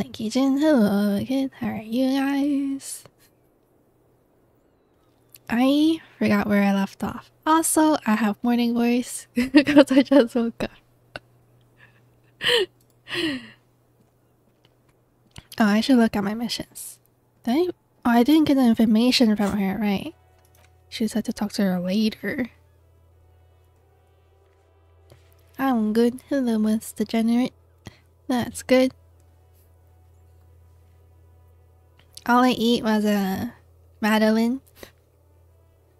Kitchen, hello again. How are you guys? I forgot where I left off. Also, I have morning voice because I just woke up. Oh, I should look at my missions. I didn't get the information from her, right? She said to talk to her later. I'm good. Hello, Miss Degenerate. That's good. All I eat was a Madeline.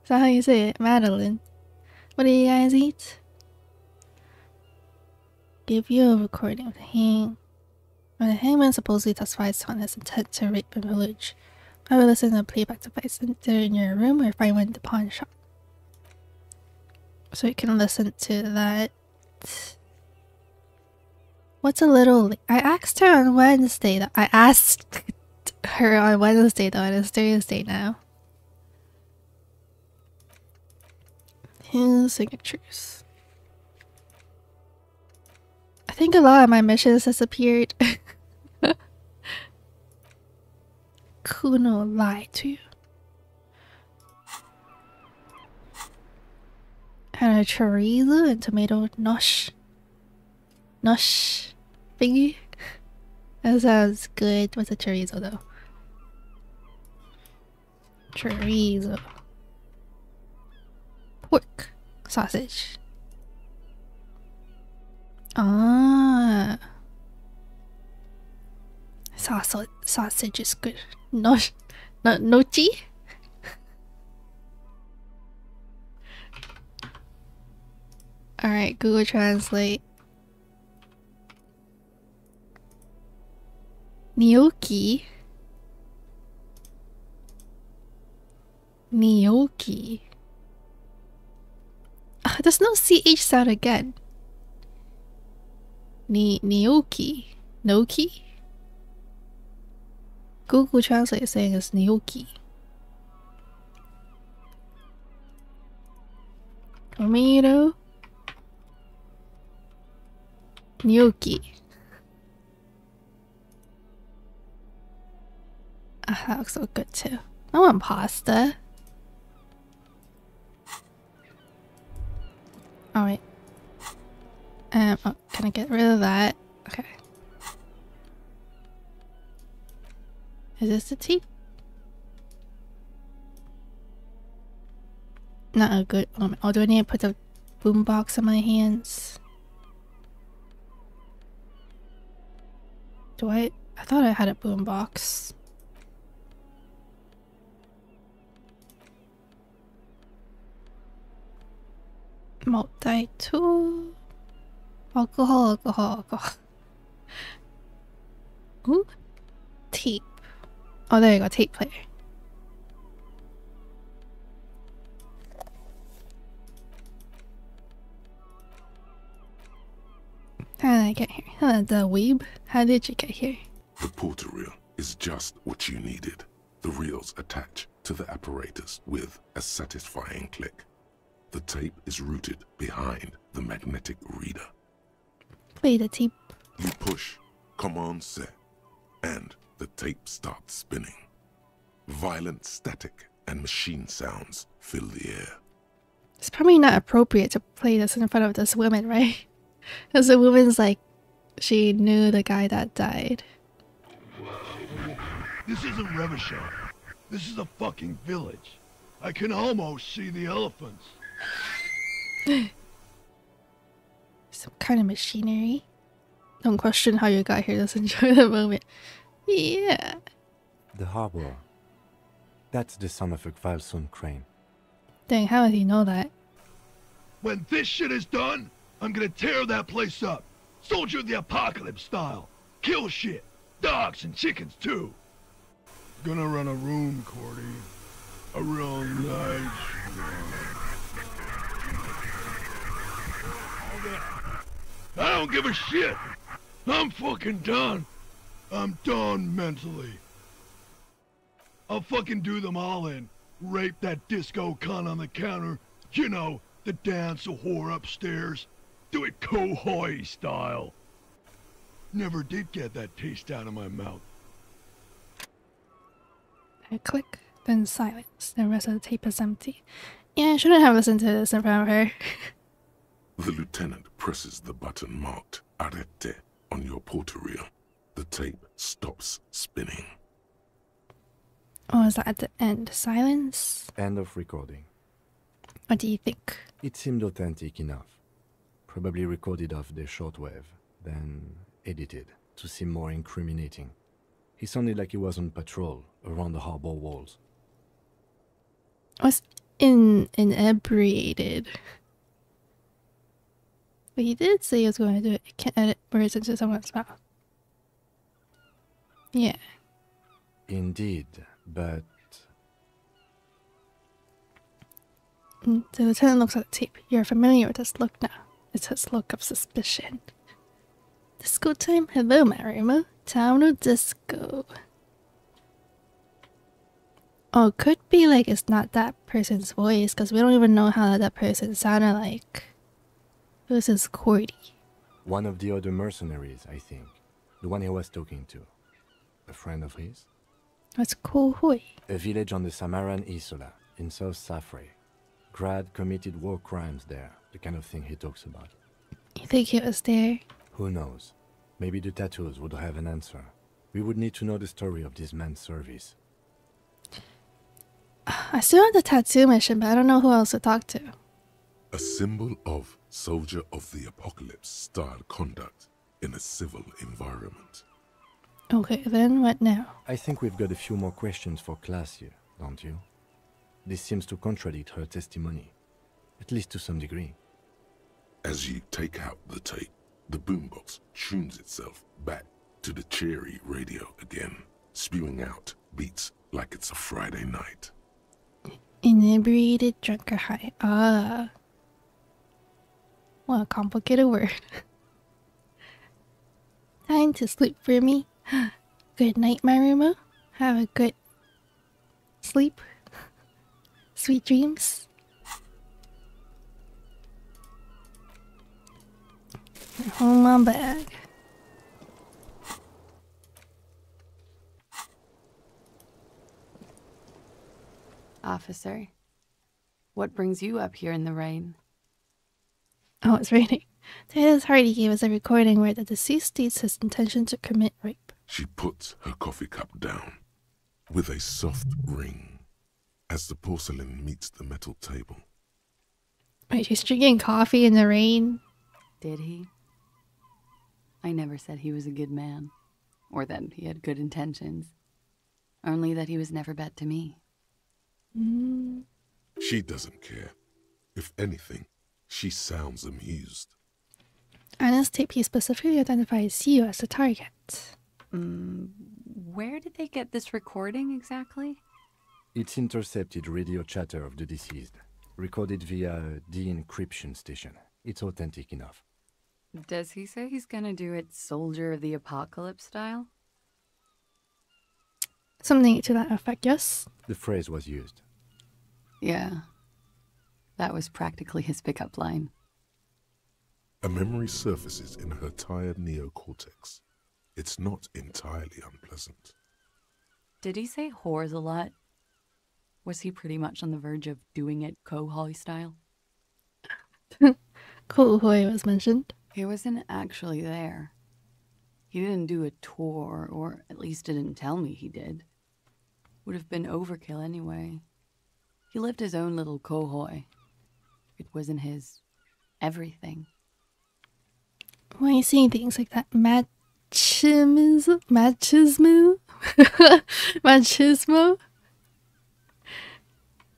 Is that how you say it? Madeline. What do you guys eat? Give you a recording of the hang. When the hangman supposedly testifies on his intent to rape and pillage, I will listen to the playback device enter in your room or find one in the pawn shop. So you can listen to that. What's a little late? I asked her on Wednesday though. I asked her on Wednesday though, and it's Thursday now. His signatures. I think a lot of my missions disappeared. Kuno lied to you. And a chorizo and tomato nosh thingy. That sounds good. What's a chorizo though? Chorizo. Pork. Sausage. Ah. Sausage is good. Nochi? Alright, Google Translate. Gnocchi. Gnocchi. There's no CH sound again. Gnocchi. Gnocchi? Google Translate is saying it's gnocchi. Tomato. Gnocchi. That looks so good too. I want pasta. Oh wait. Oh, can I get rid of that? Okay. Is this the tape? Not a good moment. Oh, do I need to put the boombox in my hands? Do I? I thought I had a boombox. Multi-tool. Alcohol. Ooh. Tape. Oh, there you go. Tape player. How did I get here? The weeb? How did you get here? The porter reel is just what you needed. The reels attach to the apparatus with a satisfying click. The tape is routed behind the magnetic reader. Play the tape. You push command set, and the tape starts spinning. Violent static and machine sounds fill the air. It's probably not appropriate to play this in front of this woman, right? Because the woman's like, she knew the guy that died. This isn't Revachol. This is a fucking village. I can almost see the elephants. Some kind of machinery. Don't question how you got here, just enjoy the moment. Yeah. The harbor. That's the son of a Kvalsund crane. Dang, how does he know that? When this shit is done, I'm gonna tear that place up. Soldier of the Apocalypse style. Kill shit. Dogs and chickens too. Gonna run a room, Cordy. A real nice one. I don't give a shit. I'm fucking done. I'm done mentally. I'll fucking do them all in. Rape that disco cunt on the counter. You know, the dance a whore upstairs. Do it Kohoi style. Never did get that taste out of my mouth. I click, then silence. The rest of the tape is empty. Yeah, I shouldn't have listened to this in front of her. The lieutenant presses the button marked Arete on your portereel. The tape stops spinning. Oh, is that at the end? Silence? End of recording. What do you think? It seemed authentic enough. Probably recorded off the shortwave, then edited to seem more incriminating. He sounded like he was on patrol around the harbor walls. Was inebriated. But he did say he was going to do it. It can't edit words into someone's mouth. Yeah. Indeed, but... The lieutenant looks at the tape. You're familiar with this look now. It's his look of suspicion. Disco time? Hello, Marimo. Time to disco. Oh, it could be like it's not that person's voice, because we don't even know how that person sounded like. This is Cordy. One of the other mercenaries, I think. The one he was talking to. A friend of his? What's Kohoi? A village on the Samaran Isola, in South Safre. Grad committed war crimes there, the kind of thing he talks about. You think he was there? Who knows? Maybe the tattoos would have an answer. We would need to know the story of this man's service. I still have the tattoo mission, but I don't know who else to talk to. A symbol of soldier of the apocalypse style conduct in a civil environment. Okay, then what now? I think we've got a few more questions for class here, don't you? This seems to contradict her testimony, at least to some degree. As you take out the tape, the boombox tunes itself back to the cheery radio again, spewing out beats like it's a Friday night. Inebriated, drunk, or high. Ah. What a complicated word. Time to sleep for me. Good night, Marimo. Have a good sleep. Sweet dreams. Hold my bag. Officer, what brings you up here in the rain? Oh, it's raining. Titus Hardy gave us a recording where the deceased states his intention to commit rape. She puts her coffee cup down with a soft ring as the porcelain meets the metal table. Wait, she's drinking coffee in the rain? Did he? I never said he was a good man, or that he had good intentions. Only that he was never bad to me. She doesn't care. If anything, she sounds amused. On this tape, he specifically identifies you as the target. Where did they get this recording exactly? It's intercepted radio chatter of the deceased, recorded via de-encryption station. It's authentic enough. Does he say he's gonna do it Soldier of the Apocalypse style? Something to that effect, yes? The phrase was used. Yeah. That was practically his pickup line. A memory surfaces in her tired neocortex. It's not entirely unpleasant. Did he say whores a lot? Was he pretty much on the verge of doing it Kohoi style? Kohoi was mentioned. He wasn't actually there. He didn't do a tour, or at least didn't tell me he did. Would have been overkill anyway. He lived his own little Kohoi. It wasn't his everything. Why are you saying things like that? Machismo? Machismo? Machismo?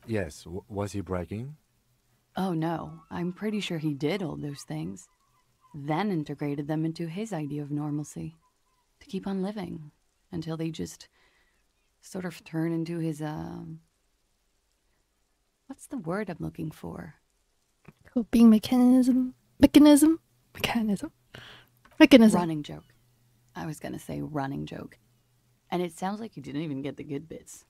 Yes, was he bragging? Oh no, I'm pretty sure he did all those things. Then integrated them into his idea of normalcy. To keep on living. Until they just sort of turn into his, what's the word I'm looking for? Coping mechanism? Running joke. I was gonna say running joke. And it sounds like you didn't even get the good bits.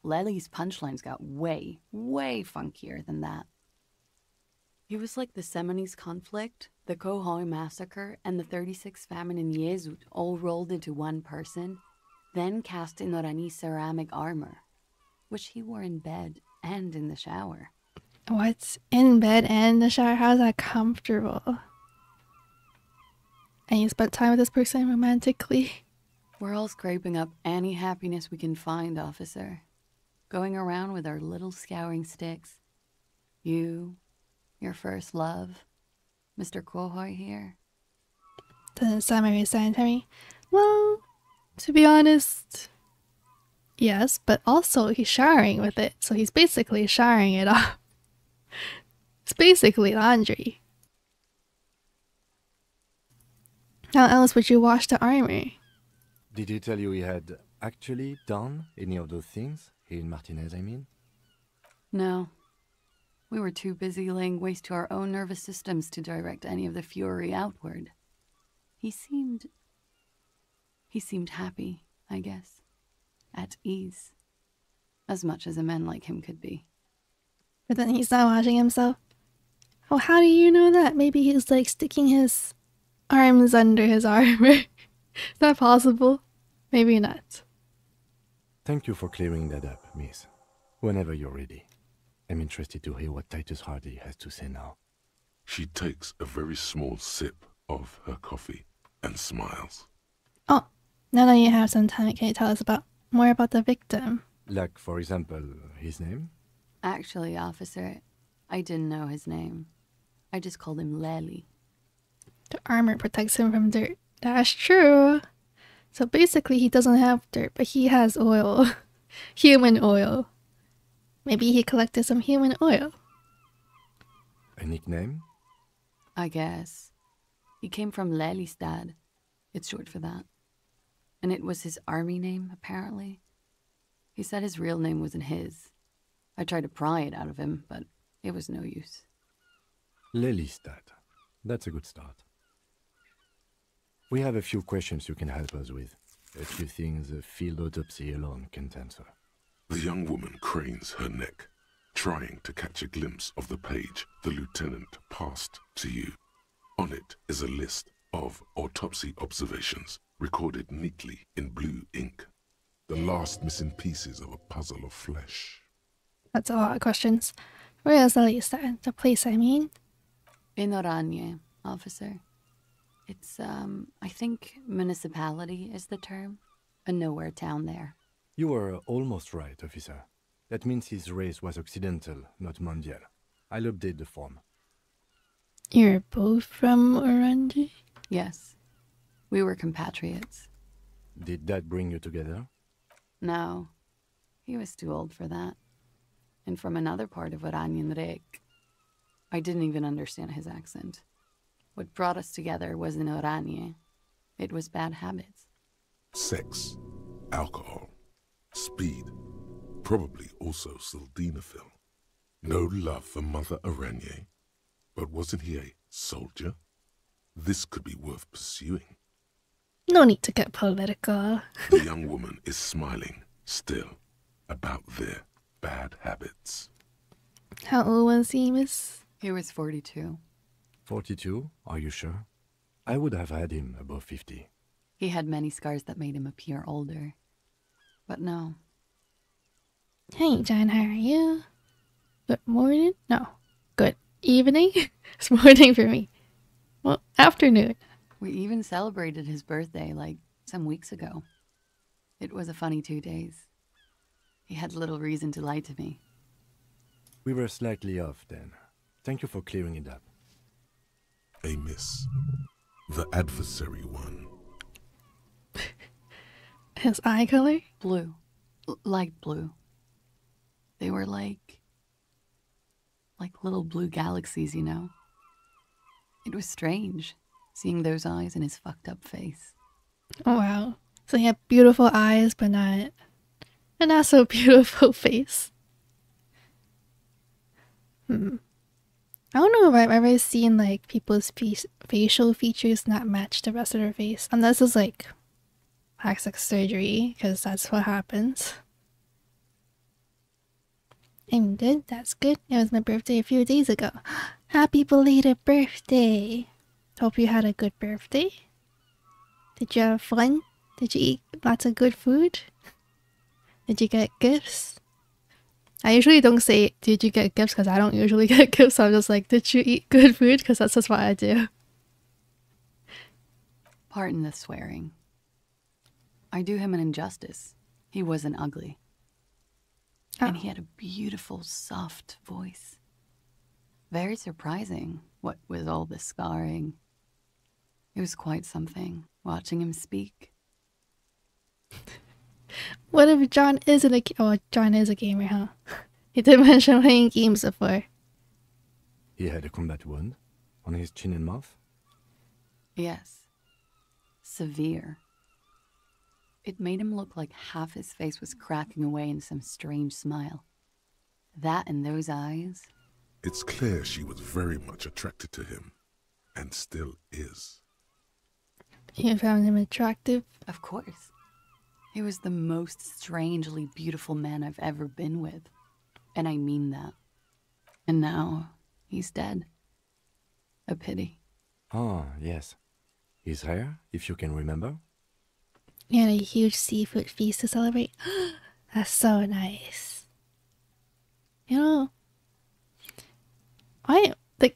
Lely's punchlines got way, way funkier than that. He was like the Seminese conflict, the Kohoi massacre, and the 36th famine in Yezut all rolled into one person, then cast in Norani's ceramic armor, which he wore in bed and in the shower. What's in bed and in the shower? How's that comfortable? And you spent time with this person romantically? We're all scraping up any happiness we can find, officer. Going around with our little scouring sticks. You, your first love, Mr. Kohoi here. Doesn't sound very sanitary. Well, to be honest, yes, but also he's showering with it, so he's basically showering it off. It's basically laundry. How else would you wash the armor? Did he tell you he had actually done any of those things? He and Martinez, I mean? No. We were too busy laying waste to our own nervous systems to direct any of the fury outward. He seemed happy, I guess. At ease. As much as a man like him could be. But then he's not washing himself. Oh, how do you know that? Maybe he's like sticking his arms under his armor. Is that possible? Maybe not. Thank you for clearing that up, miss. Whenever you're ready. I'm interested to hear what Titus Hardy has to say now. She takes a very small sip of her coffee and smiles. Oh, now that you have some time, can you tell us more about the victim? Like, for example, his name? Actually, officer, I didn't know his name. I just called him Lely. The armor protects him from dirt. That's true. So basically he doesn't have dirt, but he has oil. Human oil. Maybe he collected some human oil. A nickname? I guess. He came from Lelystad. It's short for that. And it was his army name, apparently. He said his real name wasn't his. I tried to pry it out of him, but it was no use. Lelystad. That's a good start. We have a few questions you can help us with. A few things a field autopsy alone can't answer. The young woman cranes her neck, trying to catch a glimpse of the page the lieutenant passed to you. On it is a list of autopsy observations recorded neatly in blue ink. The last missing pieces of a puzzle of flesh. That's a lot of questions. Where is Elysium? The place, I mean? In Oranje, officer. It's, I think municipality is the term. A nowhere town there. You were almost right, officer. That means his race was occidental, not mondial. I'll update the form. You're both from Orange? Yes. We were compatriots. Did that bring you together? No. He was too old for that. And from another part of Oranjenrek. I didn't even understand his accent. What brought us together was in Oranje. It was bad habits. Sex, alcohol, speed, probably also sildenafil. No love for Mother Oranje. But wasn't he a soldier? This could be worth pursuing. No need to get political. The young woman is smiling, still, about their bad habits. How old was he, miss? He was 42. 42? Are you sure? I would have had him above 50. He had many scars that made him appear older. But no. Hey, John, how are you? Good morning? No. Good evening? It's morning for me. Well, afternoon. We even celebrated his birthday, like, some weeks ago. It was a funny 2 days. He had little reason to lie to me. We were slightly off then. Thank you for clearing it up. A miss. The adversary one. His eye color? Blue. Light blue. They were like little blue galaxies, you know? It was strange, seeing those eyes in his fucked up face. Oh, wow. So he had beautiful eyes, but not so beautiful face. I don't know if I've ever seen like people's facial features not match the rest of their face, unless it's like plastic surgery, because that's what happens. I'm good. That's good. It was my birthday a few days ago. Happy belated birthday. Hope you had a good birthday. Did you have fun? Did you eat lots of good food? Did you get gifts? I usually don't say, did you get gifts? Because I don't usually get gifts. So I'm just like, did you eat good food? Because that's just what I do. Pardon the swearing. I do him an injustice. He wasn't ugly. Oh. And he had a beautiful, soft voice. Very surprising, what with all the scarring. It was quite something, watching him speak. What if John isn't a... Oh, John is a gamer, huh? He did mention playing games before. He had a combat wound on his chin and mouth? Yes. Severe. It made him look like half his face was cracking away in some strange smile. That and those eyes... It's clear she was very much attracted to him, and still is. You found him attractive? Of course. He was the most strangely beautiful man I've ever been with. And I mean that. And now, he's dead. A pity. Ah, yes. His hair, if you can remember? He had a huge seafood feast to celebrate. That's so nice. You know,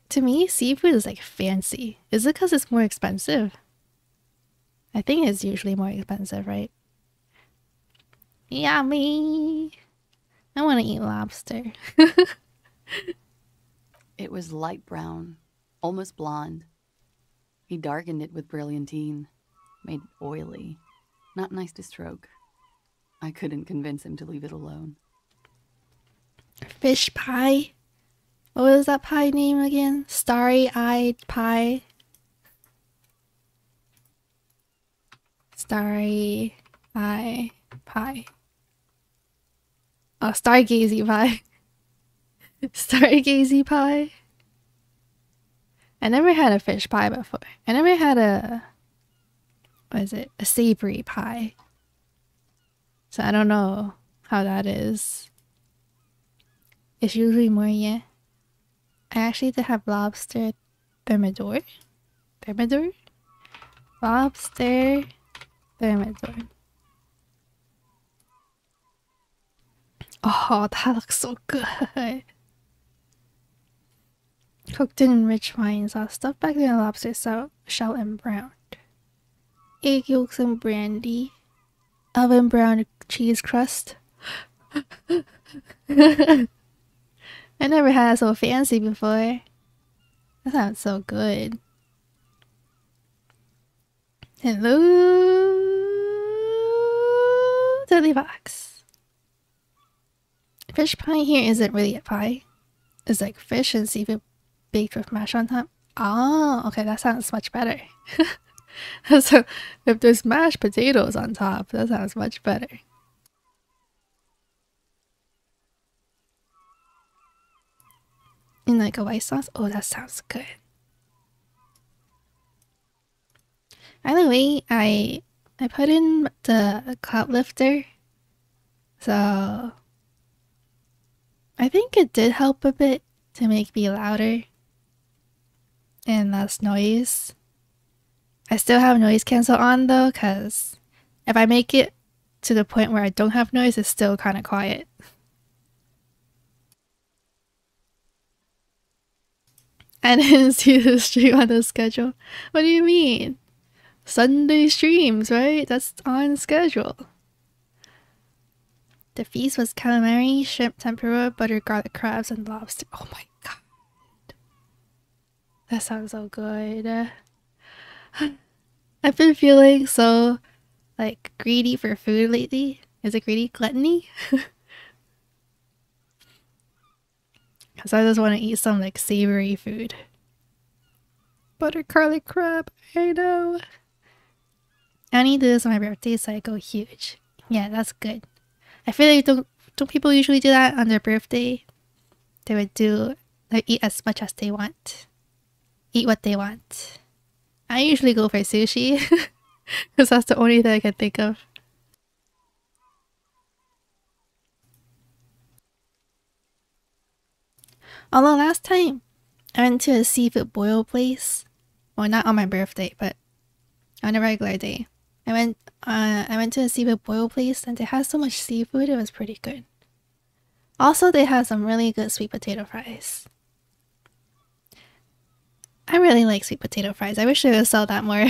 to me, seafood is like fancy. Is it because it's more expensive? I think it's usually more expensive, right? Yummy! I want to eat lobster. It was light brown, almost blonde. He darkened it with brilliantine, made oily. Not nice to stroke. I couldn't convince him to leave it alone. Fish pie? What was that pie name again? Starry-eyed pie? Starry-eye pie. Oh, stargazy pie. Stargazy pie. I never had a fish pie before. I never had a... What is it? A savory pie. So I don't know how that is. It's usually more, yeah. I actually did have lobster thermidor. Thermidor? Lobster thermidor. Oh, that looks so good. Cooked in rich wine sauce, stuffed back in lobster shell and browned. Egg yolks and brandy. Oven browned cheese crust. I never had so fancy before. That sounds so good. Hello, Dudley Box. Fish pie here isn't really a pie. It's like fish and seafood baked with mash on top. Oh, okay, that sounds much better. So, if there's mashed potatoes on top, that sounds much better. In like a white sauce? Oh, that sounds good. By the way, I put in the cloud lifter. So I think it did help a bit to make me louder and less noise. I still have noise cancel on though, because if I make it to the point where I don't have noise, it's still kind of quiet. I didn't see the stream on the schedule. What do you mean? Sunday streams, right? That's on schedule. The feast was calamari, shrimp tempura, butter garlic crabs, and lobster. Oh my god. That sounds so good. I've been feeling so, like, greedy for food lately. Is it greedy? Gluttony? Because I just want to eat some, like, savory food. Butter garlic crab, I know. I need to do this on my birthday so I go huge. Yeah, that's good. I feel like don't people usually do that on their birthday? They would eat as much as they want. Eat what they want. I usually go for sushi. Because that's the only thing I can think of. Although last time I went to a seafood boil place. Well, not on my birthday, but on a regular day. I went to a seafood boil place and they had so much seafood, it was pretty good. Also, they had some really good sweet potato fries. I really like sweet potato fries. I wish they would sell that more.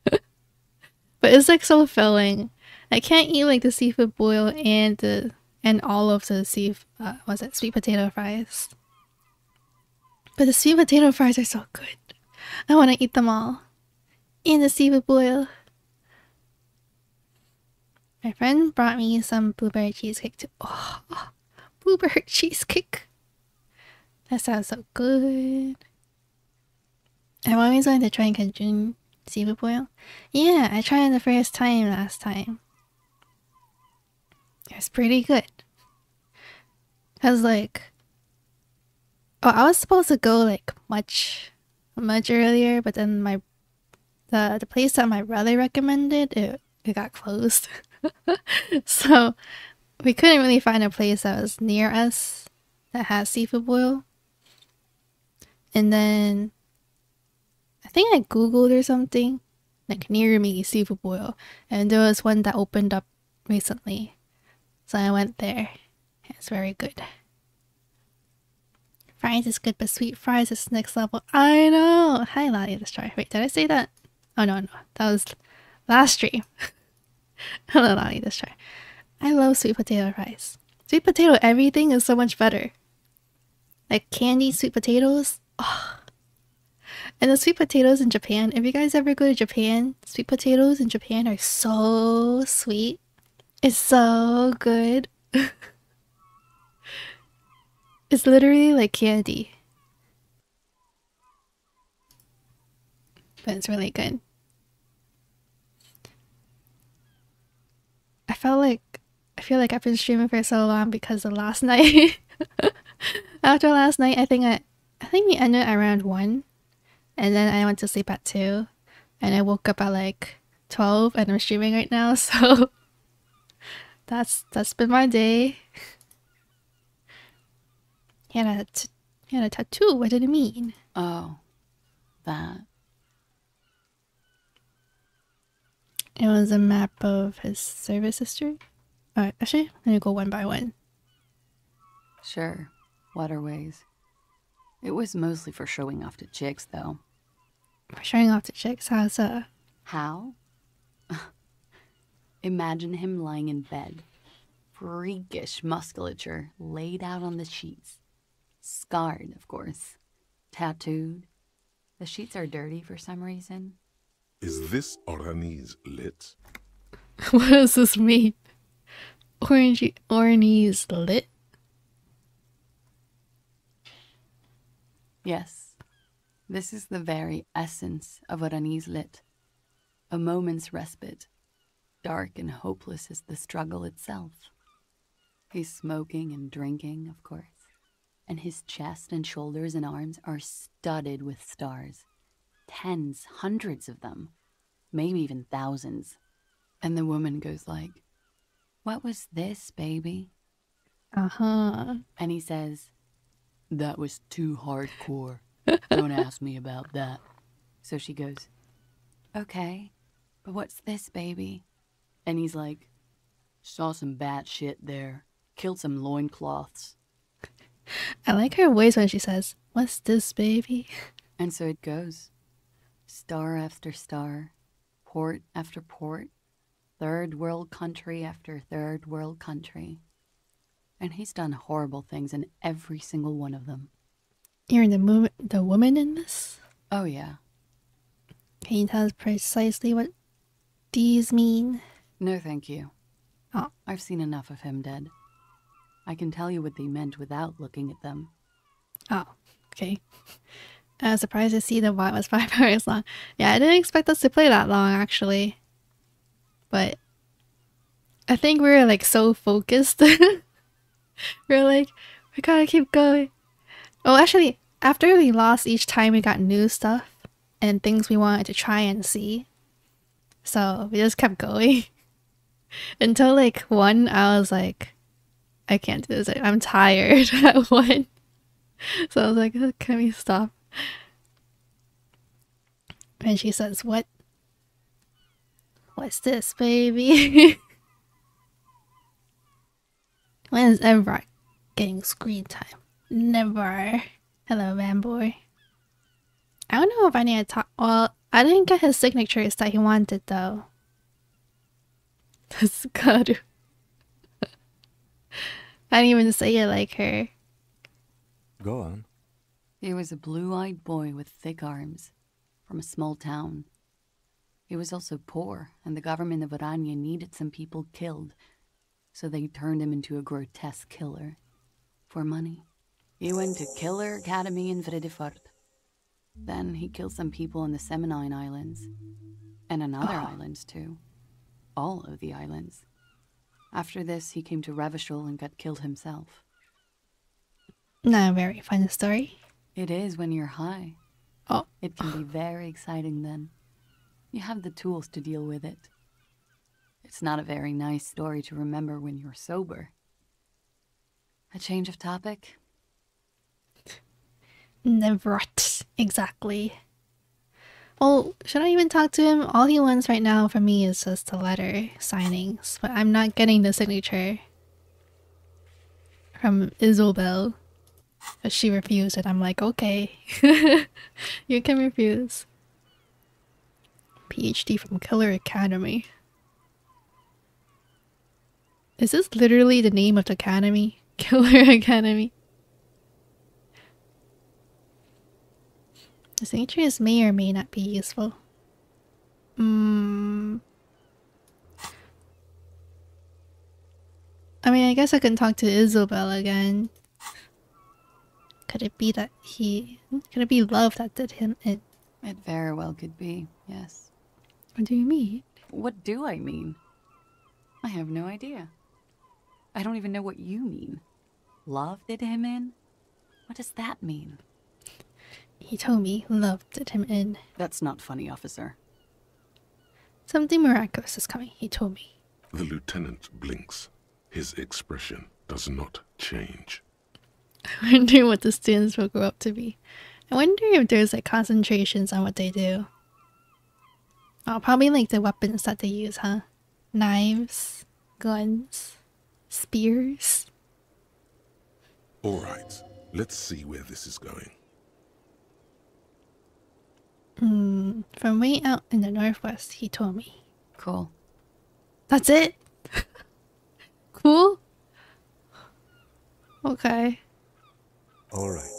But it's like so filling. I can't eat like the seafood boil and all of the sweet potato fries. But the sweet potato fries are so good. I want to eat them all. And the seafood boil. My friend brought me some blueberry cheesecake too. Oh, blueberry cheesecake. That sounds so good. I've always wanted to try Cajun seafood boil. Yeah, I tried it the first time last time. It was pretty good. Cause like, I was supposed to go like much earlier, but then the place that my brother recommended, it got closed. So we couldn't really find a place that was near us that has seafood boil. And then I think I googled or something, like near me seafood boil, and there was one that opened up recently. So I went there. It's very good. Fries is good, but sweet fries is next level. I know! Hi, Lottie, let's try. Wait, did I say that? Oh, no. That was last stream. Hello, Lottie, let's try. I love sweet potato fries. Sweet potato everything is so much better. Like candied sweet potatoes. Oh. And the sweet potatoes in Japan, if you guys ever go to Japan, sweet potatoes in Japan are so sweet. It's so good. It's literally like candy. But it's really good. I feel like I've been streaming for so long because of last night. After last night, I think we ended around 1. And then I went to sleep at 2. And I woke up at like 12 and I'm streaming right now, so that's been my day. He had a tattoo. What did it mean? Oh, that. It was a map of his service history. Actually, let me go one by one. Sure, waterways. It was mostly for showing off to chicks, though. For showing off to chicks? How's that? How? Imagine him lying in bed. Freakish musculature laid out on the sheets. Scarred, of course. Tattooed. The sheets are dirty for some reason. Is this Oranese lit? What does this mean? Oranese lit? Yes. This is the very essence of Oranese lit. A moment's respite. Dark and hopeless as the struggle itself. He's smoking and drinking, of course. And his chest and shoulders and arms are studded with stars. Tens, hundreds of them. Maybe even thousands. And the woman goes like, "What was this, baby?" Uh-huh. And he says, "That was too hardcore. Don't ask me about that." So she goes, "Okay, but what's this, baby?" And he's like, "Saw some bat shit there. Killed some loincloths." I like her voice when she says, "What's this, baby?" And so it goes. Star after star. Port after port. Third world country after third world country. And he's done horrible things in every single one of them. You're the woman in this? Oh, yeah. Can you tell us precisely what these mean? No, thank you. Oh. I've seen enough of him dead. I can tell you what they meant without looking at them. Oh, okay. I was surprised to see the bot was 5 hours long. Yeah, I didn't expect us to play that long, actually. But I think we were like so focused. We're like, we gotta keep going. Oh, actually, after we lost each time, we got new stuff and things we wanted to try and see. So we just kept going. Until like 1, I was like, I can't do this. I'm tired at 1. So I was like, can we stop? And she says, what? What's this, baby? When is Evrock getting screen time? Never. Hello, fanboy. I don't know if I need to talk. Well, I didn't get his signatures that he wanted, though. Tsukaru. I didn't even say it like her. Go on. He was a blue-eyed boy with thick arms, from a small town. He was also poor, and the government of Oranje needed some people killed, so they turned him into a grotesque killer. For money. He went to Killer Academy in Vredefort. Then he killed some people in the Seminine Islands. And on other islands, too. All of the islands. After this, he came to Revachol and got killed himself. Not a very fun story. It is when you're high. Oh. It can be very exciting then. You have the tools to deal with it. It's not a very nice story to remember when you're sober. A change of topic? Never. Exactly. Well, should I even talk to him? All he wants right now from me is just the letter signings, but I'm not getting the signature from Isobel. But she refused it. I'm like, okay. You can refuse. PhD from Killer Academy. Is this literally the name of the academy? Killer Academy. The signatures may or may not be useful. I mean, I guess I can talk to Isobel again. Could it be that could it be love that did him in? It very well could be, yes. What do you mean? What do I mean? I have no idea. I don't even know what you mean. Love did him in? What does that mean? He told me love did him in. That's not funny, officer. Something miraculous is coming, he told me. The lieutenant blinks. His expression does not change. I wonder what the students will grow up to be. I wonder if there's like concentrations on what they do. Oh, probably like the weapons that they use, huh? Knives, guns, spears. Alright, let's see where this is going. From way out in the northwest, he told me. Cool. That's it? Cool? Okay. Alright.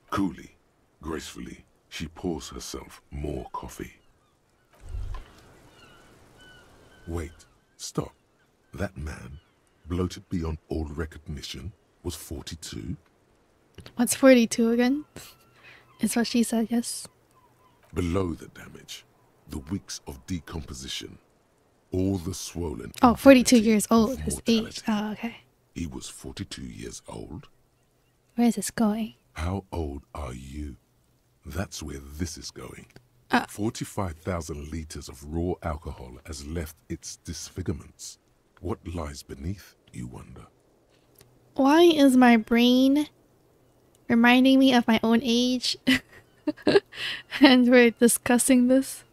Coolly, gracefully, she pours herself more coffee. Wait, stop. That man, bloated beyond all recognition, was 42? What's 42 again? Is what she said, yes. Below the damage, the weeks of decomposition, all the swollen... Oh, 42 infinity years old, of his mortality. age. Oh, okay. He was 42 years old? Where is this going? How old are you? That's where this is going. 45,000 liters of raw alcohol has left its disfigurements. What lies beneath, you wonder? Why is my brain reminding me of my own age? And we're discussing this.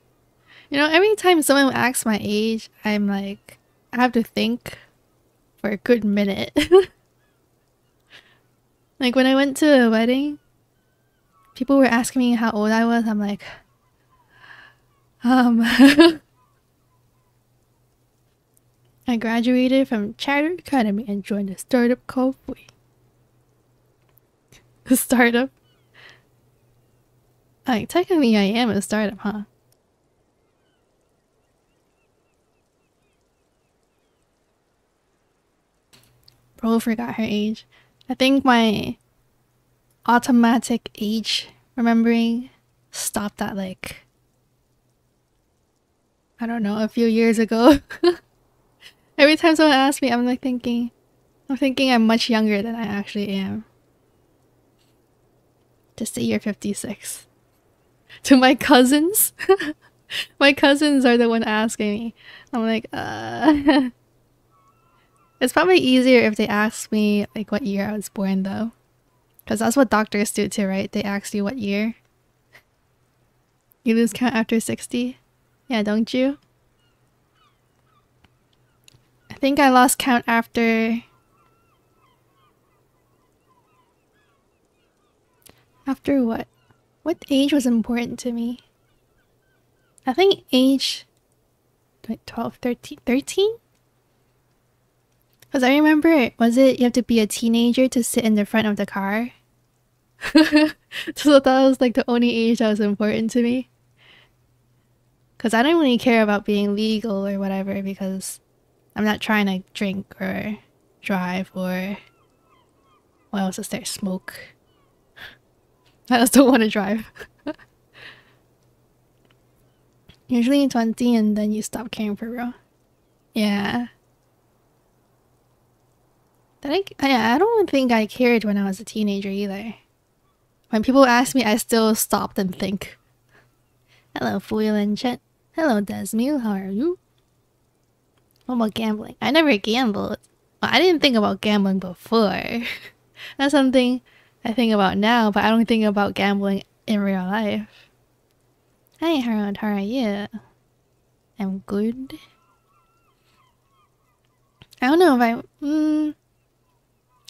You know, every time someone asks my age, I'm like, I have to think for a good minute. Like when I went to a wedding, people were asking me how old I was. I'm like, I graduated from Charter Academy and joined a startup called Fui. A startup? Like, technically I am a startup, huh? Bro forgot her age. I think my automatic age remembering stopped at like, I don't know, a few years ago. Every time someone asks me, I'm thinking I'm much younger than I actually am. Just say you're 56. To my cousins? My cousins are the one asking me. I'm like, It's probably easier if they ask me like what year I was born though. Because that's what doctors do too, right? They ask you what year. You lose count after 60? Yeah, don't you? I think I lost count after... After what? What age was important to me? I think age... 12, 13? 13? Because I remember, was it you have to be a teenager to sit in the front of the car? So that was like the only age that was important to me. Because I don't really care about being legal or whatever, because I'm not trying to drink or drive or... What else is there? Smoke. I just don't want to drive. Usually 20 and then you stop caring for real. Yeah. I don't think I cared when I was a teenager either. When people ask me, I still stopped and think. Hello, Foil and Chet. Hello, Desmil. How are you? What about gambling? I never gambled. Well, I didn't think about gambling before. That's something I think about now, but I don't think about gambling in real life. Hi, Harold. How are you? I'm good. I don't know if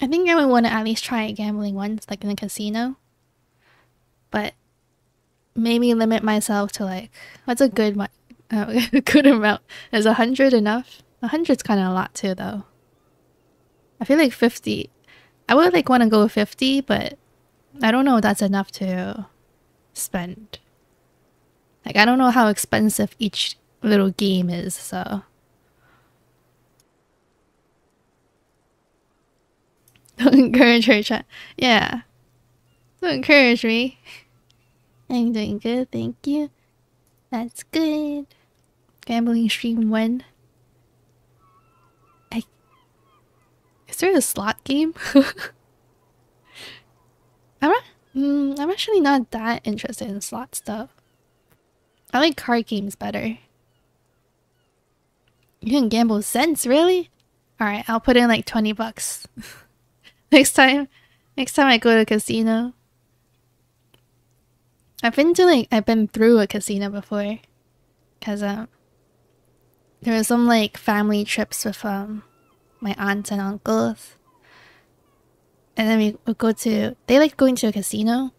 I think I would want to at least try gambling once, like in a casino. But maybe limit myself to like, what's a good good amount? Is 100 enough? 100's kind of a lot too, though. I feel like 50. I would like want to go 50, but I don't know if that's enough to spend. Like, I don't know how expensive each little game is, so. Don't encourage her, chat. Yeah. Don't encourage me. I'm doing good, thank you. That's good. Gambling stream when? Is there a slot game? I'm actually not that interested in slot stuff. I like card games better. You can gamble cents, really? Alright, I'll put in like 20 bucks. Next time I go to a casino. I've been through a casino before. Cause there was some like family trips with my aunts and uncles. And then we would go to, they like going to a casino.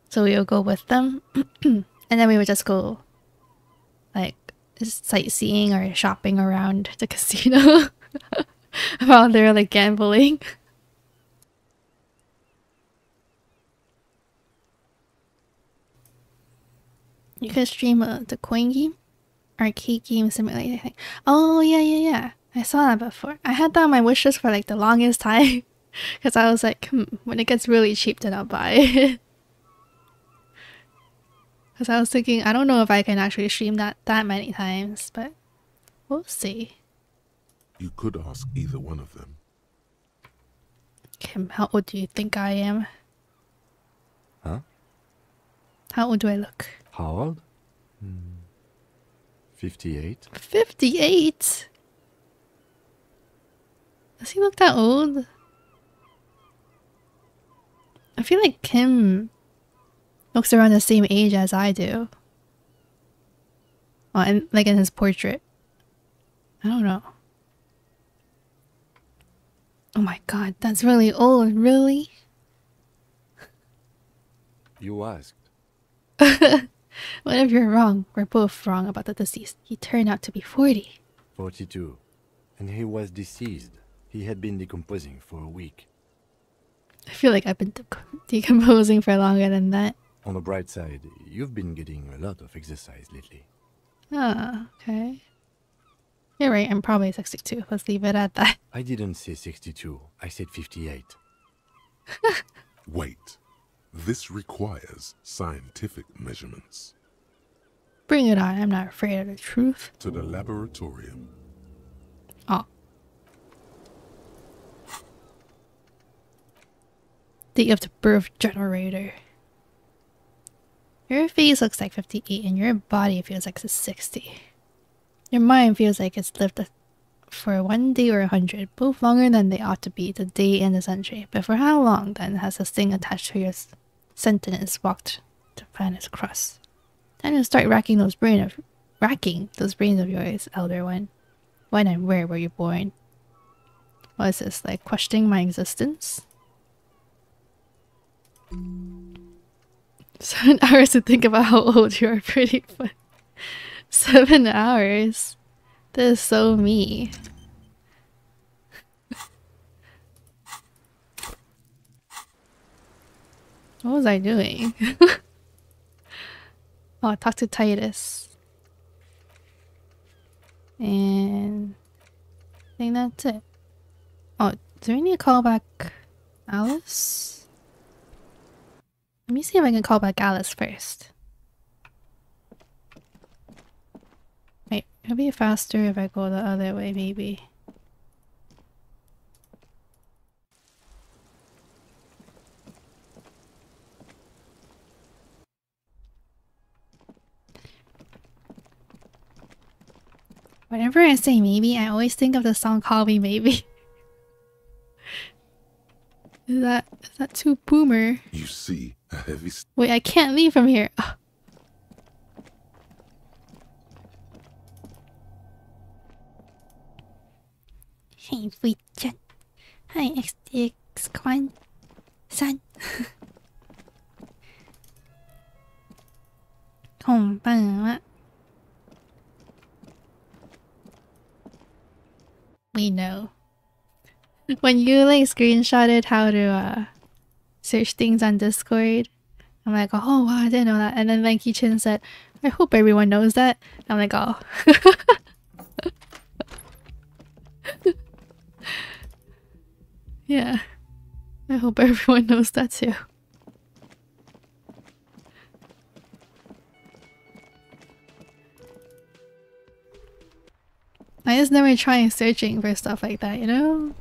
So we would go with them. And then we would just go like just sightseeing or shopping around the casino while they're like gambling. You could stream the coin game, arcade game simulator thing. Oh yeah. I saw that before. I had that on my wish list for like the longest time, because I was like, when it gets really cheap, then I'll buy it. Because I was thinking, I don't know if I can actually stream that many times, but we'll see. You could ask either one of them. Kim, how old do you think I am? Huh? How old do I look? How old? 58. 58? Does he look that old? I feel like Kim looks around the same age as I do. Well, and like in his portrait. I don't know. Oh my god, that's really old, really? You asked. What if you're wrong? We're both wrong about the deceased. He turned out to be 40. 42. And he was deceased. He had been decomposing for a week. I feel like I've been decomposing for longer than that. On the bright side, you've been getting a lot of exercise lately. Ah, okay. You're right, I'm probably 62. Let's leave it at that. I didn't say 62. I said 58. Wait. This requires scientific measurements. Bring it on, I'm not afraid of the truth. To the laboratorium. Oh. Date of the birth generator. Your face looks like 58 and your body feels like it's 60. Your mind feels like it's lived for 1 day or 100, both longer than they ought to be, the day and the century. But for how long, then, has the thing attached to your sentence walked the planet's crust? Time to start racking those brains of yours, Elder One. When and where were you born? What is this, like questioning my existence? 7 hours to think about how old you are, pretty fun. 7 hours? This is so me. What was I doing? Oh, talk to Titus. And I think that's it. Oh, do we need to call back Alice? Let me see if I can call back Alice first. Wait, it'll be faster if I go the other way, maybe. Whenever I say maybe, I always think of the song Call Me Maybe. Is that too boomer? You see a heavy... Wait, I can't leave from here. Ugh. Hey, VTuber. Hi, XTX Kwan. San. こんばんは. We know. When you like screenshotted how to search things on Discord, I'm like, oh wow, I didn't know that. And then Lanky Chin said, I hope everyone knows that. I'm like, oh. Yeah. I hope everyone knows that too. I just never try searching for stuff like that, you know?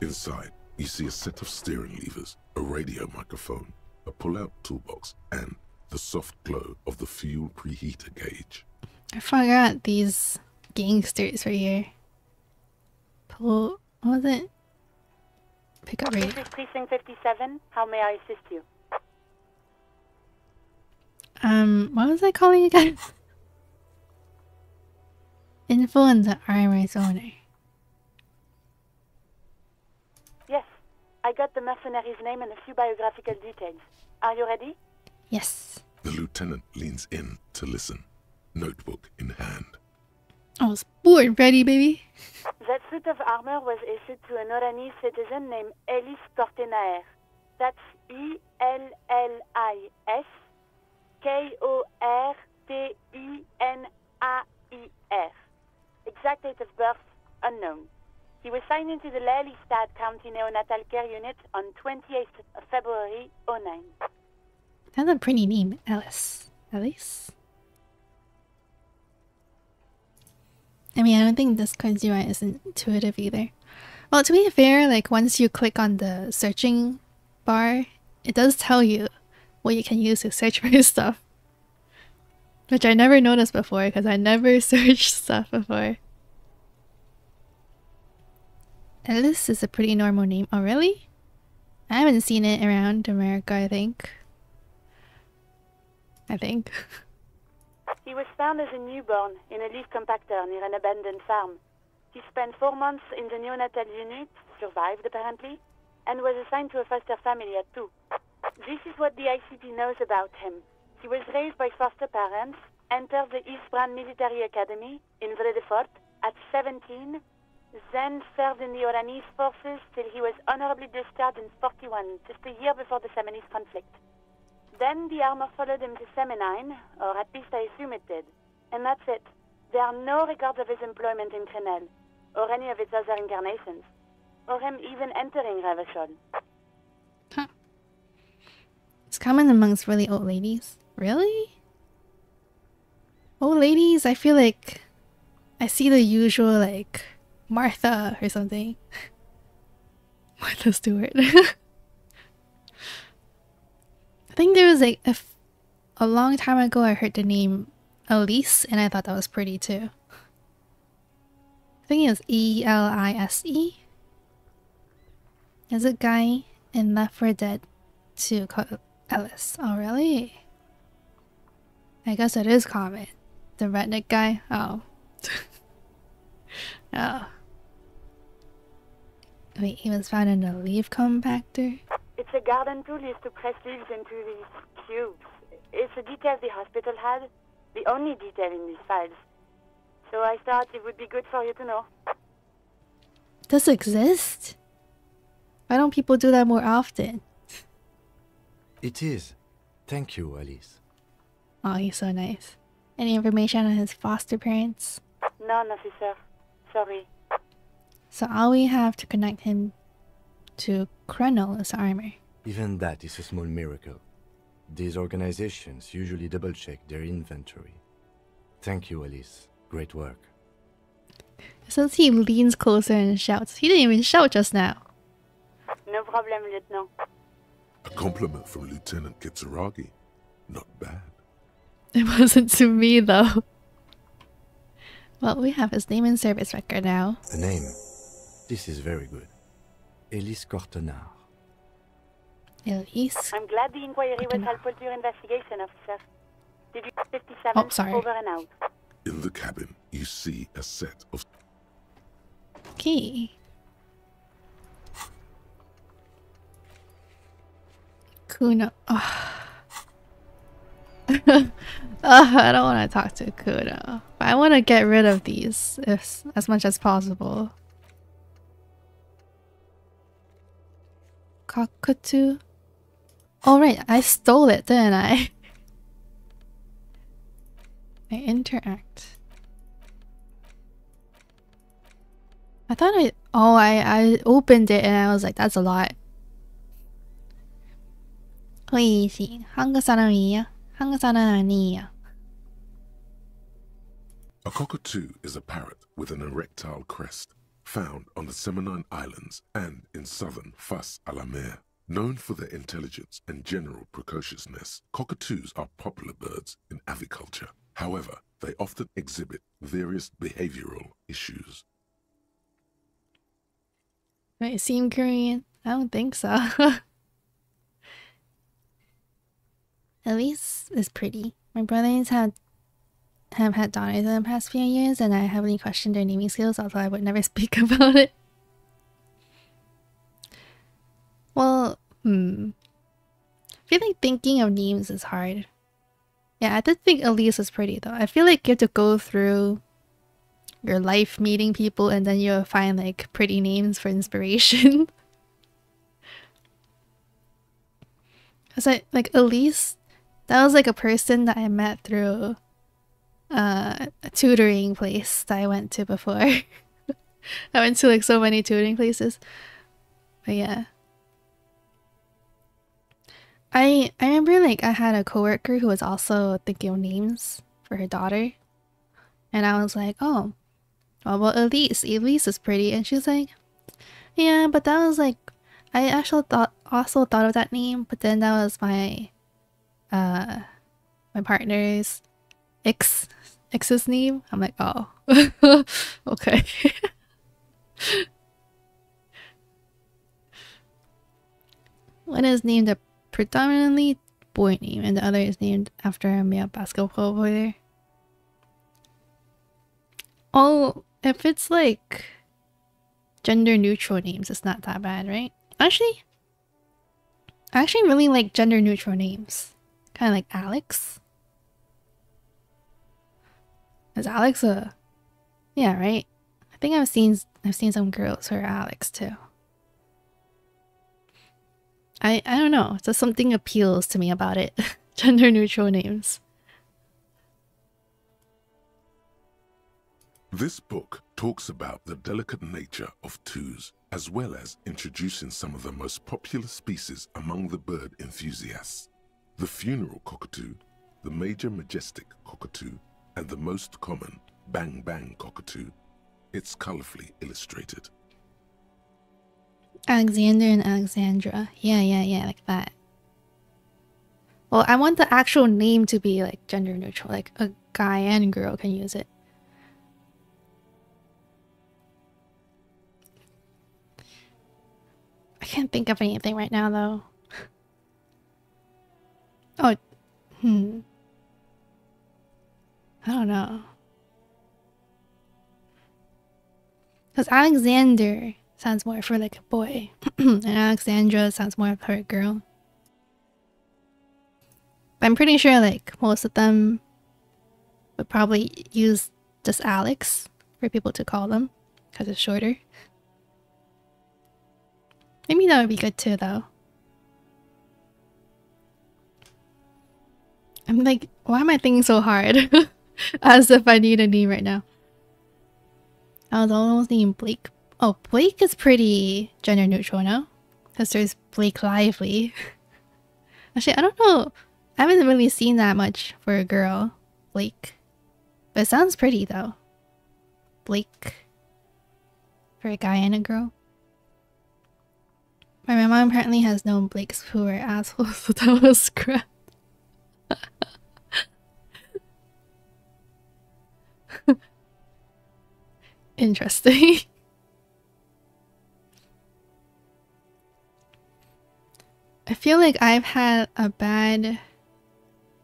Inside, you see a set of steering levers, a radio microphone, a pull-out toolbox, and the soft glow of the fuel preheater gauge. I forgot these gangsters were here. Pull... what was it? Pick up radio. This is Precinct 57. How may I assist you? What was I calling again? Info on the armor's owner. Yes, I got the mercenary's name and a few biographical details. Are you ready? Yes. The lieutenant leans in to listen, notebook in hand. I was born ready, baby. That suit of armor was issued to an Oranese citizen named Elis Tortenaer. That's E-L-L-I-S K-O-R-T-E-N-A-I-R. Exact date of birth, unknown. He was signed into the Lelystad County Neonatal Care Unit on 28th of February, 09. That's a pretty name, Alice. Alice? I mean, I don't think Discord's UI is intuitive either. Well, to be fair, like once you click on the searching bar, it does tell you what you can use to search for stuff. Which I never noticed before because I never searched stuff before. Alice is a pretty normal name. Oh, really? I haven't seen it around America, I think. He was found as a newborn in a leaf compactor near an abandoned farm. He spent 4 months in the neonatal unit, survived apparently, and was assigned to a foster family at 2. This is what the ICP knows about him. He was raised by foster parents, entered the East Brand Military Academy in Vredefort at 17, then served in the Oranese forces till he was honorably discharged in 41, just a year before the Seminese conflict. Then the armor followed him to Seminine, or at least I assume it did. And that's it. There are no records of his employment in Crenel, or any of its other incarnations, or him even entering Revachol. Huh. It's common amongst really old ladies. Really? Old ladies, I feel like I see the usual, like, Martha or something. Martha Stewart. I think there was like a long time ago I heard the name Elise, and I thought that was pretty too. I think it was Elise. There's a guy in Left 4 Dead 2 called Ellis. Oh, really? I guess it is common. The redneck guy? Oh. Oh. Wait, he was found in a leaf compactor? It's a garden tool used to press leaves into these cubes. It's a detail the hospital had, the only detail in these files. So I thought it would be good for you to know. Does it exist? Why don't people do that more often? It is. Thank you, Alice. Oh, he's so nice. Any information on his foster parents? None, officer. Sorry. So all we have to connect him to Chrono's armor. Even that is a small miracle. These organizations usually double-check their inventory. Thank you, Alice. Great work. So he leans closer and shouts. He didn't even shout just now. No problem, Lieutenant. A compliment from Lieutenant Kitsuragi. Not bad. It wasn't to me, though. Well, we have his name and service record now. A name. This is very good. Elise Cortenard. Elise? I'm glad the inquiry was helpful to your investigation, officer. Did you 57 Oh, sorry. over and out? In the cabin, you see a set of... Key. Kuno. Oh. I don't want to talk to Kuno. But I want to get rid of these as much as possible. Cockatoo. Oh right, I stole it, didn't I? I interact. I thought I opened it and I was like, that's a lot. 会行 한국 사람이야? 한국 사람 아니야. A cockatoo is a parrot with an erectile crest, found on the Seminine Islands and in southern Fas a la Mer. Known for their intelligence and general precociousness, cockatoos are popular birds in aviculture. However, they often exhibit various behavioral issues. Do I seem Korean? I don't think so. Elise is pretty. My brothers have had daughters in the past few years, and I heavily questioned their naming skills, although I would never speak about it. Well, I feel like thinking of names is hard. Yeah, I did think Elise was pretty though. I feel like you have to go through your life meeting people and then you'll find like pretty names for inspiration. Cause like Elise, that was like a person that I met through a tutoring place that I went to before. I went to like so many tutoring places. But yeah. I remember like I had a coworker who was also thinking of names for her daughter. And I was like, oh, well Elise is pretty. And she's like, yeah, but that was like, I actually also thought of that name, but then that was my my partner's ex's name. I'm like, oh, okay. One is named a predominantly boy name, and the other is named after a male basketball player. Oh, if it's like gender neutral names, it's not that bad, right? Actually, I actually really like gender neutral names. Kind of like Alex. Is Alex a... Yeah, right? I think I've seen some girls who are Alex too. I don't know. Just something appeals to me about it. Gender neutral names. This book talks about the delicate nature of twos, as well as introducing some of the most popular species among the bird enthusiasts. The funeral cockatoo, the major majestic cockatoo, and the most common bang bang cockatoo. It's colorfully illustrated. Alexander and Alexandra. Yeah, like that. Well, I want the actual name to be like gender neutral, like a guy and girl can use it. I can't think of anything right now though. Oh, I don't know. Because Alexander sounds more for like a boy, and Alexandra sounds more for a girl. But I'm pretty sure like most of them would probably use just Alex for people to call them because it's shorter. Maybe that would be good too though. I'm like, why am I thinking so hard? As if I need a name right now. I was almost thinking Blake. Oh, Blake is pretty gender neutral now. Because there's Blake Lively. Actually, I don't know. I haven't really seen that much for a girl. Blake. But it sounds pretty though. Blake. For a guy and a girl. But my mom apparently has known Blakes who are assholes, so that was crap. Interesting. I feel like I've had a bad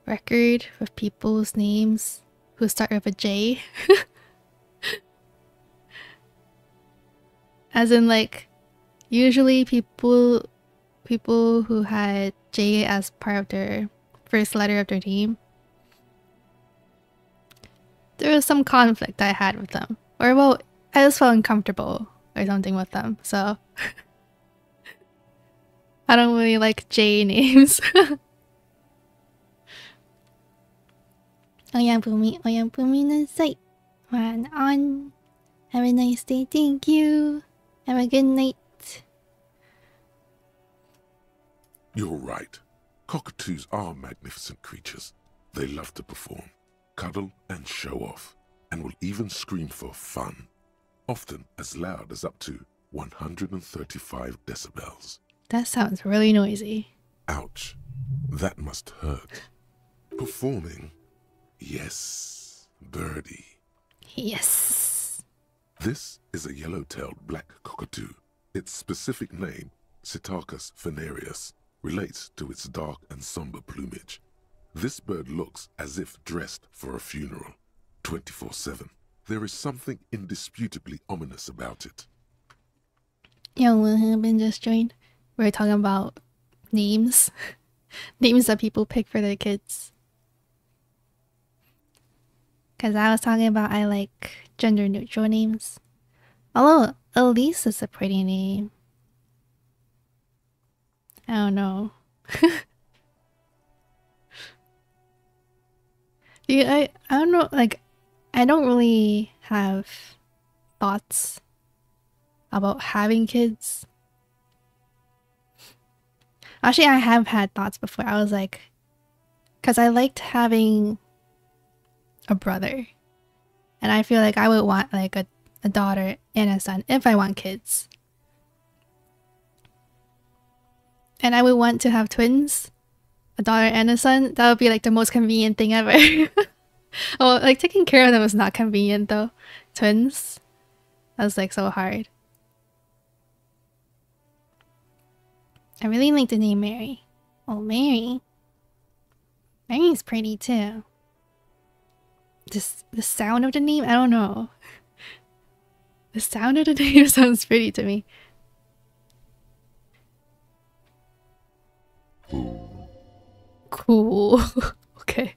record with people's names who start with a J. As in like, usually people who had J as part of their first letter of their name, there was some conflict I had with them. Or well, I just felt uncomfortable or something with them, so I don't really like J names. Oyabumi nasai. One on. Have a nice day, thank you. Have a good night. You're right. Cockatoos are magnificent creatures. They love to perform, cuddle and show off, and will even scream for fun, often as loud as up to 135 decibels. That sounds really noisy. Ouch. That must hurt. Performing? Yes, birdie. Yes. This is a yellow-tailed black cockatoo. Its specific name, Psittacus venereus, relates to its dark and somber plumage. This bird looks as if dressed for a funeral, 24/7. There is something indisputably ominous about it. Yo, what happened just joined? We're talking about names. Names that people pick for their kids. Because I was talking about I like gender neutral names. Although Elise is a pretty name. I don't know. Yeah, I don't know, like, I don't really have thoughts about having kids. Actually, I have had thoughts before. I was like, because I liked having a brother. And I feel like I would want like a daughter and a son if I want kids. And I would want to have twins. A daughter and a son. That would be like the most convenient thing ever. Oh, like taking care of them is not convenient though. Twins. That was like so hard. I really like the name Mary. Oh, Mary. Mary's pretty too. Just the sound of the name, I don't know. The sound of the name sounds pretty to me. Cool. Okay.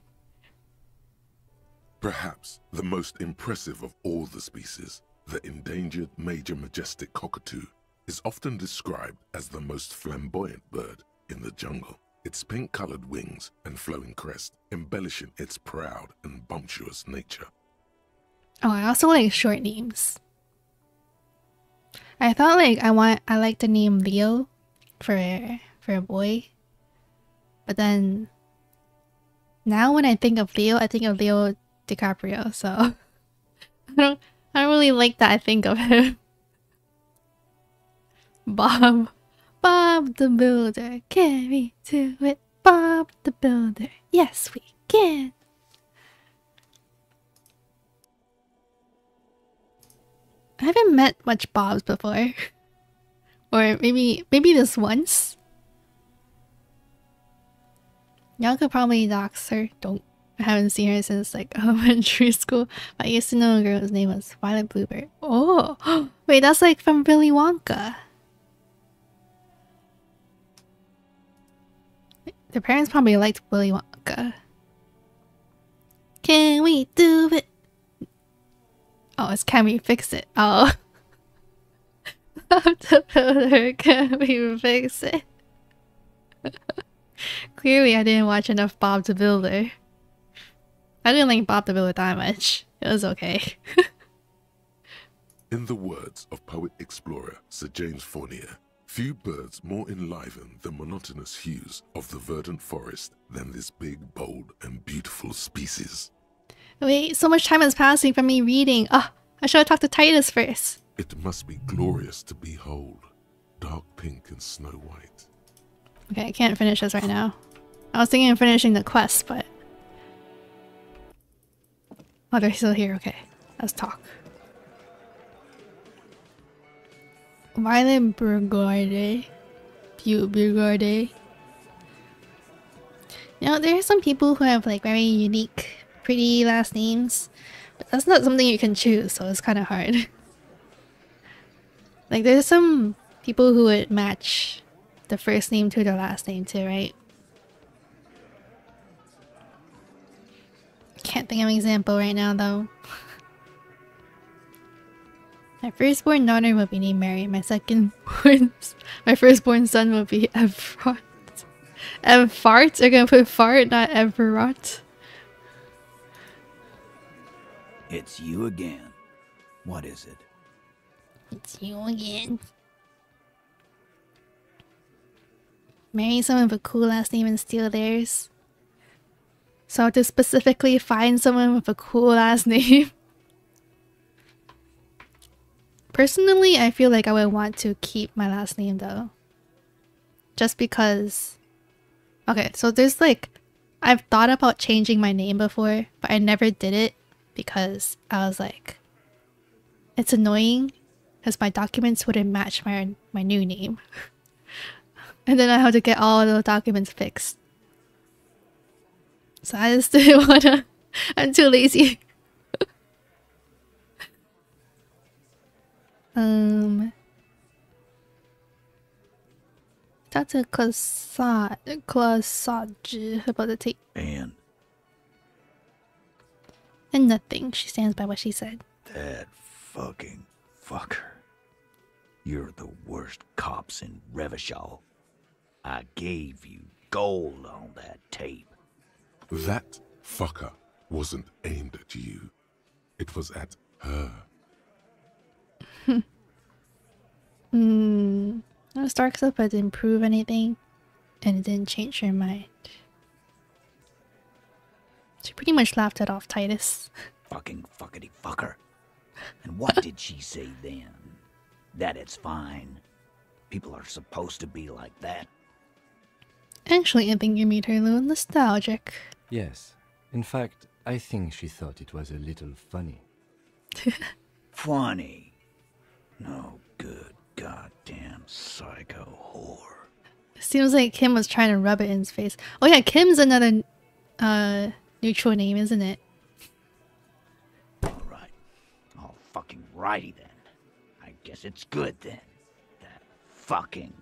Perhaps the most impressive of all the species, the endangered major majestic cockatoo, is often described as the most flamboyant bird in the jungle. Its pink-colored wings and flowing crest embellishing its proud and bumptious nature. Oh, I also like short names. I thought like I like the name Leo for a boy. But then now when I think of Leo DiCaprio, so I don't really like that I think of him. Bob the Builder, carry to it. Bob the Builder. Yes, we can. I haven't met much Bobs before. Or maybe this once. Y'all could probably dox her. I haven't seen her since like elementary school. But I used to know a girl whose name was Violet Bluebird. Oh, wait, that's like from Willy Wonka. Their parents probably liked Willy Wonka. Can we do it? Oh, it's can we fix it? Oh. Bob the Builder, can we fix it? Clearly I didn't watch enough Bob the Builder. I didn't like Bob the Builder that much. It was okay. In the words of poet-explorer Sir James Fournier, few birds more enliven the monotonous hues of the verdant forest than this big, bold, and beautiful species. Wait, so much time is passing from me reading. Oh, I should have talked to Titus first. It must be glorious to behold, dark pink and snow white. Okay, I can't finish this right now. I was thinking of finishing the quest, but... Oh, they're still here. Okay, let's talk. Violet Burgorde. Burgorde. You know, there are some people who have like very unique, pretty last names. But that's not something you can choose, so it's kind of hard. Like, there's some people who would match the first name to the last name too, right? Can't think of an example right now, though. My firstborn daughter will be named Mary. My firstborn son will be Everett. Fart? They're gonna put fart, not Everett. It's you again. What is it? It's you again. Marry someone with a cool last name and steal theirs. So to specifically find someone with a cool last name. Personally, I feel like I would want to keep my last name though. Just because... Okay, so there's like... I've thought about changing my name before, but I never did it because I was like... It's annoying because my documents wouldn't match my new name. And then I have to get all the documents fixed. So I just didn't wanna... I'm too lazy. That's a classage about the tape. And Nothing. She stands by what she said. that fucking fucker. You're the worst cops in Revachol. I gave you gold on that tape. That fucker wasn't aimed at you. It was at her. No, Stark's up, but didn't prove anything. And it didn't change her mind. She pretty much laughed it off, Titus. Fucking fuckity fucker. And what did she say then? That it's fine. People are supposed to be like that. Actually, I think you made her a little nostalgic. Yes. In fact, I think she thought it was a little funny. Funny. No good goddamn psycho whore. Seems like Kim was trying to rub it in his face. Oh yeah, Kim's another neutral name, isn't it? Alright. All fucking righty then. I guess it's good then. That fucking...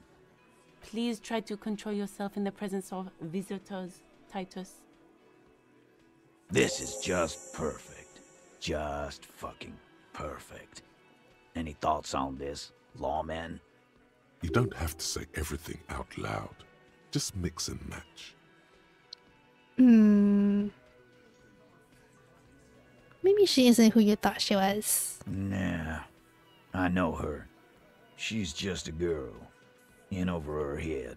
Please try to control yourself in the presence of visitors, Titus. This is just perfect. Just fucking perfect. Any thoughts on this, lawman? You don't have to say everything out loud. Just mix and match. Maybe she isn't who you thought she was. Nah. I know her. She's just a girl. In over her head.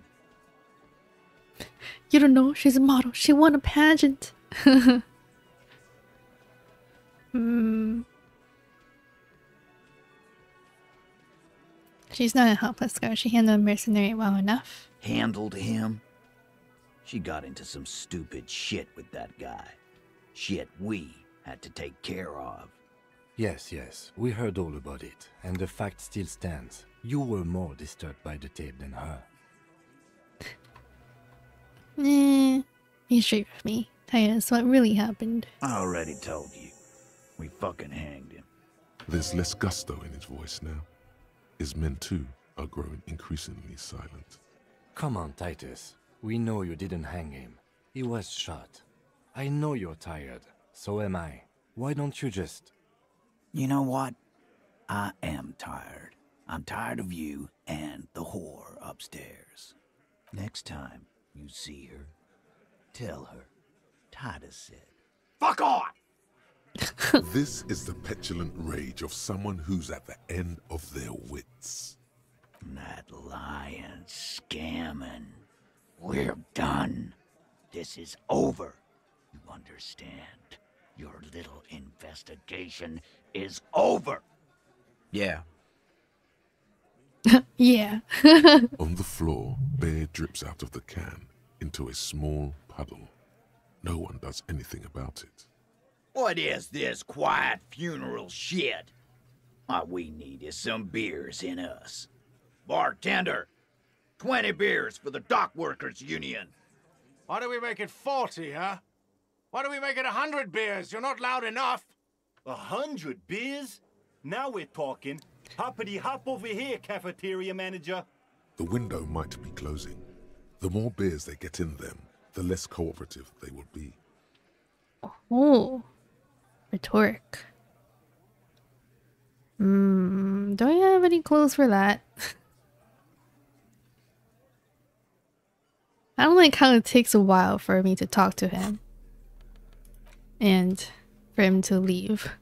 You don't know, she's a model. She won a pageant. She's not a helpless girl. She handled a mercenary well enough. Handled him? She got into some stupid shit with that guy. Shit we had to take care of. Yes, we heard all about it, and the fact still stands. You were more disturbed by the tape than her. Be straight with me. Tell us what really happened. I already told you. We fucking hanged him. There's less gusto in his voice now. His men too are growing increasingly silent. Come on, Titus. We know you didn't hang him. He was shot. I know you're tired. So am I. Why don't you just... You know what? I am tired. I'm tired of you and the whore upstairs. Next time you see her, tell her Titus said, "Fuck off!" This is the petulant rage of someone who's at the end of their wits. That lying, scamming. We're done. This is over. You understand? Your little investigation is over. Yeah. Yeah. On the floor, beer drips out of the can into a small puddle. No one does anything about it. What is this quiet funeral shit? What we need is some beers in us. Bartender, 20 beers for the Dock Workers Union. Why do we make it 40, huh? Why do we make it 100 beers? You're not loud enough. 100 beers? Now we're talking. Hoppity hop over here, cafeteria manager. The window might be closing. The more beers they get in them, the less cooperative they will be. Oh. Rhetoric. Do I have any clues for that? I don't like how it takes a while for me to talk to him. And for him to leave.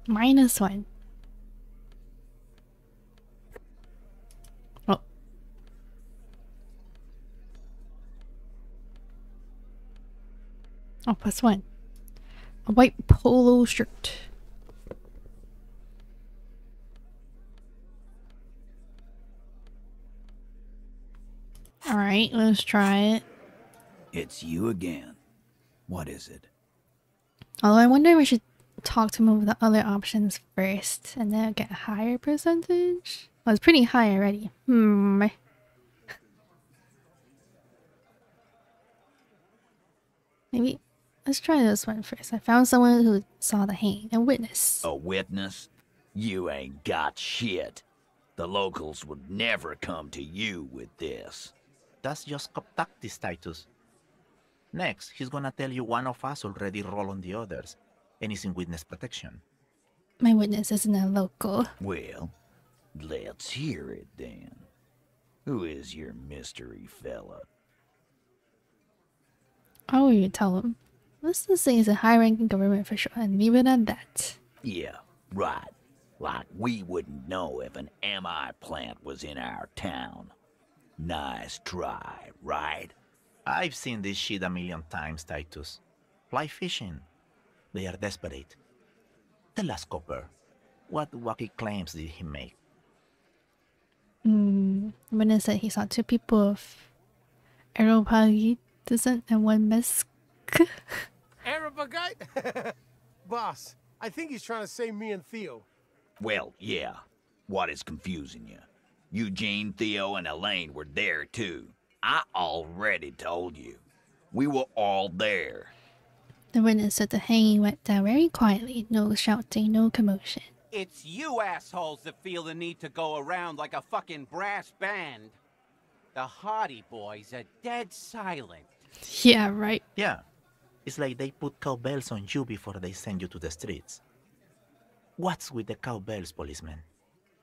-1. Oh. Oh, +1. A white polo shirt. Alright, let's try it. It's you again. What is it? Although I wonder if I should talk to him over the other options first and then get a higher percentage. Well, it's pretty high already. Maybe let's try this one first. I found someone who saw the hanging, a witness. A witness? You ain't got shit. The locals would never come to you with this. That's just cop tactics, Titus. Next, he's gonna tell you one of us already rolled on the others, and he's in witness protection. My witness isn't a local. Well, let's hear it then. Who is your mystery fella? How will you tell him? Let's just say he's a high-ranking government official and leave it at that. Yeah, right. Like we wouldn't know if an MI plant was in our town. Nice try, right? I've seen this shit a million times, Titus. Fly fishing. They are desperate. Tell us, Copper, what wacky claims did he make? Witness said he saw 2 people of Aeropagi descent and 1 Mesk. Arabagite? Boss, I think he's trying to say me and Theo. Well, yeah. What is confusing you? Eugene, Theo, and Elaine were there too. I already told you. We were all there. The witness said the hanging went down very quietly. No shouting, no commotion. It's you assholes that feel the need to go around like a fucking brass band. The Hardy Boys are dead silent. Yeah, right. Yeah. It's like they put cowbells on you before they send you to the streets. What's with the cowbells, policeman?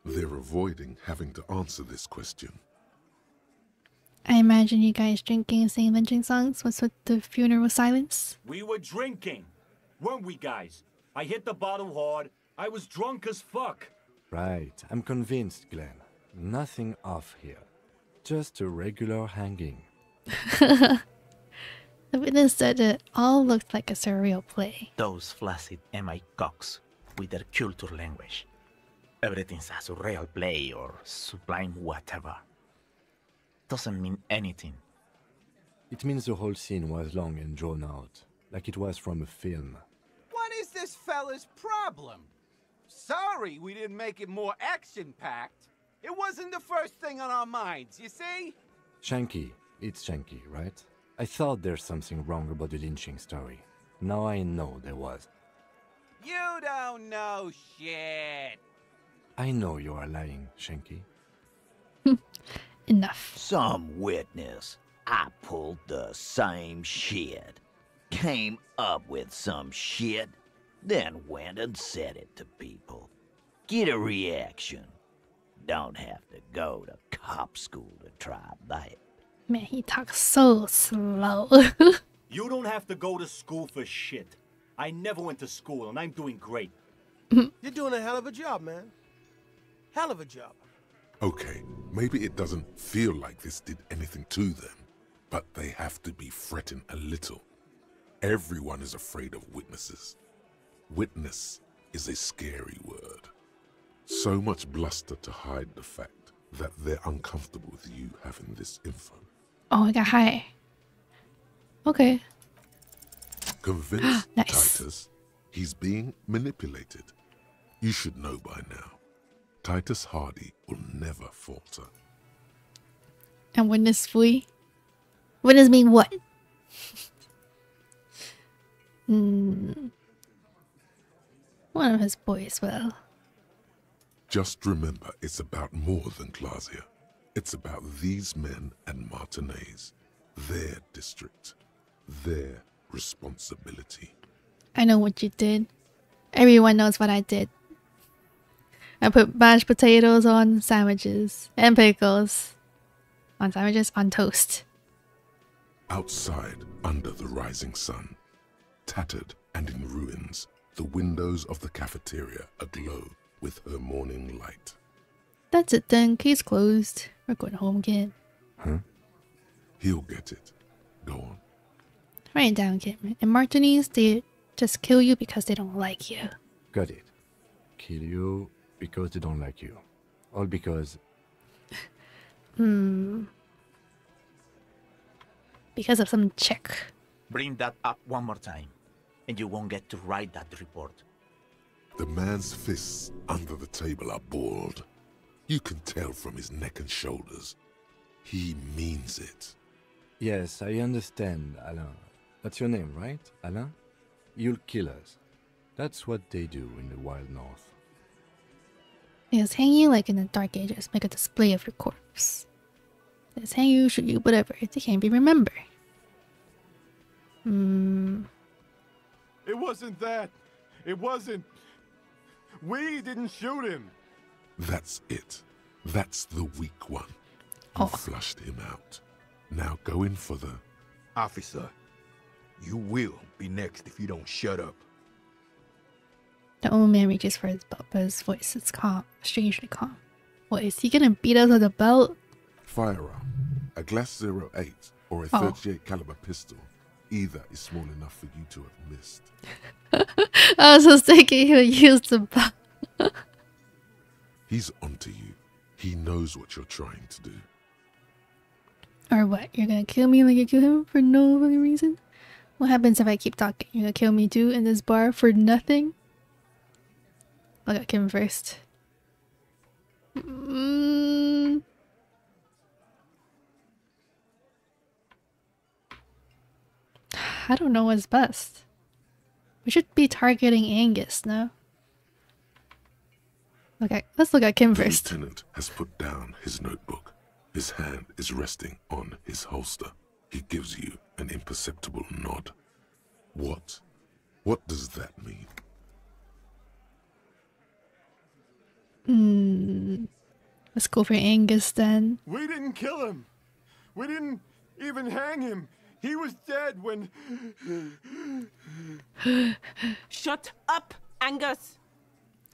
They're avoiding having to answer this question. I imagine you guys drinking and singing lynching songs. What's with the funeral silence? We were drinking, weren't we, guys? I hit the bottle hard. I was drunk as fuck. Right, I'm convinced, Glenn. Nothing off here. Just a regular hanging. The witness said it all looked like a surreal play. Those flaccid MI cocks with their culture language. Everything's a surreal play or sublime whatever. doesn't mean anything. It means the whole scene was long and drawn out, like it was from a film. What is this fella's problem? Sorry we didn't make it more action-packed. It wasn't the first thing on our minds, you see? Shanky, it's Shanky, right? I thought there's something wrong about the lynching story. Now I know there was. You don't know shit. I know you are lying, Shanky. Enough. Some witness. I pulled the same shit. Came up with some shit, then went and said it to people. Get a reaction. Don't have to go to cop school to try that. Man, he talks so slow. You don't have to go to school for shit. I never went to school, and I'm doing great. You're doing a hell of a job, man. Hell of a job. Okay, maybe it doesn't feel like this did anything to them, but they have to be fretting a little. Everyone is afraid of witnesses. Witness is a scary word. So much bluster to hide the fact that they're uncomfortable with you having this info. Oh, I got high. Okay. Convince Nice. Titus he's being manipulated. You should know by now. Titus Hardy will never falter. And witness fui? Witness mean what? One of his boys will. Just remember, it's about more than Glasia. It's about these men and Martinez, their district, their responsibility. I know what you did. Everyone knows what I did. I put mashed potatoes on sandwiches and pickles on sandwiches on toast. Outside, under the rising sun, tattered and in ruins, the windows of the cafeteria aglow with her morning light. That's it then. Case closed. We're going home again. Huh? He'll get it. Go on. Write it down, Kim. And Martinez, they just kill you because they don't like you. Got it. Kill you because they don't like you. All because... Because of some chick. Bring that up one more time, and you won't get to write that report. The man's fists under the table are balled. You can tell from his neck and shoulders. He means it. Yes, I understand, Alain. That's your name, right, Alain? You'll kill us. That's what they do in the Wild North. They just hang you like in the Dark Ages, make a display of your corpse. They just hang you, shoot you, whatever. They can't be remembered. It wasn't that. It wasn't. We didn't shoot him. That's it. That's the weak one. You flushed him out. Now go in for the... Officer, you will be next if you don't shut up. The old man reaches for his belt, but his voice is calm, strangely calm. What, is he gonna beat us with a belt? Firearm. A Glass 08 or a 38 caliber pistol. Either is small enough for you to have missed. I was just thinking he'll use the belt. He's onto you. He knows what you're trying to do. Or what? You're gonna kill me like you killed him for no really reason? What happens if I keep talking? You're gonna kill me too in this bar for nothing? I'll get Kim first. I don't know what's best. We should be targeting Angus, no? Okay, let's look at Kim first. The lieutenant has put down his notebook. His hand is resting on his holster. He gives you an imperceptible nod. What? What does that mean? Let's go for Angus then. We didn't kill him. We didn't even hang him. He was dead when... Shut up, Angus!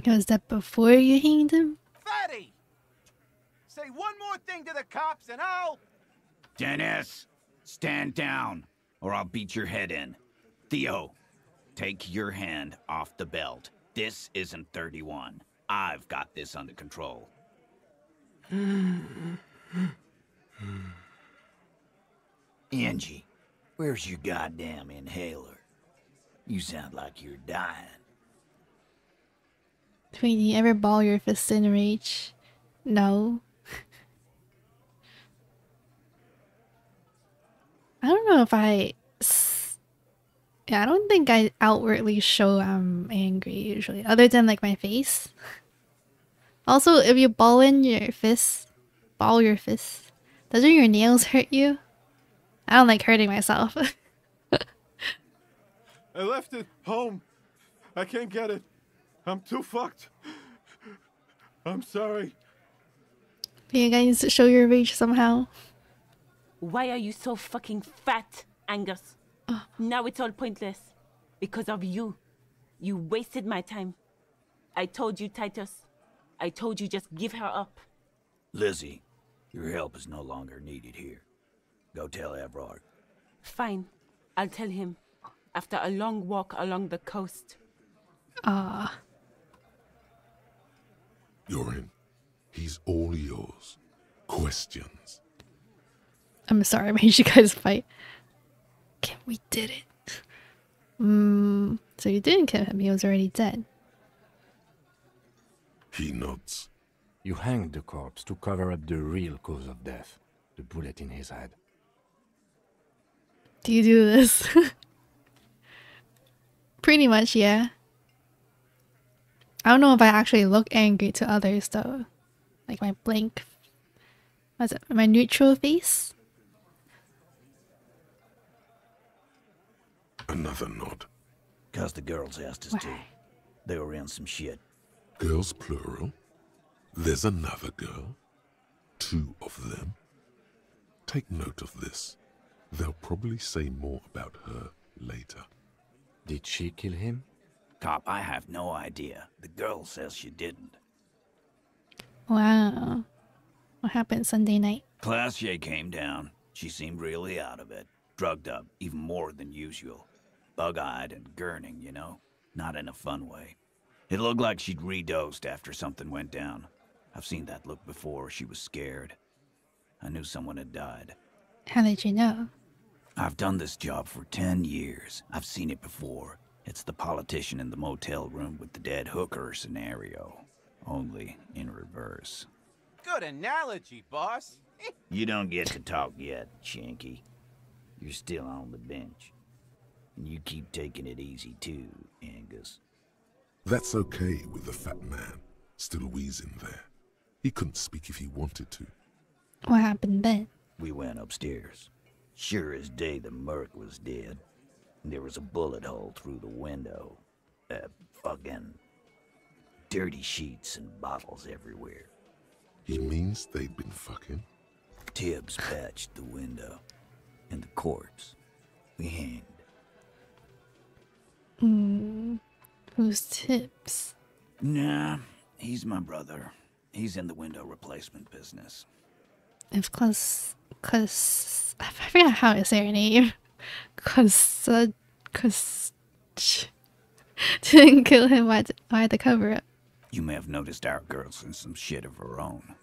Was that before you hanged him? Fatty! Say one more thing to the cops and I'll... Dennis, stand down, or I'll beat your head in. Theo, take your hand off the belt. This isn't 31. I've got this under control. Angie, where's your goddamn inhaler? You sound like you're dying. Tweety, you ever ball your fists in rage? No. I don't know if yeah, I don't think I outwardly show I'm angry usually, other than like my face. Also, if you ball your fists, doesn't your nails hurt you? I don't like hurting myself. I left it home. I can't get it. I'm too fucked. I'm sorry. Can you guys show your rage somehow? Why are you so fucking fat, Angus? Now it's all pointless. Because of you. You wasted my time. I told you, Titus. I told you just give her up. Lizzie, your help is no longer needed here. Go tell Everard. Fine. I'll tell him. After a long walk along the coast. You're in. He's all yours. Questions? I'm sorry I made you guys fight. Okay, we did it. So you didn't kill him, he was already dead. He nods. You hanged the corpse to cover up the real cause of death, the bullet in his head. Do you do this? Pretty much, yeah. I don't know if I actually look angry to others though. Like my blank... What's it? My neutral face? Another nod. 'Cause the girls asked us to. They were in some shit. Girls plural? There's another girl? 2 of them? Take note of this. They'll probably say more about her later. Did she kill him? Cop, I have no idea. The girl says she didn't. Wow. What happened Sunday night? Classier came down. She seemed really out of it. Drugged up, even more than usual. Bug-eyed and gurning, you know? Not in a fun way. It looked like she'd redosed after something went down. I've seen that look before. She was scared. I knew someone had died. How did you know? I've done this job for 10 years. I've seen it before. It's the politician in the motel room with the dead hooker scenario. Only in reverse. Good analogy, boss. You don't get to talk yet, Shanky. You're still on the bench. And you keep taking it easy too, Angus. That's okay with the fat man, still wheezing there. He couldn't speak if he wanted to. What happened then? We went upstairs. Sure as day the merc was dead. There was a bullet hole through the window. Fucking dirty sheets and bottles everywhere. He means they'd been fucking? Tibbs patched the window. And the corpse. We hanged. Who's Tibbs? Nah, he's my brother. He's in the window replacement business. Of course, I forgot how to say her name. Didn't kill him. Why the cover up? You may have noticed our girl's in some shit of her own.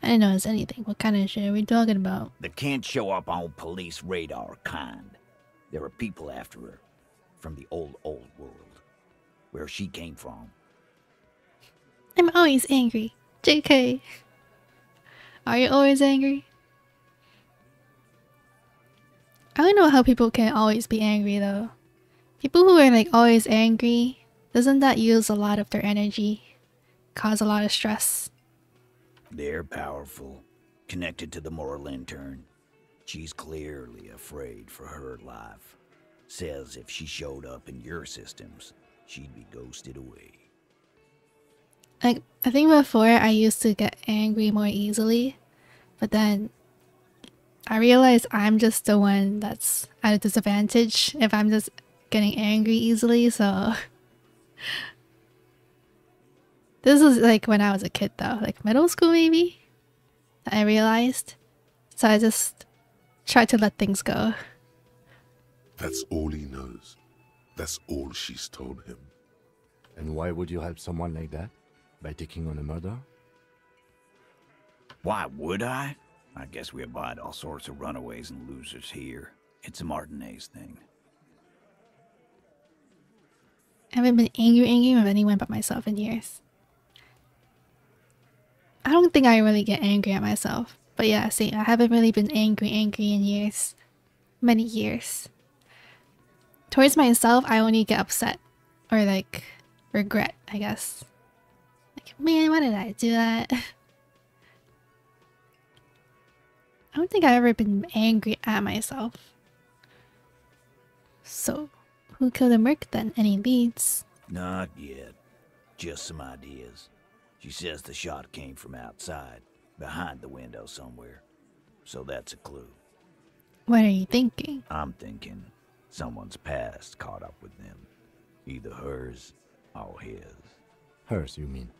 I didn't notice anything. What kind of shit are we talking about? They can't show up on police radar kind. There are people after her. From the old world. Where she came from. I'm always angry. JK. Are you always angry? I don't know how people can always be angry though. People who are like always angry, doesn't that use a lot of their energy? Cause a lot of stress? They're powerful. Connected to the moral intern. She's clearly afraid for her life. Says if she showed up in your systems, she'd be ghosted away. Like, I think before I used to get angry more easily, but then I realized I'm just the one that's at a disadvantage if I'm just getting angry easily, so... This was like when I was a kid though, like middle school maybe? I realized. So I just tried to let things go. That's all he knows. That's all she's told him. And why would you help someone like that? By taking on a murder? Why would I? I guess we abide all sorts of runaways and losers here. It's a Martinez thing. I haven't been angry with anyone but myself in years. I don't think I really get angry at myself. But yeah, see, I haven't really been angry in years. Many years. Towards myself, I only get upset. Or like, regret, I guess. Like, man, why did I do that? I don't think I've ever been angry at myself. So, who killed the merc then? Any leads? Not yet. Just some ideas. She says the shot came from outside, behind the window somewhere. So that's a clue. What are you thinking? I'm thinking someone's past caught up with them. Either hers or his. Hers, you mean?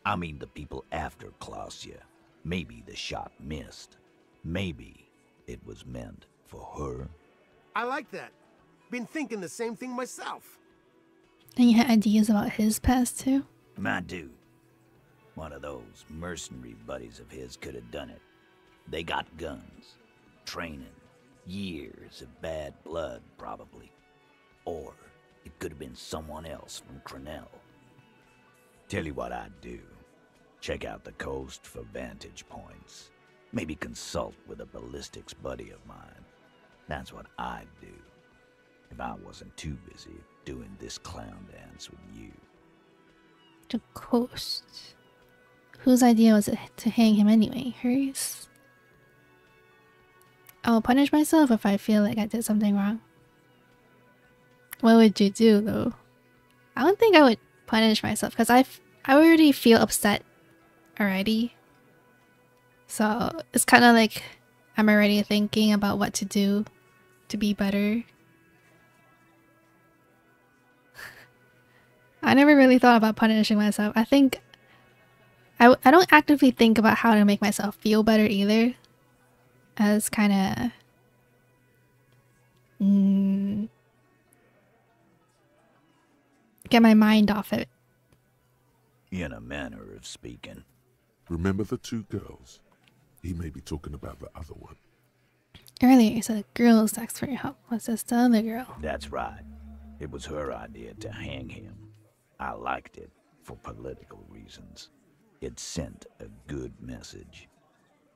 I mean the people after Klausya. Maybe the shot missed. Maybe it was meant for her. I like that. Been thinking the same thing myself. And you had ideas about his past too? My dude. One of those mercenary buddies of his could have done it. They got guns, training, years of bad blood probably. Or it could have been someone else from Crenell. Tell you what I'd do. Check out the coast for vantage points. Maybe consult with a ballistics buddy of mine. That's what I'd do. If I wasn't too busy doing this clown dance with you. The coast. Whose idea was it to hang him anyway? Hers? I'll punish myself if I feel like I did something wrong. What would you do though? I don't think I would punish myself because I already feel upset already. So it's kind of like I'm already thinking about what to do to be better. I never really thought about punishing myself. I think I don't actively think about how to make myself feel better either. As kind of get my mind off it. In a manner of speaking. Remember the two girls? He may be talking about the other one. Earlier you said the girls asked for your help. What's this the other girl? That's right. It was her idea to hang him. I liked it for political reasons. It sent a good message.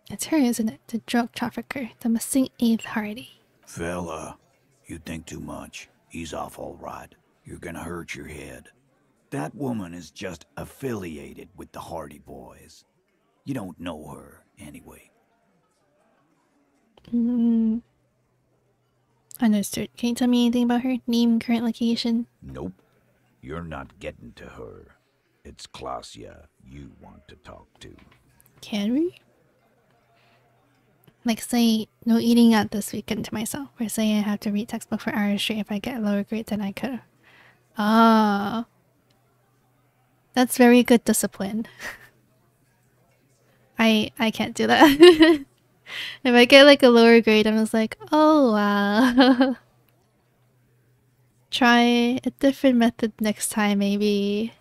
It's her, isn't it? The drug trafficker, the missing 8th Hardy. Fella, you think too much. He's off all right. You're gonna hurt your head. That woman is just affiliated with the Hardy Boys. You don't know her, anyway. Understood. Can you tell me anything about her? Name, current location? Nope. You're not getting to her. It's Klausya you want to talk to. Can we? Like say, no eating out this weekend to myself. Or say I have to read textbook for hours straight if I get a lower grade than I could. Ah. That's very good discipline. I can't do that. If I get like a lower grade, I'm just like, oh wow. Try a different method next time, maybe.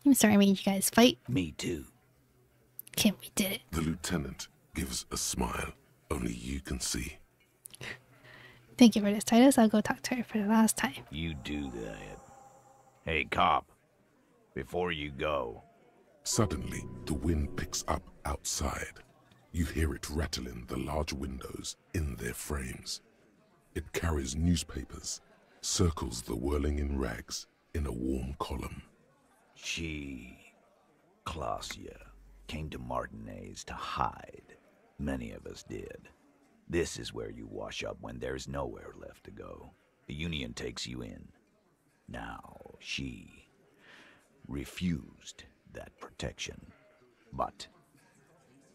I'm sorry I made you guys fight. Me too. Kim, we did it. The lieutenant gives a smile only you can see. Thank you for this, Titus. I'll go talk to her for the last time. You do that. Hey, cop. Before you go. Suddenly, the wind picks up outside. You hear it rattling the large windows in their frames. It carries newspapers, circles the whirling in rags in a warm column. Klausya, came to Martinez to hide. Many of us did. This is where you wash up when there's nowhere left to go. The Union takes you in. Now, she refused that protection. But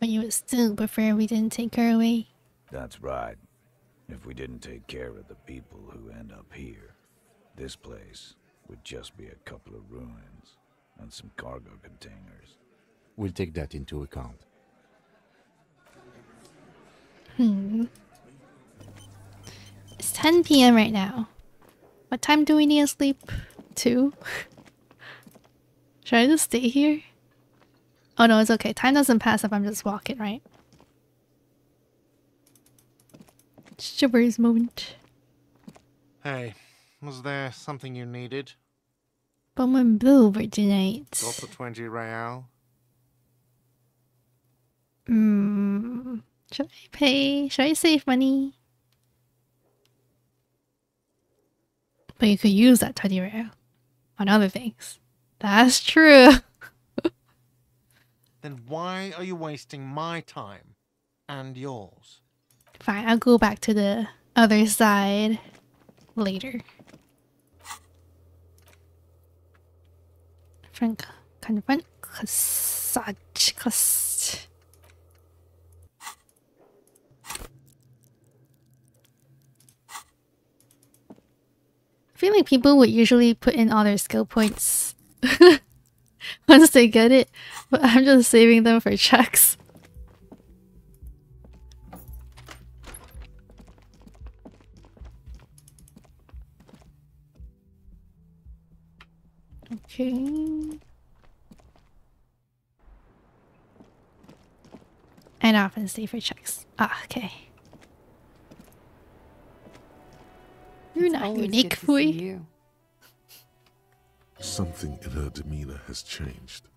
you would still prefer we didn't take her away? That's right. If we didn't take care of the people who end up here, this place would just be a couple of ruins and some cargo containers. We'll take that into account. It's 10 p.m. right now. What time do we need to sleep? 2? Should I just stay here? Oh no, it's okay. Time doesn't pass if I'm just walking, right? Shivers moment. Hey, was there something you needed? Bowman Blue for tonight. Got the 20 real? Should I pay? Should I save money? But you could use that 20 real on other things. That's true. Then why are you wasting my time and yours? Fine, I'll go back to the other side later. Frank, confront cost. I feel like people would usually put in all their skill points once they get it, but I'm just saving them for checks. Okay. And often stay for checks. Ah, okay. You're not unique, boy. Something in her demeanor has changed.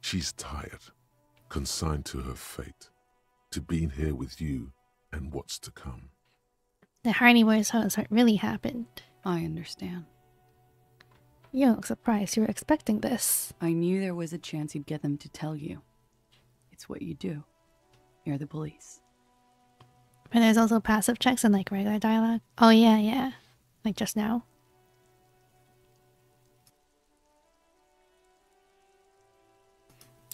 She's tired, consigned to her fate, to being here with you and what's to come. The Hardy Boys house really happened. I understand. You don't look surprised. You were expecting this. I knew there was a chance you'd get them to tell you. It's what you do. You're the police. But there's also passive checks and like regular dialogue. Oh yeah. Like just now.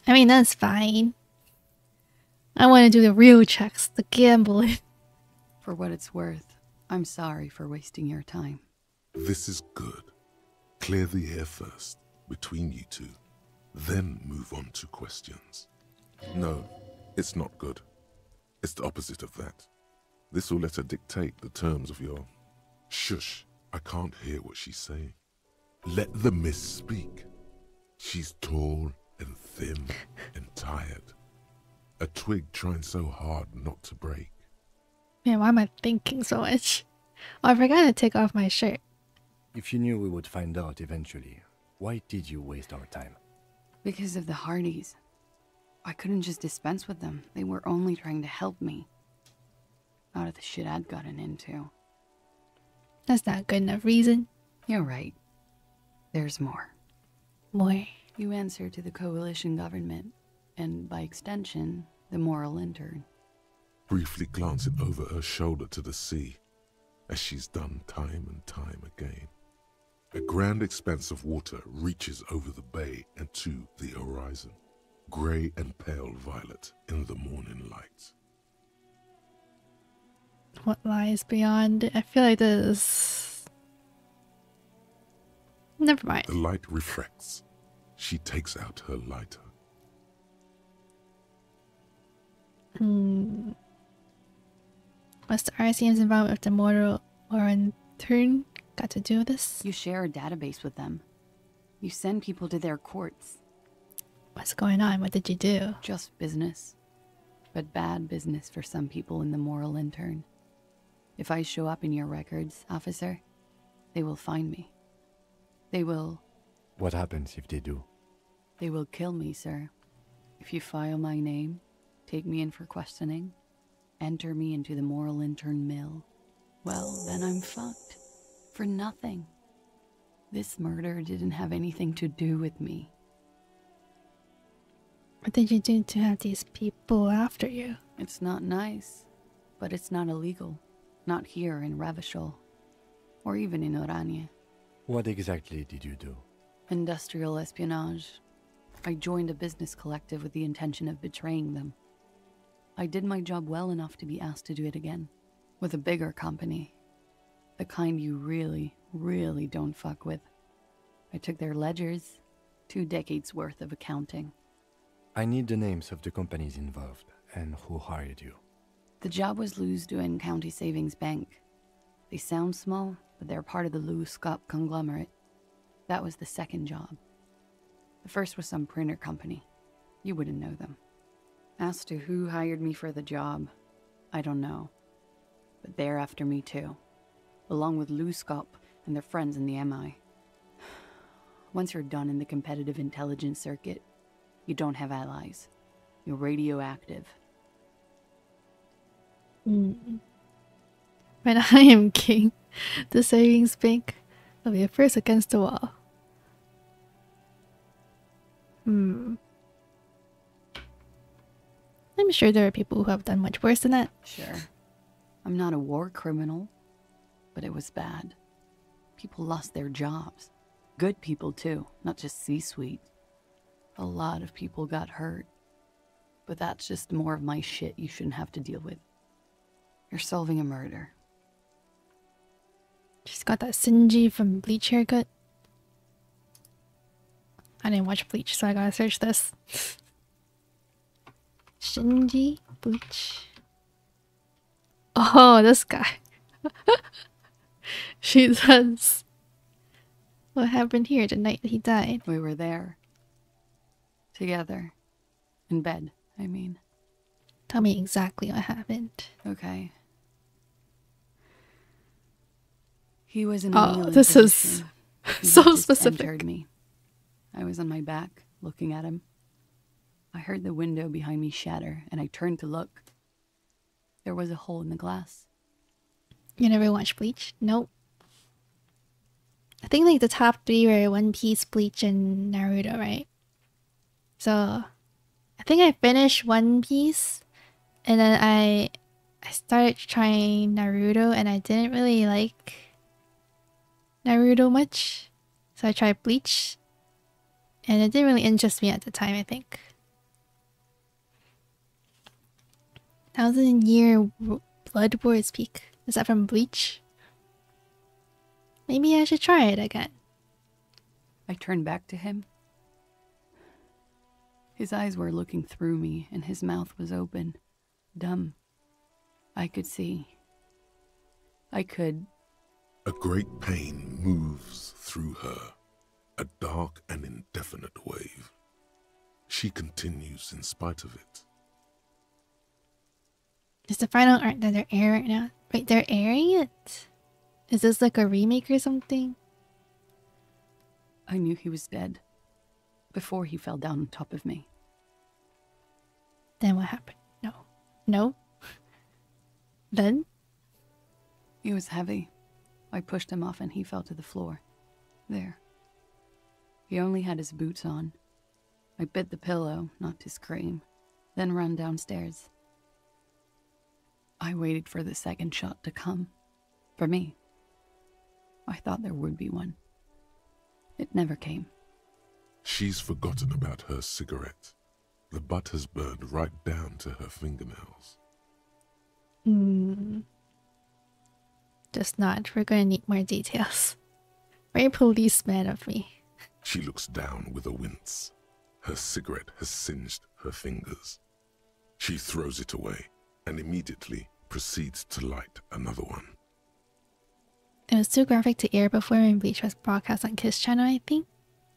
I mean, that's fine. I want to do the real checks, the gambling. For what it's worth, I'm sorry for wasting your time. This is good. Clear the air first, between you two. Then move on to questions. No, it's not good. It's the opposite of that. This will let her dictate the terms of your... Shush, I can't hear what she's saying. Let the miss speak. She's tall and thin and tired. A twig trying so hard not to break. Man, why am I thinking so much? Oh, I forgot to take off my shirt. If you knew we would find out eventually, why did you waste our time? Because of the Hardys. I couldn't just dispense with them. They were only trying to help me. Out of the shit I'd gotten into. That's not good enough reason. You're right. There's more. More. You answer to the coalition government, and by extension, the moral intern. Briefly glancing over her shoulder to the sea, as she's done time and time again. A grand expanse of water reaches over the bay and to the horizon, grey and pale violet in the morning light. What lies beyond it? I feel like this... Never mind. The light refracts. She takes out her lighter. What's the RCM's involvement with the moral or in turn got to do with this? You share a database with them. You send people to their courts. What's going on? What did you do? Just business. But bad business for some people in the moral intern. If I show up in your records, officer, they will find me. They will... What happens if they do? They will kill me, sir. If you file my name, take me in for questioning, enter me into the moral intern mill, well, then I'm fucked. For nothing. This murder didn't have anything to do with me. What did you do to have these people after you? It's not nice, but it's not illegal. Not here in Revachol, or even in Oranje. What exactly did you do? Industrial espionage. I joined a business collective with the intention of betraying them. I did my job well enough to be asked to do it again. With a bigger company. The kind you really, really don't fuck with. I took their ledgers, 2 decades worth of accounting. I need the names of the companies involved and who hired you. The job was Lewes-Duin County Savings Bank. They sound small, but they're part of the Lewes-Scott conglomerate. That was the second job. The first was some printer company. You wouldn't know them. As to who hired me for the job, I don't know. But they're after me too, along with Luskop and their friends in the MI. Once you're done in the competitive intelligence circuit, you don't have allies. You're radioactive. When I am king, the savings bank will be first against the wall. I'm sure there are people who have done much worse than that. Sure. I'm not a war criminal, but it was bad. People lost their jobs. Good people too, not just C-suite. A lot of people got hurt. But that's just more of my shit you shouldn't have to deal with. You're solving a murder. She's got that Sinji from Bleach haircut. I didn't watch Bleach, so I gotta search this. Shinji Bleach. Oh, this guy. She does. What happened here the night he died? We were there. Together. In bed, I mean. Tell me exactly what happened. Okay. He was in a Oh, kneeling this position. is He so had just specific. entered me. I was on my back, looking at him. I heard the window behind me shatter, and I turned to look. There was a hole in the glass. You never watched Bleach? Nope. I think like the top 3 were One Piece, Bleach, and Naruto, right? So I think I finished One Piece, and then I started trying Naruto, and I didn't really like Naruto much. So I tried Bleach, and it didn't really interest me at the time, I think. 1,000-year Blood Wars Peak. Is that from Bleach? Maybe I should try it again. I turned back to him. His eyes were looking through me, and his mouth was open. Dumb. I could see. I could... A great pain moves through her, a dark and indefinite wave. She continues in spite of it. Is the final art that they're airing now? Wait, they're airing it? Is this like a remake or something? I knew he was dead. Before he fell down on top of me. Then what happened? No. No? Then? He was heavy. I pushed him off and he fell to the floor. There. He only had his boots on. I bit the pillow, not to scream, then ran downstairs. I waited for the second shot to come. For me. I thought there would be one. It never came. She's forgotten about her cigarette. The butt has burned right down to her fingernails. Just not. We're gonna need more details. Very policeman of me. She looks down with a wince. Her cigarette has singed her fingers. She throws it away and immediately proceeds to light another one. It was too graphic to air before when Bleach was broadcast on Kiss channel, I think.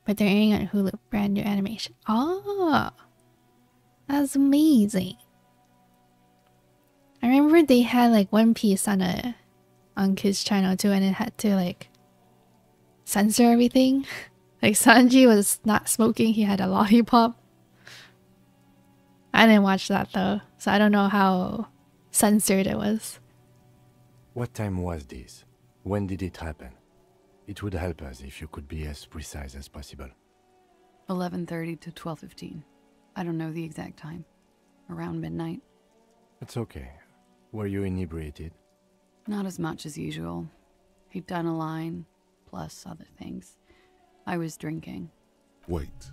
But they're airing on Hulu, brand new animation. Oh! That's amazing. I remember they had like One Piece on Kids channel too, and it had to like censor everything. Like Sanji was not smoking, he had a lollipop. I didn't watch that though, so I don't know how censored it was. What time was this? When did it happen? It would help us if you could be as precise as possible. 11:30 to 12:15. I don't know the exact time. Around midnight. It's okay. Were you inebriated? Not as much as usual. He'd done a line, plus other things. I was drinking. Wait.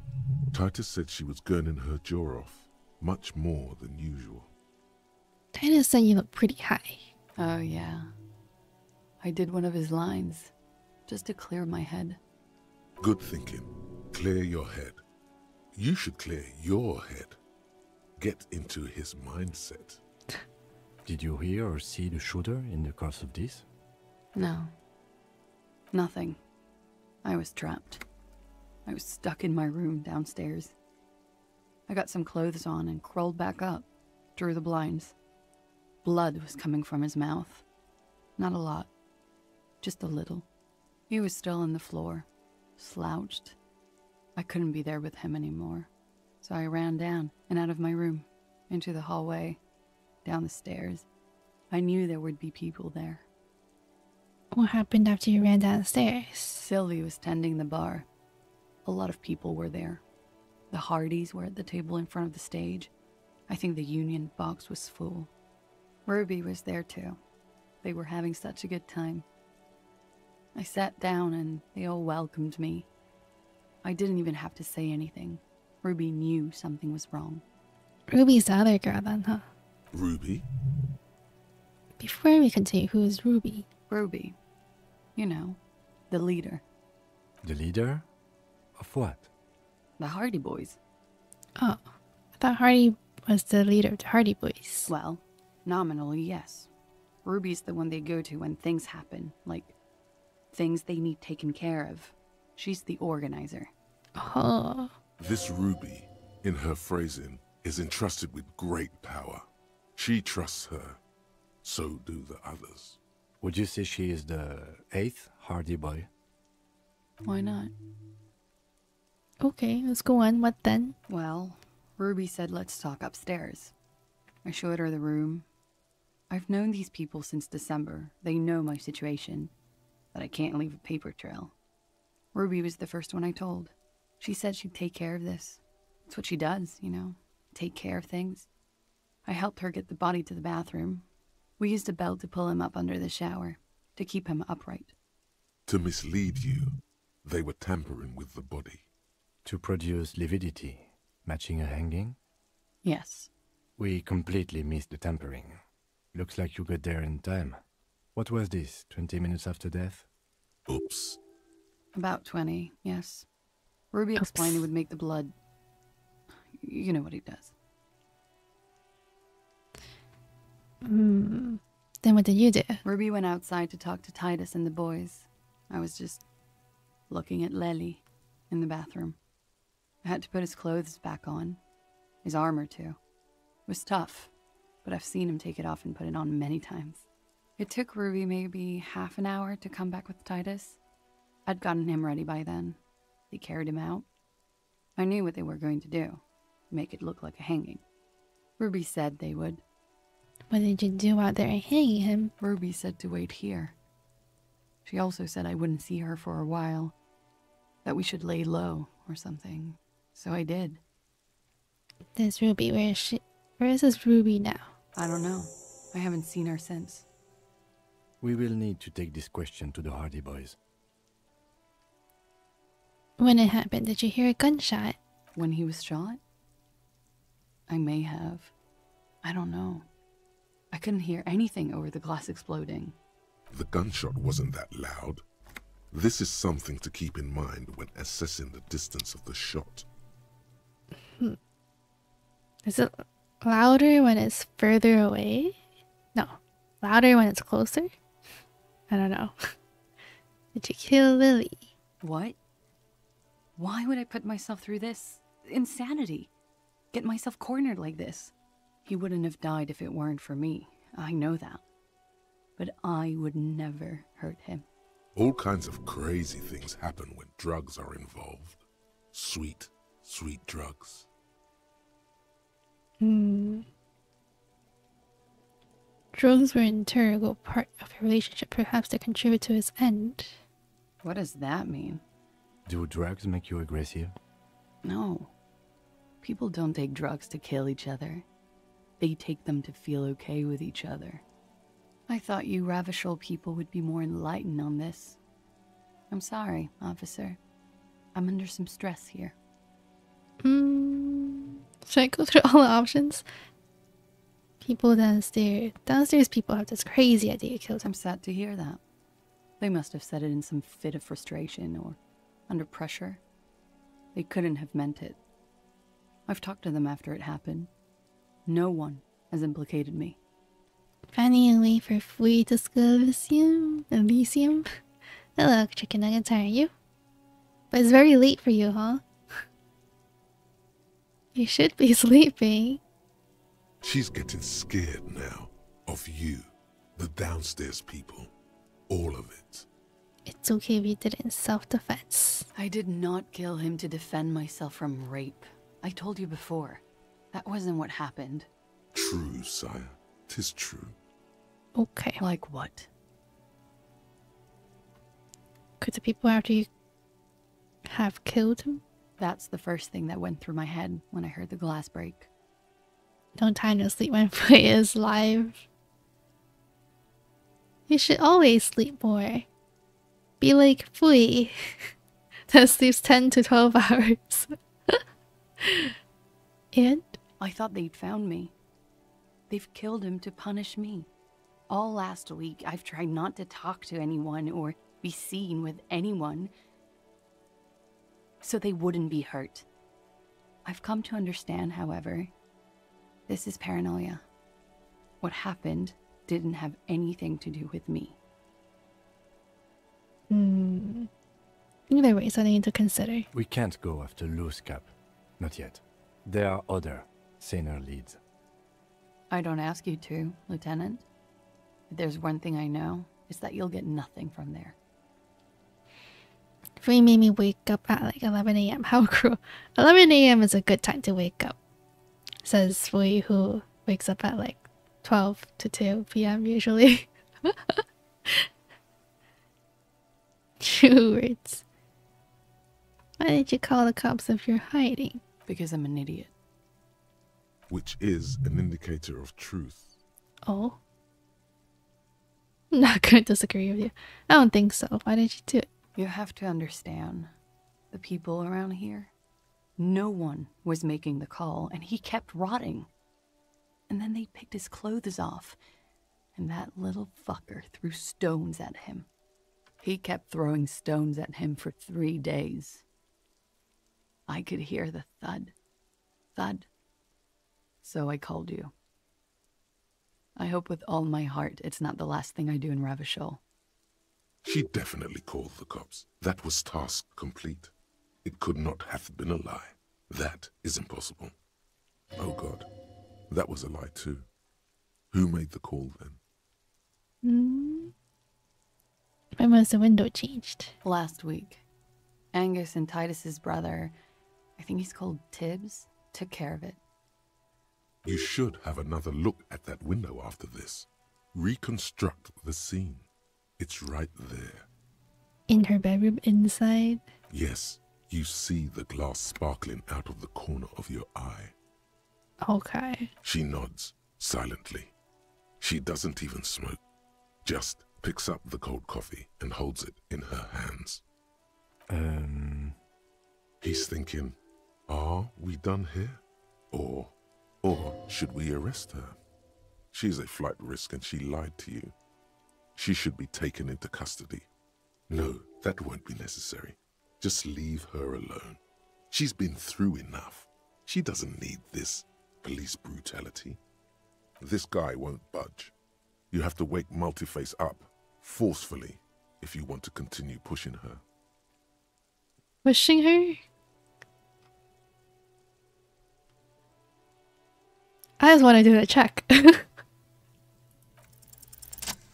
Titus said she was gurning her jaw off, much more than usual. Titus said you look pretty high. Oh yeah. I did one of his lines, just to clear my head. Good thinking. Clear your head. You should clear your head. Get into his mindset. Did you hear or see the shooter in the course of this? No. Nothing. I was trapped. I was stuck in my room downstairs. I got some clothes on and crawled back up, drew the blinds. Blood was coming from his mouth. Not a lot, just a little. He was still on the floor, slouched. I couldn't be there with him anymore, so I ran down and out of my room, into the hallway, down the stairs. I knew there would be people there. What happened after you ran downstairs? Sylvie was tending the bar. A lot of people were there. The Hardys were at the table in front of the stage. I think the Union box was full. Ruby was there too. They were having such a good time. I sat down and they all welcomed me. I didn't even have to say anything. Ruby knew something was wrong. Ruby's the other girl then, huh? Ruby? Before we continue, who is Ruby? Ruby. You know, the leader. The leader? Of what? The Hardy Boys. Oh, I thought Hardy was the leader of the Hardy Boys. Well, nominally, yes. Ruby's the one they go to when things happen, like things they need taken care of. She's the organizer. Oh. This Ruby, in her phrasing, is entrusted with great power. She trusts her. So do the others. Would you say she is the 8th Hardy Boy? Why not? Okay, let's go on. What then? Well, Ruby said let's talk upstairs. I showed her the room. I've known these people since December. They know my situation, that I can't leave a paper trail. Ruby was the first one I told. She said she'd take care of this. It's what she does, you know, take care of things. I helped her get the body to the bathroom. We used a belt to pull him up under the shower, to keep him upright. To mislead you, they were tampering with the body. To produce lividity, matching a hanging? Yes. We completely missed the tampering. Looks like you got there in time. What was this, 20 minutes after death? Oops. About 20, yes. Ruby explained it would make the blood... You know what he does. Then what did you do? Ruby went outside to talk to Titus and the boys. I was just looking at Lely in the bathroom. I had to put his clothes back on. His armor, too. It was tough, but I've seen him take it off and put it on many times. It took Ruby maybe half an hour to come back with Titus. I'd gotten him ready by then. They carried him out. I knew what they were going to do. Make it look like a hanging. Ruby said they would. What did you do out there hanging him? Ruby said to wait here. She also said I wouldn't see her for a while. That we should lay low or something. So I did. This Ruby, where is she? Where is this Ruby now? I don't know. I haven't seen her since. We will need to take this question to the Hardy Boys. When it happened, did you hear a gunshot? When he was shot? I may have. I don't know. I couldn't hear anything over the glass exploding. The gunshot wasn't that loud. This is something to keep in mind when assessing the distance of the shot. Is it louder when it's further away? No. Louder when it's closer? I don't know. Did you kill Lily? What? Why would I put myself through this? Insanity. Get myself cornered like this. He wouldn't have died if it weren't for me. I know that. But I would never hurt him. All kinds of crazy things happen when drugs are involved. Sweet, sweet drugs. Drugs were an integral part of your relationship, perhaps to contribute to its end. What does that mean? Do drugs make you aggressive? No. People don't take drugs to kill each other. They take them to feel okay with each other. I thought you Ravishol people would be more enlightened on this. I'm sorry, officer. I'm under some stress here. Should I go through all the options? People downstairs. Downstairs people have this crazy idea you killed him. I'm sad to hear that. They must have said it in some fit of frustration or under pressure. They couldn't have meant it. I've talked to them after it happened. No one has implicated me. Finding a way for Fui to school Elysium? Hello, chicken nuggets, how are you? But it's very late for you, huh? You should be sleeping. She's getting scared now of you, the downstairs people, all of it. It's okay if you did it in self-defense. I did not kill him to defend myself from rape. I told you before. That wasn't what happened. True, sire. 'Tis true. Okay. Like what? Could the people after you have killed him? That's the first thing that went through my head when I heard the glass break. No time to sleep when Fui is live. You should always sleep more. Be like Fui that sleeps 10 to 12 hours. And? I thought they'd found me. They've killed him to punish me. All last week, I've tried not to talk to anyone or be seen with anyone so they wouldn't be hurt. I've come to understand, however, this is paranoia. What happened didn't have anything to do with me. Either way, something to consider. We can't go after loose cap. Not yet. There are other, saner leads. I don't ask you to, Lieutenant. If there's one thing I know, it's that you'll get nothing from there. Fui made me wake up at like 11 a.m. How cruel. 11 a.m. is a good time to wake up. Says Fui, who wakes up at like 12 to 2 p.m. usually. True words. Why did you call the cops if you're hiding? Because I'm an idiot. Which is an indicator of truth. Oh? I'm not gonna disagree with you. I don't think so. Why did you do it? You have to understand, the people around here, no one was making the call, and he kept rotting. And then they picked his clothes off, and that little fucker threw stones at him. He kept throwing stones at him for 3 days. I could hear the thud, thud. So I called you. I hope with all my heart it's not the last thing I do in Ravachol. She definitely called the cops. That was task complete. It could not have been a lie. That is impossible. Oh God, that was a lie too. Who made the call then? When was the window changed? Last week. Angus and Titus's brother, I think he's called Tibbs, took care of it. You should have another look at that window after this. Reconstruct the scene. It's right there. In her bedroom inside? Yes, you see the glass sparkling out of the corner of your eye. Okay. She nods, silently. She doesn't even smoke. Just picks up the cold coffee and holds it in her hands. He's thinking, are we done here? Or should we arrest her? She's a flight risk and she lied to you. She should be taken into custody. No, that won't be necessary. Just leave her alone. She's been through enough. She doesn't need this police brutality. This guy won't budge. You have to wake Multiface up, forcefully, if you want to continue pushing her. Pushing her? I just want to do a check.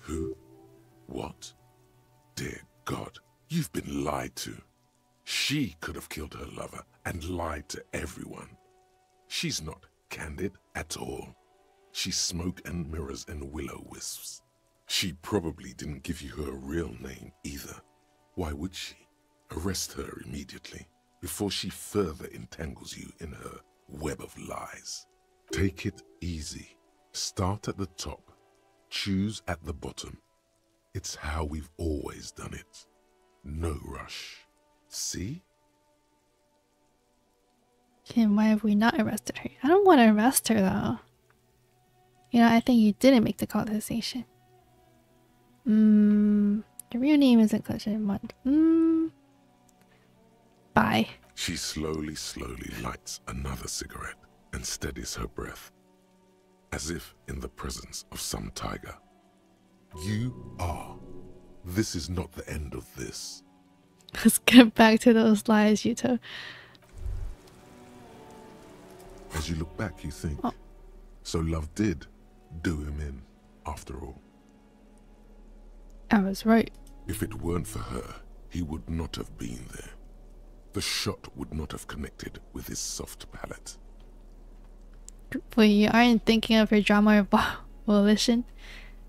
Who? What? Dear God, you've been lied to. She could have killed her lover and lied to everyone. She's not candid at all. She's smoke and mirrors and will-o-wisps. She probably didn't give you her real name either. Why would she? Arrest her immediately before she further entangles you in her web of lies. Take it easy. Start at the top. Choose at the bottom. It's how we've always done it. No rush. See? Kim, why have we not arrested her? I don't want to arrest her though. You know, I think you didn't make the call to the station. Your real name isn't question much. Bye. She slowly lights another cigarette and steadies her breath, as if in the presence of some tiger. You are. This is not the end of this. Let's get back to those lies you told. As you look back, you think, so love did do him in, after all. I was right. If it weren't for her, he would not have been there. The shot would not have connected with his soft palate. Well, you aren't thinking of your drama or volition?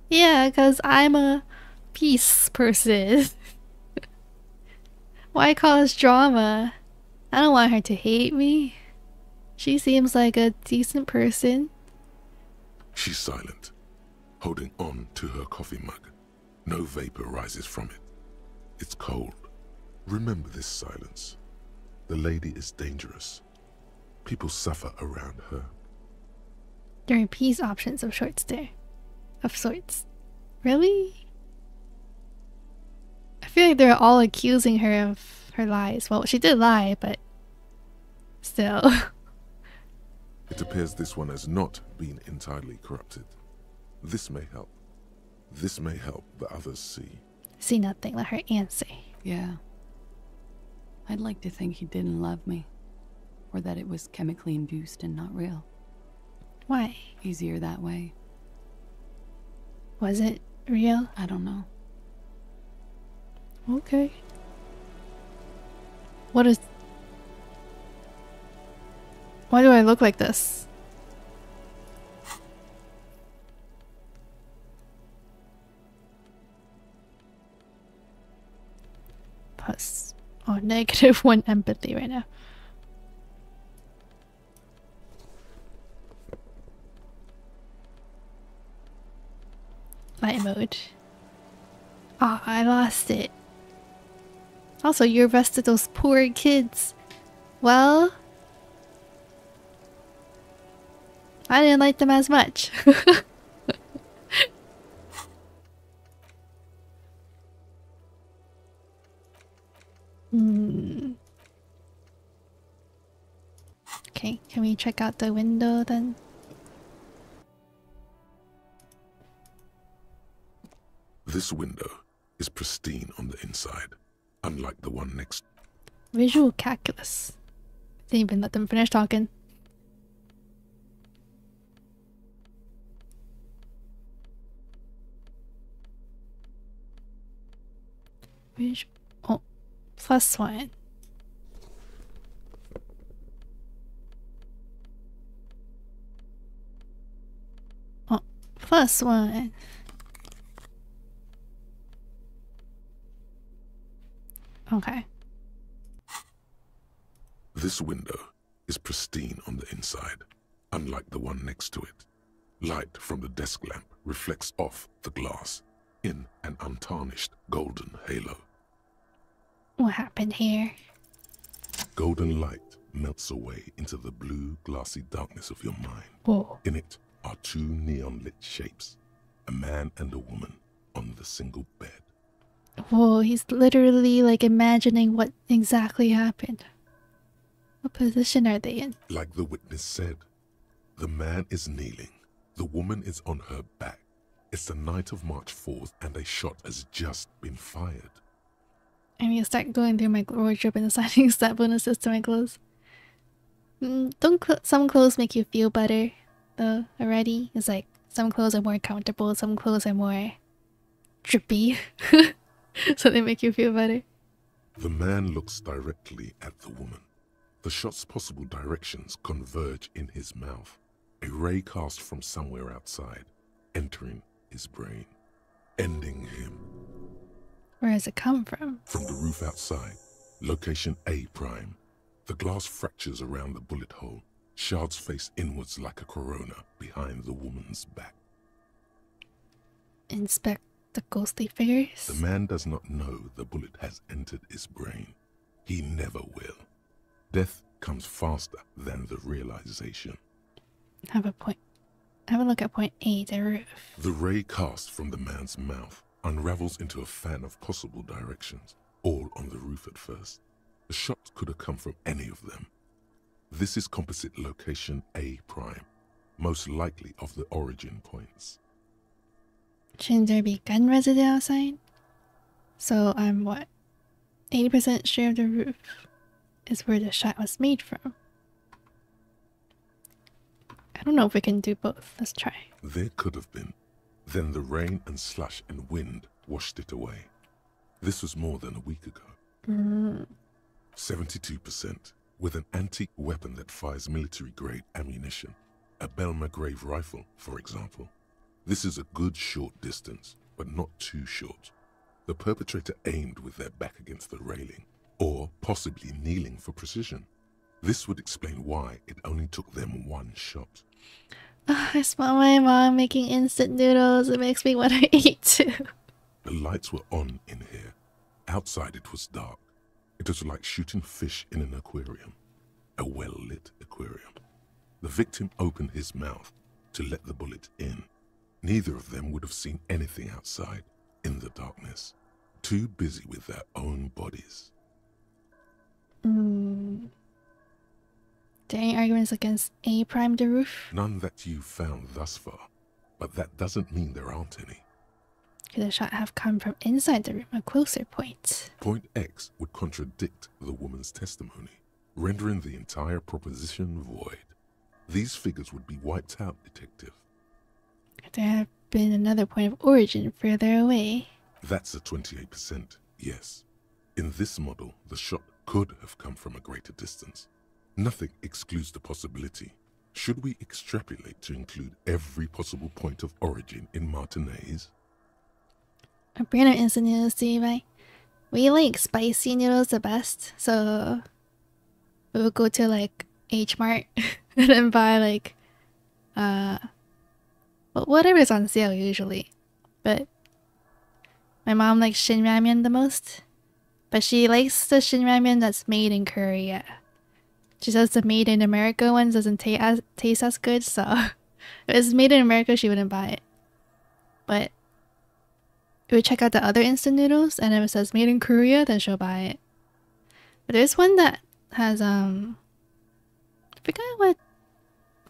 Yeah, because I'm a peace person. Why cause drama? I don't want her to hate me. She seems like a decent person. She's silent, holding on to her coffee mug. No vapor rises from it. It's cold. Remember this silence. The lady is dangerous. People suffer around her. There are peace options of sorts there. Of sorts. Really? I feel like they're all accusing her of her lies. Well, she did lie, but still. It appears this one has not been entirely corrupted. This may help. This may help the others see. See nothing, let her aunt say. Yeah. I'd like to think he didn't love me. Or that it was chemically induced and not real. Why? Easier that way. Was it real? I don't know. Okay. What is... Why do I look like this? Plus... Oh, -1 empathy right now. Light mode. Ah, I lost it. Also, you arrested those poor kids. Well, I didn't like them as much. Okay, can we check out the window then? This window is pristine on the inside, unlike the one next. Visual calculus. Didn't even let them finish talking. Oh, +1. Oh, +1. Okay. This window is pristine on the inside, unlike the one next to it. Light from the desk lamp reflects off the glass in an untarnished golden halo. What happened here? Golden light melts away into the blue, glassy darkness of your mind. Whoa. In it are two neon-lit shapes, a man and a woman on the single bed. Whoa, he's literally like imagining what exactly happened. What position are they in? Like the witness said, the man is kneeling, the woman is on her back. It's the night of March 4th and a shot has just been fired. I need to start going through my wardrobe and assigning stat bonuses to my clothes. Some clothes make you feel better, though, already? It's like, some clothes are more comfortable, some clothes are more drippy. So they make you feel better. The man looks directly at the woman. The shot's possible directions converge in his mouth. A ray cast from somewhere outside, entering his brain, ending him. Where does it come from? From the roof outside, location A prime. The glass fractures around the bullet hole. Shards face inwards like a corona behind the woman's back. Inspect the ghostly figures? The man does not know the bullet has entered his brain. He never will. Death comes faster than the realization. Have a look at point A, the roof. The ray cast from the man's mouth unravels into a fan of possible directions, all on the roof at first. The shot could have come from any of them. This is composite location A prime, most likely of the origin points. Shouldn't there be gun residue outside? So I'm what? 80% sure the roof is where the shot was made from. I don't know if we can do both. Let's try. There could have been. Then the rain and slush and wind washed it away. This was more than a week ago. 72%, with an antique weapon that fires military-grade ammunition. A Belmagrave rifle, for example. This is a good short distance, but not too short. The perpetrator aimed with their back against the railing, or possibly kneeling for precision. This would explain why it only took them one shot. I smell my mom making instant noodles. It makes me want to eat too. The lights were on in here. Outside it was dark. It was like shooting fish in an aquarium. A well-lit aquarium. The victim opened his mouth to let the bullet in. Neither of them would have seen anything outside in the darkness. Too busy with their own bodies. Are there any arguments against A prime the roof? None that you've found thus far, but that doesn't mean there aren't any. Could the shot have come from inside the room, a closer point? Point X would contradict the woman's testimony, rendering the entire proposition void. These figures would be wiped out, Detective. Could there have been another point of origin further away? That's a 28%, yes. In this model, the shot could have come from a greater distance. Nothing excludes the possibility. Should we extrapolate to include every possible point of origin in Martinez? A brand of instant noodles to buy. We like spicy noodles the best, so we would go to like H Mart and then buy like whatever's on sale usually. But my mom likes Shin Ramen the most, but she likes the Shin Ramen that's made in Korea. She says the made in America ones doesn't taste as good, so if it's made in America, she wouldn't buy it. But we would check out the other instant noodles, and if it says made in Korea, then she'll buy it. But there's one that has I forgot what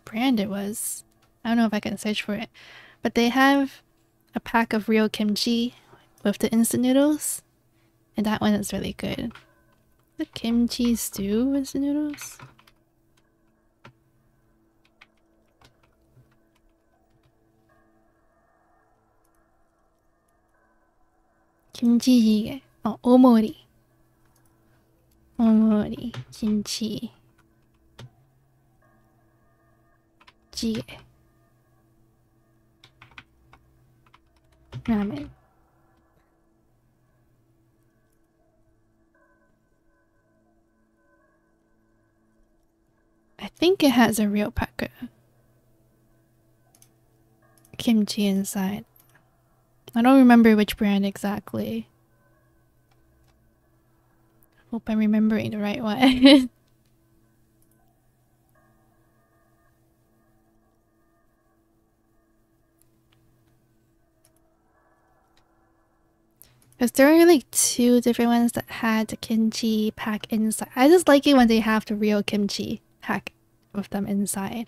brand it was. I don't know if I can search for it, but they have a pack of real kimchi with the instant noodles, and that one is really good. The kimchi stew instant noodles. Kimchi jjigae. Oh, omori. Omori. Kimchi. Jjigae. Ramen. I think it has a real pack of kimchi inside. I don't remember which brand exactly. Hope I'm remembering the right one. Because there are like two different ones that had the kimchi pack inside. I just like it when they have the real kimchi pack with them inside.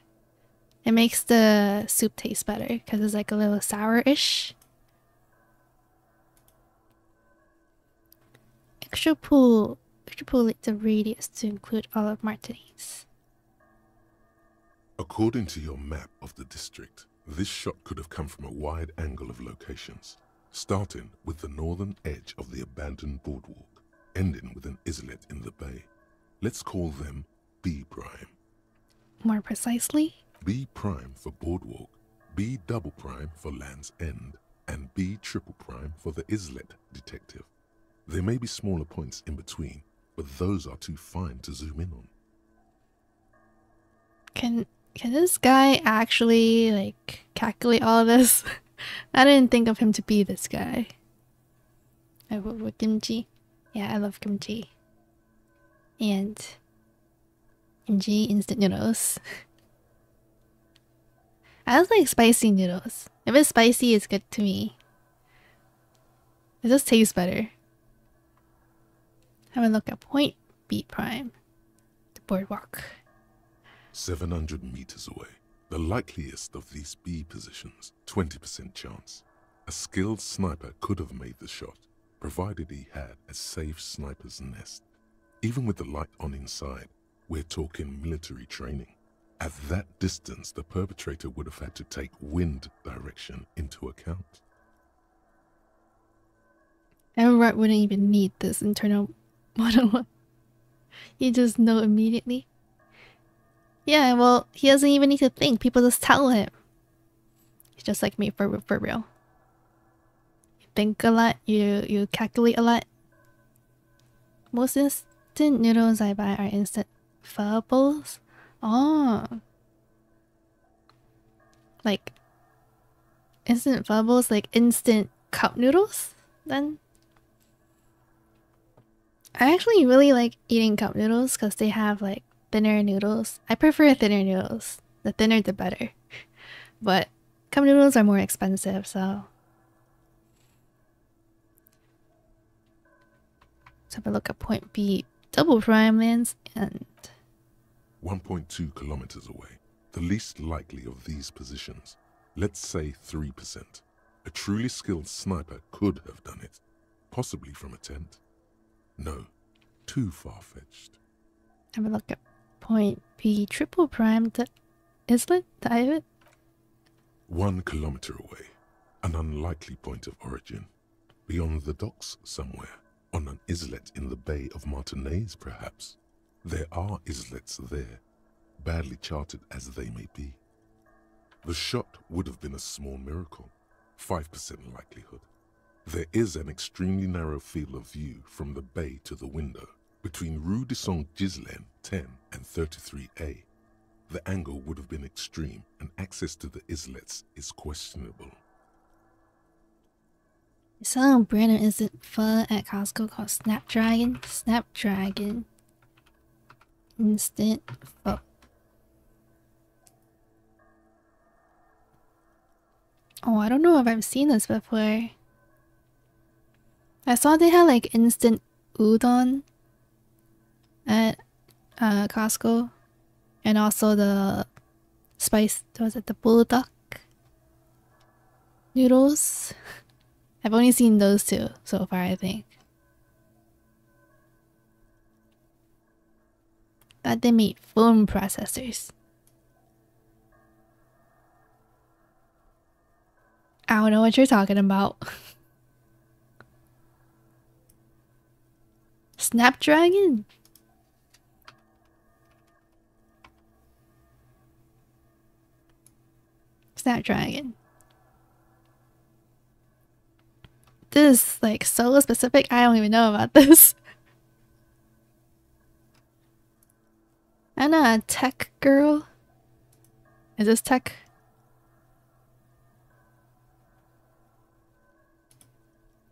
It makes the soup taste better because it's like a little sour-ish. Extrapolate the radius to include all of Martinez. According to your map of the district, this shot could have come from a wide angle of locations, starting with the northern edge of the abandoned boardwalk, ending with an islet in the bay. Let's call them B prime. More precisely? B prime for boardwalk, B double prime for Land's End, and B triple prime for the islet, Detective. There may be smaller points in between, but those are too fine to zoom in on. Can this guy actually like calculate all of this? I didn't think of him to be this guy. With kimchi. Yeah, I love kimchi. And kimchi instant noodles. I also like spicy noodles. If it's spicy, it's good to me. It just tastes better. Have a look at point B prime. The boardwalk. 700 meters away. The likeliest of these B positions, 20% chance. A skilled sniper could have made the shot, provided he had a safe sniper's nest. Even with the light on inside, we're talking military training. At that distance, the perpetrator would have had to take wind direction into account. Everett wouldn't even need this internal monologue. You just know immediately. Yeah, well, he doesn't even need to think. People just tell him. He's just like me for real. You think a lot, you calculate a lot. Most instant noodles I buy are instant pho bowls. Oh. Like instant pho bowls, like instant cup noodles then? I actually really like eating cup noodles because they have like thinner noodles. I prefer thinner noodles. The thinner the better. But cup noodles are more expensive, so let's have a look at point B. Double prime lands and 1.2 kilometers away, the least likely of these positions. Let's say 3%. A truly skilled sniper could have done it, possibly from a tent. No, too far-fetched. have a look at point B. Triple prime to islet? To islet? 1 kilometer away, an unlikely point of origin. Beyond the docks somewhere, on an islet in the Bay of Martinez perhaps. There are islets there, badly charted as they may be. The shot would have been a small miracle, 5% likelihood. There is an extremely narrow field of view from the bay to the window, between Rue de Saint-Ghislain 10 and 33A. The angle would have been extreme, and access to the islets is questionable. Selling a brand of instant pho at Costco called Snapdragon. Snapdragon. Instant pho. Oh, I don't know if I've seen this before. I saw they had like instant udon at Costco. And also the spice, was it the bulldog noodles? I've only seen those two so far, I think. That they made phone processors. I don't know what you're talking about. Snapdragon? Snapdragon. This is like so specific, I don't even know about this. I'm not a tech girl. Is this tech?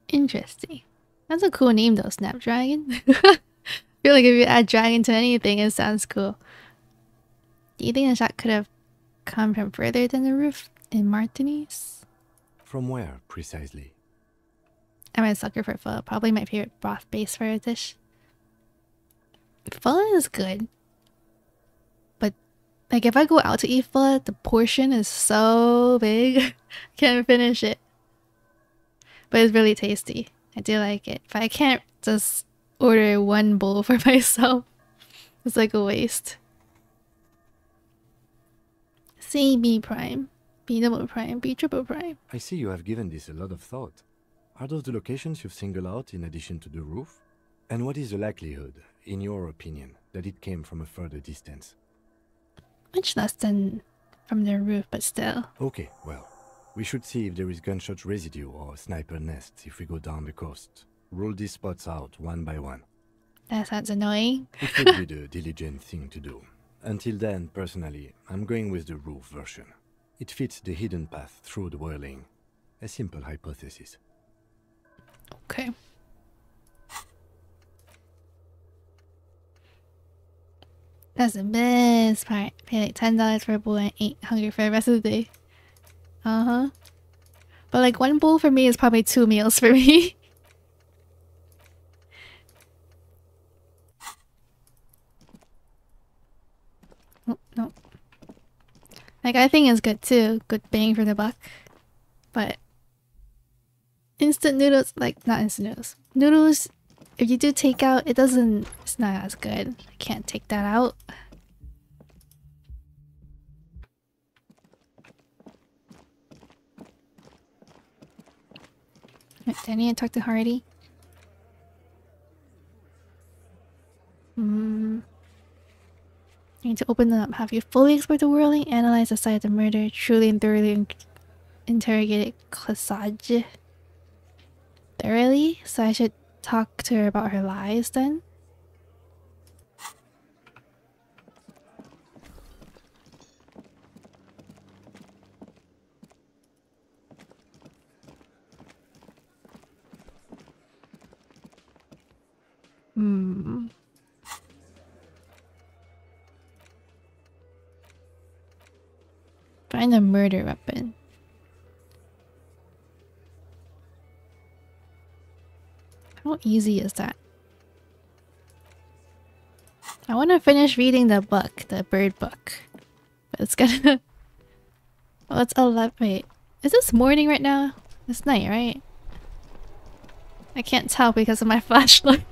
Interesting. That's a cool name though, Snapdragon. I feel like if you add dragon to anything, it sounds cool. Do you think the shot could have come from further than the roof in Martinis? From where, precisely? I'm a sucker for pho. Probably my favorite broth-based for a dish. Pho is good. But, like, if I go out to eat pho, the portion is so big. I can't finish it. But it's really tasty. I do like it. But I can't just order one bowl for myself. It's like a waste. C, B prime, B double prime, B triple prime. I see you have given this a lot of thought. Are those the locations you've singled out in addition to the roof? And what is the likelihood, in your opinion, that it came from a further distance? Much less than from the roof, but still. Okay, well, we should see if there is gunshot residue or sniper nests if we go down the coast. Rule these spots out one by one. That sounds annoying. It would be the diligent thing to do. Until then, personally, I'm going with the roof version. It fits the hidden path through the whirling. A simple hypothesis. Okay. That's the best part. Pay like $10 for a bowl and ain't hungry for the rest of the day. Uh-huh. But like one bowl for me is probably 2 meals for me. Oh, no. Like I think it's good too. Good bang for the buck. But instant noodles, like not instant noodles. Noodles, if you do takeout, it's not as good. I can't take that out. Wait, do I need to talk to Hardy? I need to open them up. Have you fully explored the world, analyzed the site of the murder, truly and thoroughly interrogated Klasaj? Thoroughly? So I should talk to her about her lies then? Find a murder weapon. How easy is that? I want to finish reading the book, the bird book. But it's gonna... Oh, it's 11. Wait, is this morning right now? It's night, right? I can't tell because of my flashlight.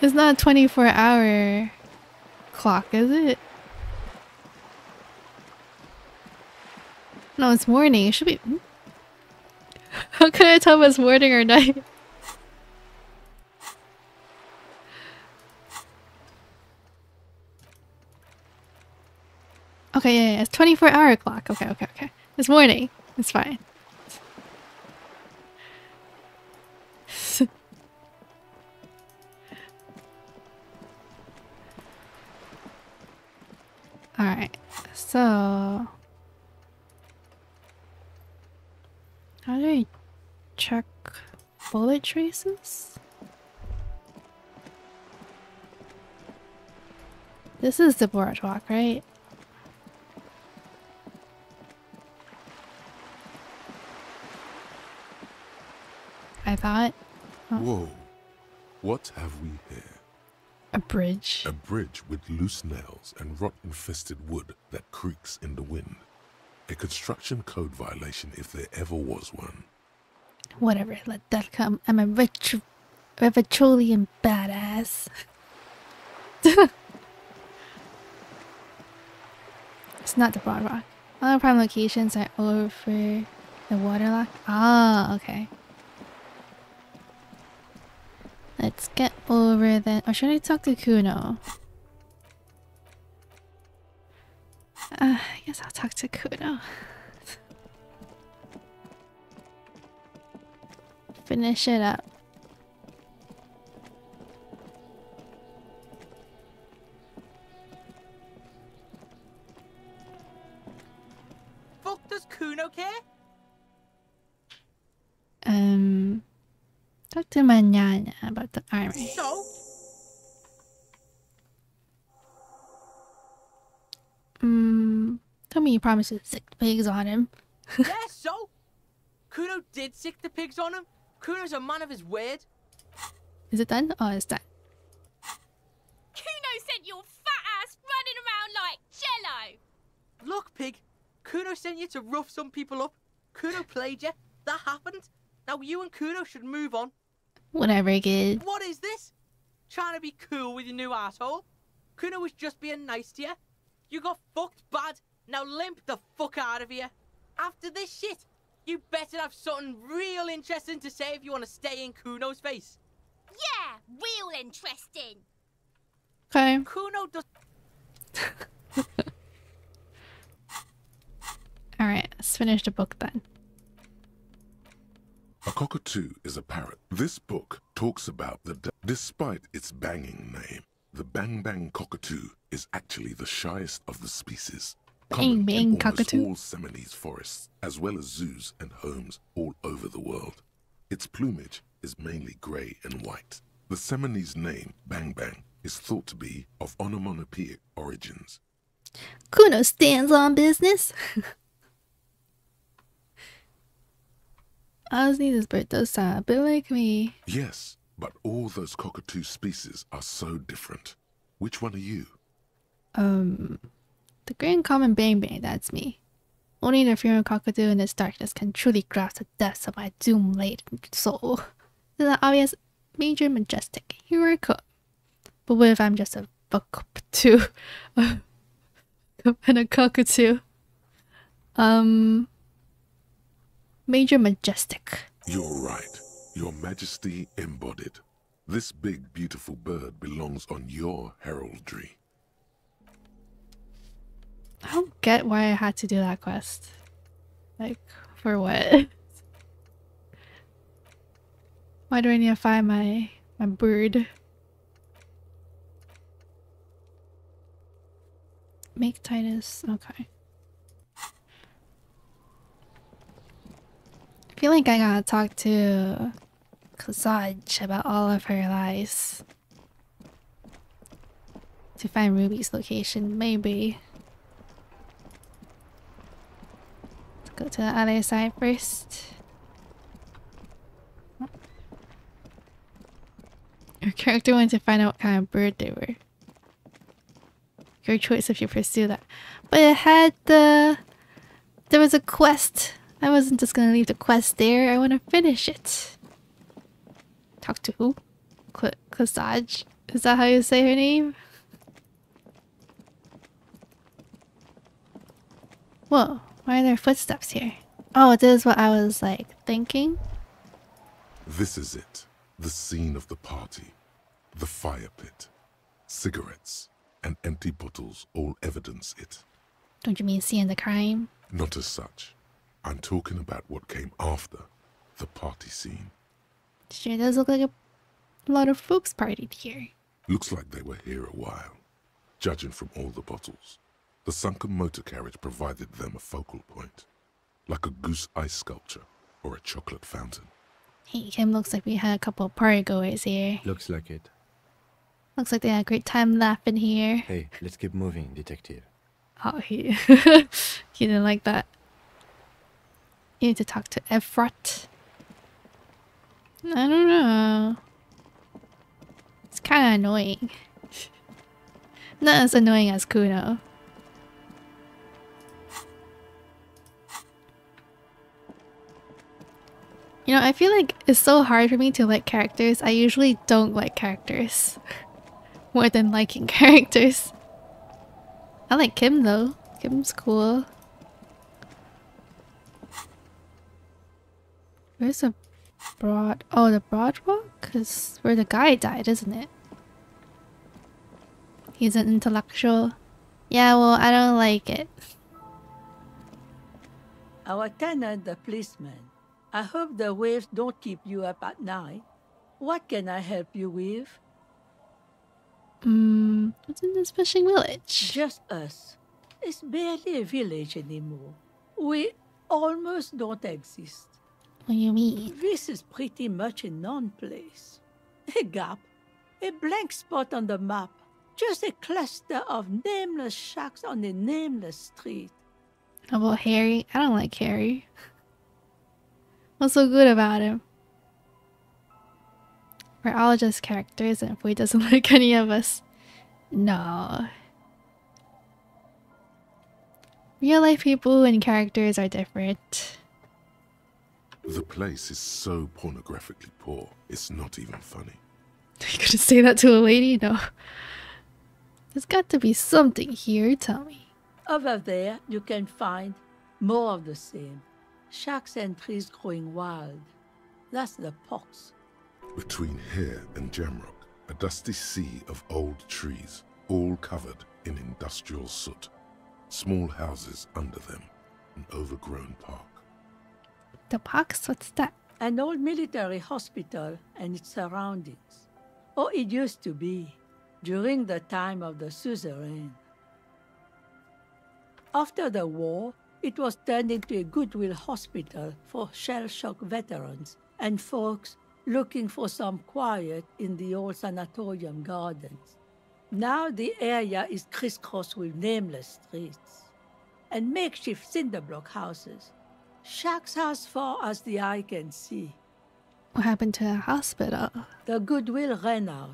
It's not a 24-hour clock, is it? No, it's morning. It should be... How can I tell if it's morning or night? Okay, yeah, it's 24-hour clock. Okay. It's morning. It's fine. Alright, so... How do I check bullet traces? This is the boardwalk, right? I thought. Oh. Whoa. What have we here? A bridge. A bridge with loose nails and rot-infested wood that creaks in the wind. A construction code violation if there ever was one. Whatever, let that come. I'm a Revetrolian badass. It's not the boardwalk. All prime locations are over the waterlock. Ah, okay. Let's get over then. Or should I talk to Kuno? I guess I'll talk to Kuno. Finish it up. Fuck does Kuno care? Talk to Manana about the army. So? Tell me you promised to sick the pigs on him. Yeah, so? Kuno did sick the pigs on him. Kuno's a man of his word. Is it done? Oh, it's done. Kuno sent your fat ass running around like jello. Look, pig. Kuno sent you to rough some people up. Kuno played you. That happened. Now you and Kuno should move on. Whatever, kid. What is this? Trying to be cool with your new asshole? Kuno was just being nice to you. You got fucked bad. Now limp the fuck out of here. After this shit, you better have something real interesting to say if you want to stay in Kuno's face. Yeah, real interesting. Okay. Kuno does... Alright, let's finish the book then. A cockatoo is a parrot. This book talks about despite its banging name, the bang bang cockatoo is actually the shyest of the species. Bang bang cockatoo. All Seminoles forests, as well as zoos and homes all over the world. Its plumage is mainly grey and white. The Seminoles name, Bang Bang, is thought to be of onomatopoeic origins. Kuno stands on business. Honestly, this bird does sound a bit like me. Yes, but all those cockatoo species are so different. Which one are you? The grand common bang bang, that's me. Only the female cockatoo in this darkness can truly grasp the depths of my doom-laden soul. This is an obvious, major, majestic hero code. But what if I'm just a cockatoo? And a cockatoo? Major Majestic. You're right. Your Majesty embodied. This big, beautiful bird belongs on your heraldry. I don't get why I had to do that quest. Like, for what? Why do I need to find my bird? Make Titus. Okay. I feel like I gotta talk to Kazaj about all of her lies. To find Ruby's location, maybe. Let's go to the other side first. Your character wanted to find out what kind of bird they were. Your choice if you pursue that. But it had the... There was a quest. I wasn't just gonna leave the quest there. I want to finish it. Talk to who? Kazaj? Is that how you say her name? Whoa, why are there footsteps here? Oh, this is what I was like thinking. This is it. The scene of the party. The fire pit. Cigarettes and empty bottles all evidence it. Don't you mean seeing the crime? Not as such. I'm talking about what came after the party scene. Sure does look like a lot of folks partied here. Looks like they were here a while, judging from all the bottles. The sunken motor carriage provided them a focal point, like a goose ice sculpture or a chocolate fountain. Hey, Kim, looks like we had a couple of party goers here. Looks like it. Looks like they had a great time laughing here. Hey, let's keep moving, detective. Oh, he didn't like that. You need to talk to Efrat. I don't know. It's kind of annoying. Not as annoying as Kuno. You know, I feel like it's so hard for me to like characters. I usually don't like characters more than liking characters. I like Kim though. Kim's cool. Where's the broad? Oh, the broad walk is where the guy died, isn't it? He's an intellectual. Yeah, well, I don't like it. Our tenant, the policeman. I hope the waves don't keep you up at night. What can I help you with? What's in this fishing village? Just us. It's barely a village anymore. We almost don't exist. What do you mean? This is pretty much a non-place. A gap. A blank spot on the map. Just a cluster of nameless shacks on a nameless street. How about Harry? I don't like Harry. What's so good about him? We're all just characters and Fui doesn't like any of us. No. Real life people and characters are different. The place is so pornographically poor, it's not even funny. You gonna say that to a lady? No. There's got to be something here, tell me. Over there, you can find more of the same. Shacks and trees growing wild. That's the pox. Between here and Jamrock, a dusty sea of old trees, all covered in industrial soot. Small houses under them, an overgrown park. The pox? What's that? An old military hospital and its surroundings. Or it used to be, during the time of the suzerain. After the war, it was turned into a goodwill hospital for shell-shock veterans and folks looking for some quiet in the old sanatorium gardens. Now the area is crisscrossed with nameless streets and makeshift cinderblock houses. Shacks as far as the eye can see. What happened to the hospital? The goodwill ran out.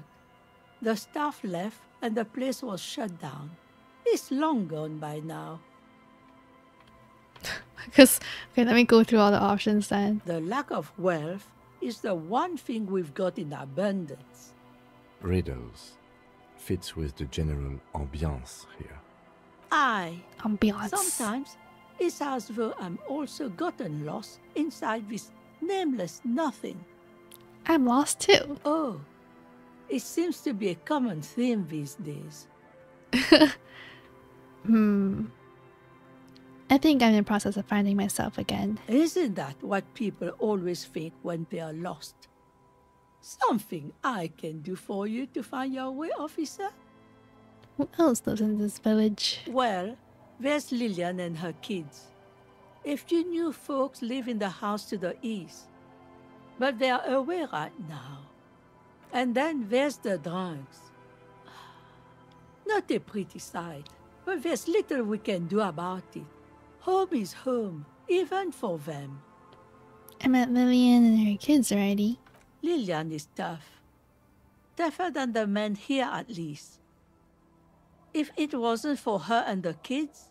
The staff left and the place was shut down. It's long gone by now. Because, okay, let me go through all the options then. The lack of wealth is the one thing we've got in abundance. Riddles. Fits with the general ambiance here. Aye. Ambiance. Sometimes It's as though I'm also gotten lost inside this nameless nothing. I'm lost too. Oh, it seems to be a common theme these days. I think I'm in the process of finding myself again. Isn't that what people always think when they are lost? Something I can do for you to find your way, officer? Who else lives in this village? Well, there's Lillian and her kids. A few new folks live in the house to the east, but they are away right now. And then there's the drunks. Not a pretty sight, but there's little we can do about it. Home is home, even for them. I met Lillian and her kids already. Lillian is tough. Tougher than the men here, at least. If it wasn't for her and the kids,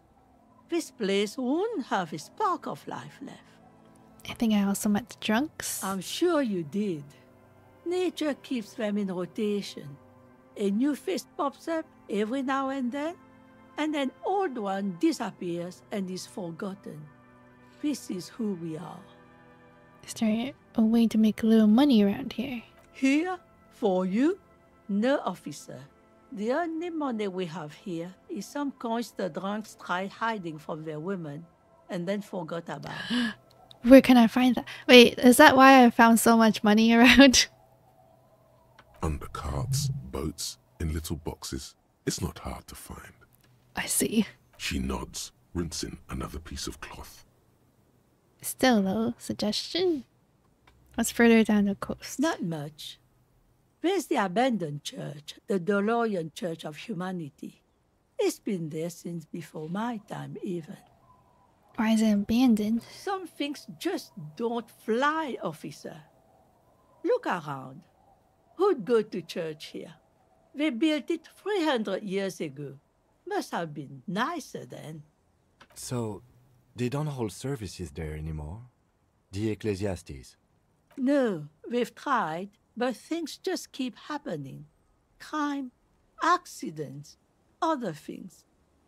this place wouldn't have a spark of life left. I think I also met the drunks. I'm sure you did. Nature keeps them in rotation. A new face pops up every now and then, and an old one disappears and is forgotten. This is who we are. Is there a way to make a little money around here? Here? For you? No, officer. The only money we have here is some coins the drunks tried hiding from their women and then forgot about. Where can I find that? Wait, is that why I found so much money around? Under carts, boats, in little boxes. It's not hard to find. I see. She nods, rinsing another piece of cloth. Still though, suggestion? What's further down the coast? Not much. There's the abandoned church, the DeLorean Church of Humanity. It's been there since before my time, even. Why is it abandoned? Some things just don't fly, officer. Look around. Who'd go to church here? They built it 300 years ago. Must have been nicer then. So, they don't hold services there anymore? The Ecclesiastes? No, we've tried, but things just keep happening. Crime, accidents, other things.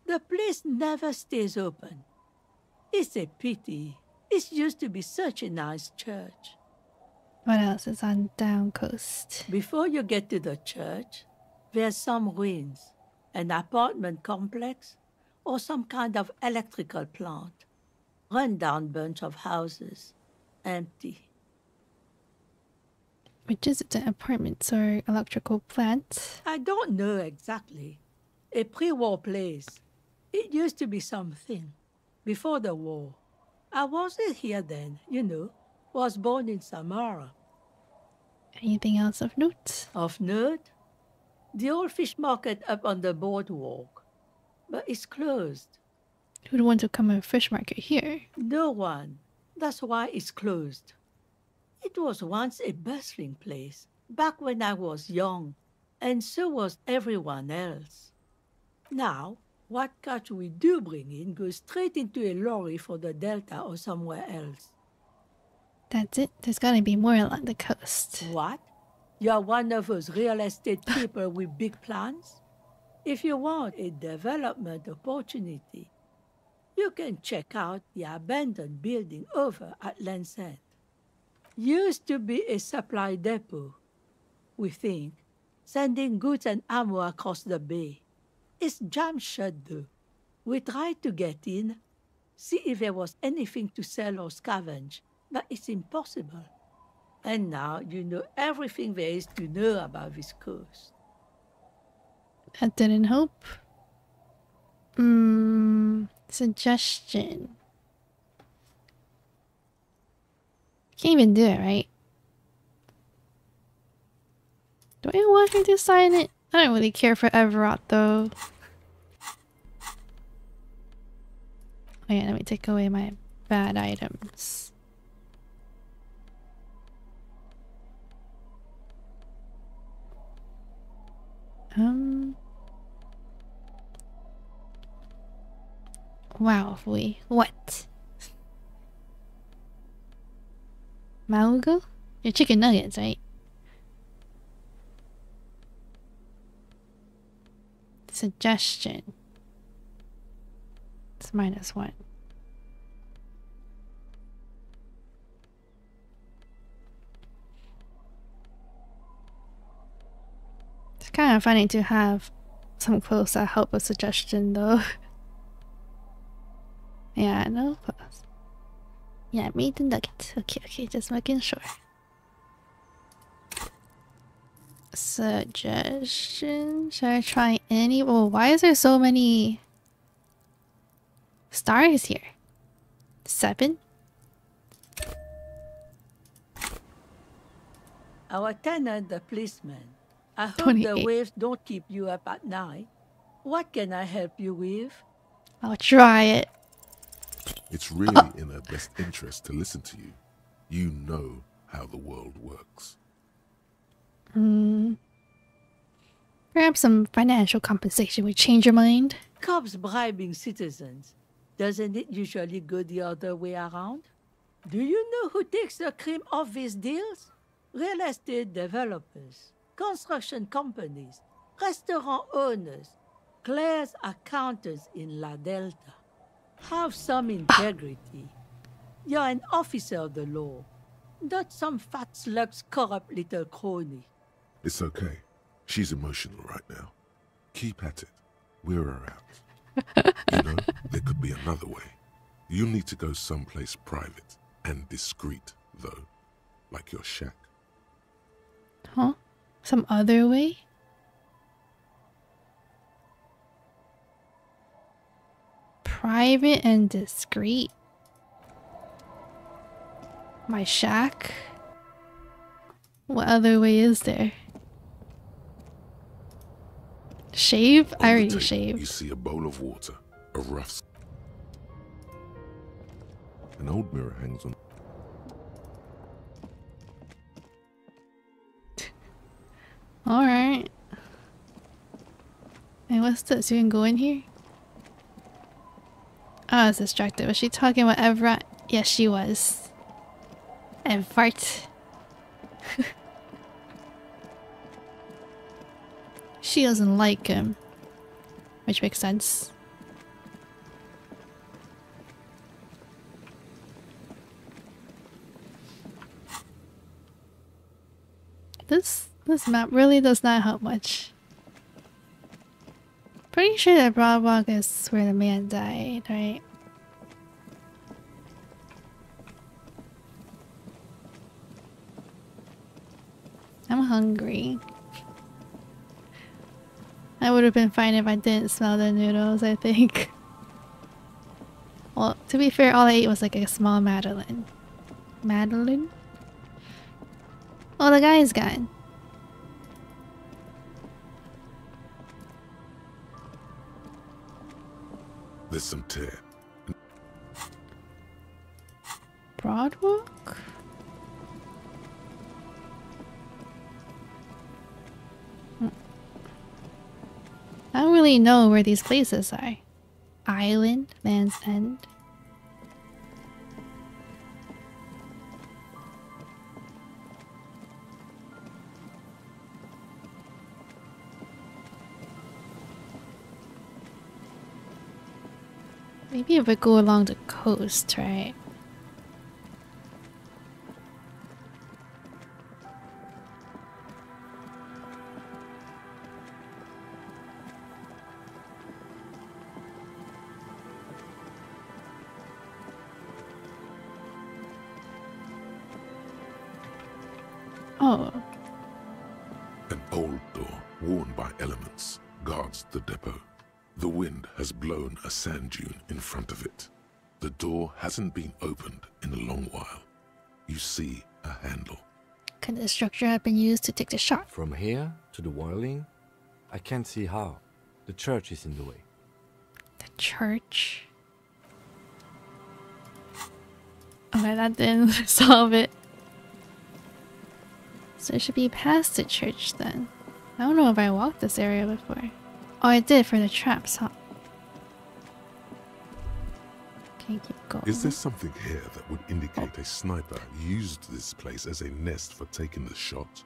The place never stays open. It's a pity. It used to be such a nice church. What else is on down coast? Before you get to the church, there's some ruins, an apartment complex, or some kind of electrical plant. Run-down bunch of houses, empty. Which is it, an apartments or electrical plant? I don't know exactly. A pre-war place. It used to be something. Before the war. I wasn't here then, you know. Was born in Samara. Anything else of note? Of note? The old fish market up on the boardwalk. But it's closed. Who'd want to come to a fish market here? No one. That's why it's closed. It was once a bustling place, back when I was young, and so was everyone else. Now, what catch we do bring in goes straight into a lorry for the Delta or somewhere else. That's it? There's gotta be more along the coast. What? You're one of those real estate people with big plans? If you want a development opportunity, you can check out the abandoned building over at Land's End. Used to be a supply depot, we think, sending goods and ammo across the bay. It's jammed shut though. We tried to get in, see if there was anything to sell or scavenge, but it's impossible. And now you know everything there is to know about this coast. That didn't help. Suggestion. Can't even do it, right? Do I want her to sign it? I don't really care for Everett, though. Oh yeah, let me take away my bad items. Wow, what? Maugo? Your chicken nuggets, right? Suggestion. It's -1. kind of funny to have some clothes that help with suggestion though. Yeah, no clothes. Yeah, meat and nugget. Okay, just making sure. Suggestion. Should I try any? Oh, why is there so many stars here? 7? Our tenant, the policeman. I hope 28. the waves don't keep you up at night. What can I help you with? I'll try it. It's really in her best interest to listen to you. You know how the world works. Perhaps some financial compensation would change your mind. Cops bribing citizens. Doesn't it usually go the other way around? Do you know who takes the cream of these deals? Real estate developers, construction companies, restaurant owners, clerks, accountants in La Delta. Have some integrity. You're an officer of the law, not some fat slug's corrupt little crony. It's okay. She's emotional right now. Keep at it. Wear her out. You know, there could be another way. You'll need to go someplace private and discreet, though. Like your shack. Huh? Some other way? Private and discreet. My shack? What other way is there? Shave? I already shaved. You see a bowl of water, a rough... An old mirror hangs on... Alright. Hey, what's this? You can go in here? Oh, I was distracted. Was she talking about everyone? Yes, she was. And fart. She doesn't like him. Which makes sense. This map really does not help much. Pretty sure that Broadwalk is where the man died, right? I'm hungry. I would have been fine if I didn't smell the noodles, I think. Well, to be fair, all I ate was like a small Madeleine. Madeleine? Oh, the guy's gone. There's some tear. Broadwalk? I don't really know where these places are. Island, Land's End. Maybe if we go along the coast, right? Oh. An old door, worn by elements, guards the depot. The wind has blown a sand dune in front of it. The door hasn't been opened in a long while. You see a handle. Could the structure have been used to take the shot? From here to the wiring, I can't see how. The church is in the way. The church? Okay, that didn't solve it. So it should be past the church then. I don't know if I walked this area before. Oh, I did for the traps, huh? Okay, keep going. Is there something here that would indicate a sniper used this place as a nest for taking the shot?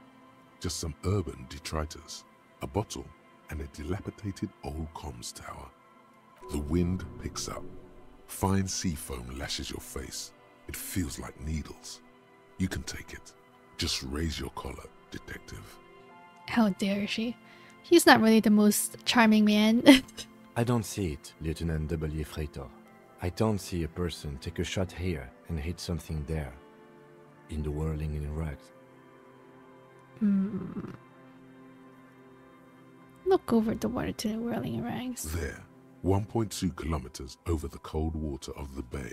Just some urban detritus, a bottle, and a dilapidated old comms tower. The wind picks up. Fine sea foam lashes your face. It feels like needles. You can take it. Just raise your collar, detective. How dare she? He's not really the most charming man. I don't see it, Lieutenant W. Freitor. I don't see a person take a shot here and hit something there. In the whirling in rags. Look over the water to the whirling in rags. There, 1.2 kilometers over the cold water of the bay,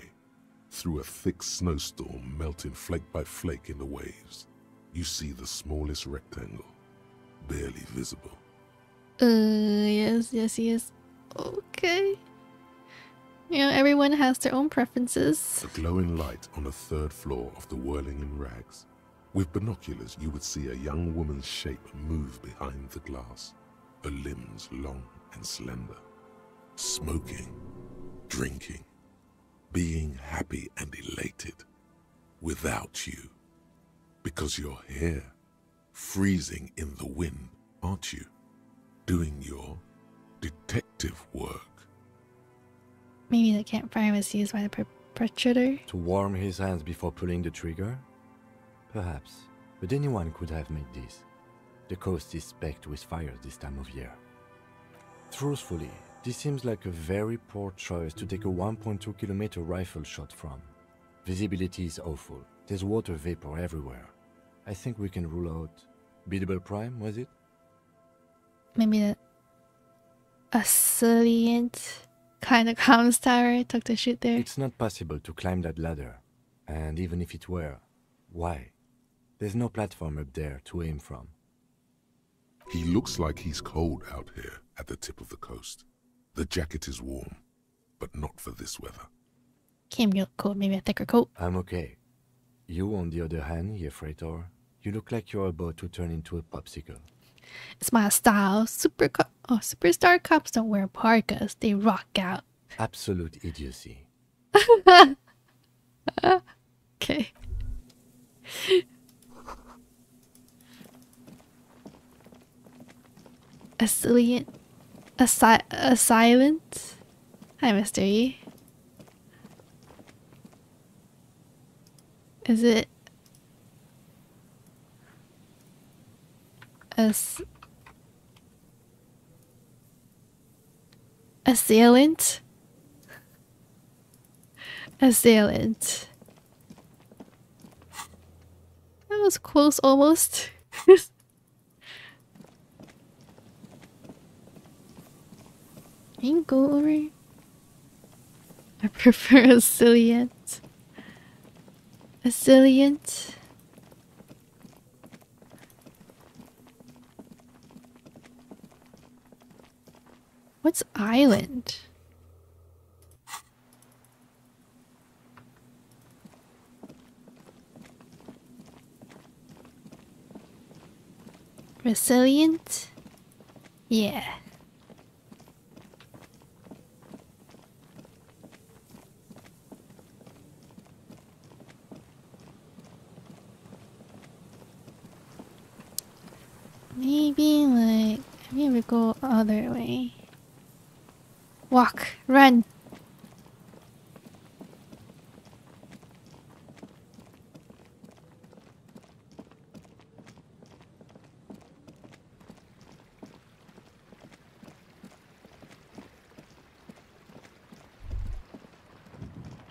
through a thick snowstorm melting flake by flake in the waves, you see the smallest rectangle, barely visible. Yes. Okay. You know, everyone has their own preferences. A glowing light on the third floor of the whirling in rags. With binoculars, you would see a young woman's shape move behind the glass, her limbs long and slender. Smoking, drinking, being happy and elated. Without you. Because you're here, freezing in the wind, aren't you? Doing your detective work. Maybe the campfire was used by the perpetrator. To warm his hands before pulling the trigger? Perhaps. But anyone could have made this. The coast is specked with fires this time of year. Truthfully, this seems like a very poor choice to take a 1.2 kilometer rifle shot from. Visibility is awful. There's water vapor everywhere. I think we can rule out biddable prime, was it? Maybe a salient kind of comms tower took the shoot there. It's not possible to climb that ladder. And even if it were, why? There's no platform up there to aim from. He looks like he's cold out here at the tip of the coast. The jacket is warm, but not for this weather. Came real coat, maybe a thicker coat. I'm okay. You, on the other hand, Freitor, you look like you're about to turn into a popsicle. It's my style. Superstar cops don't wear parkas. They rock out. Absolute idiocy. Okay. A silent. Hi, Mr. E. Is it assailant? Assailant. That was close almost. You can go over. I prefer assailant. Assailant. What's island? Resilient? Yeah. Maybe we go other way. Walk, run.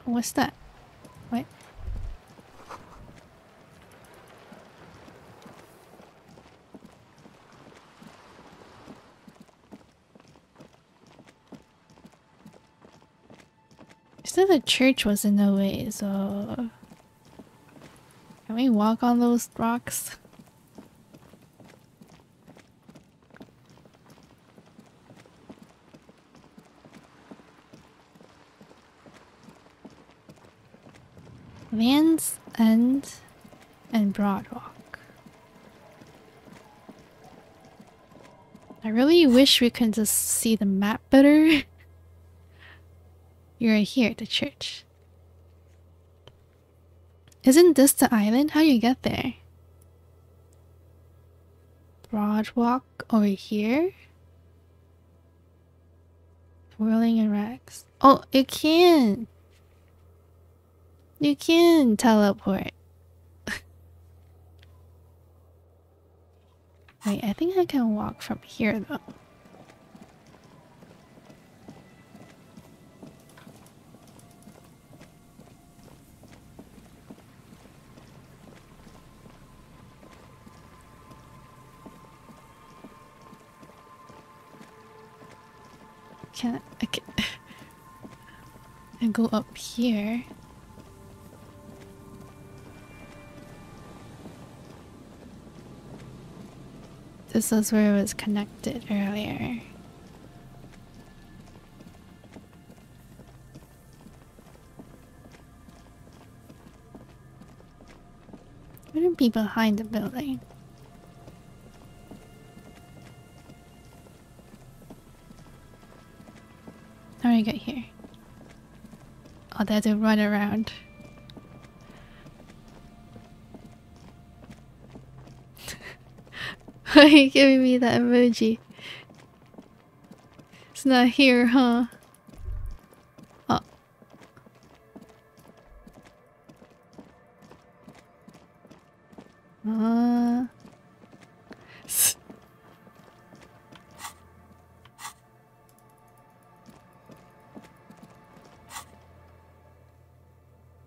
What's that? What? Said the church was in the way, so can we walk on those rocks? Land's End and Broadwalk. I really wish we could just see the map better. You're here at the church. Isn't this the island? How do you get there? Broadwalk over here? Whirling in rags. Oh, you can! You can teleport. Wait, I think I can walk from here though. I can and go up here. This is where it was connected earlier. Wouldn't be behind the building. How do I get here? Oh, they had to run around. Why are you giving me that emoji? It's not here, huh? Oh.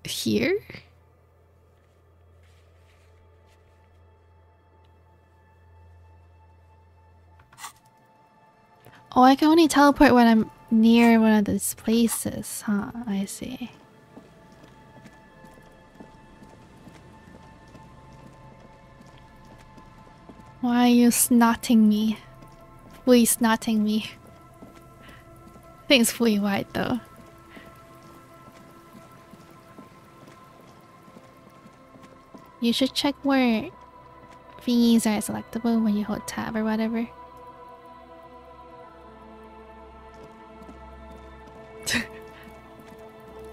Here? Oh, I can only teleport when I'm near one of these places, huh? I see. Why are you snotting me? Fui snotting me. I think it's fui white though. You should check where thingies are selectable when you hold tab or whatever.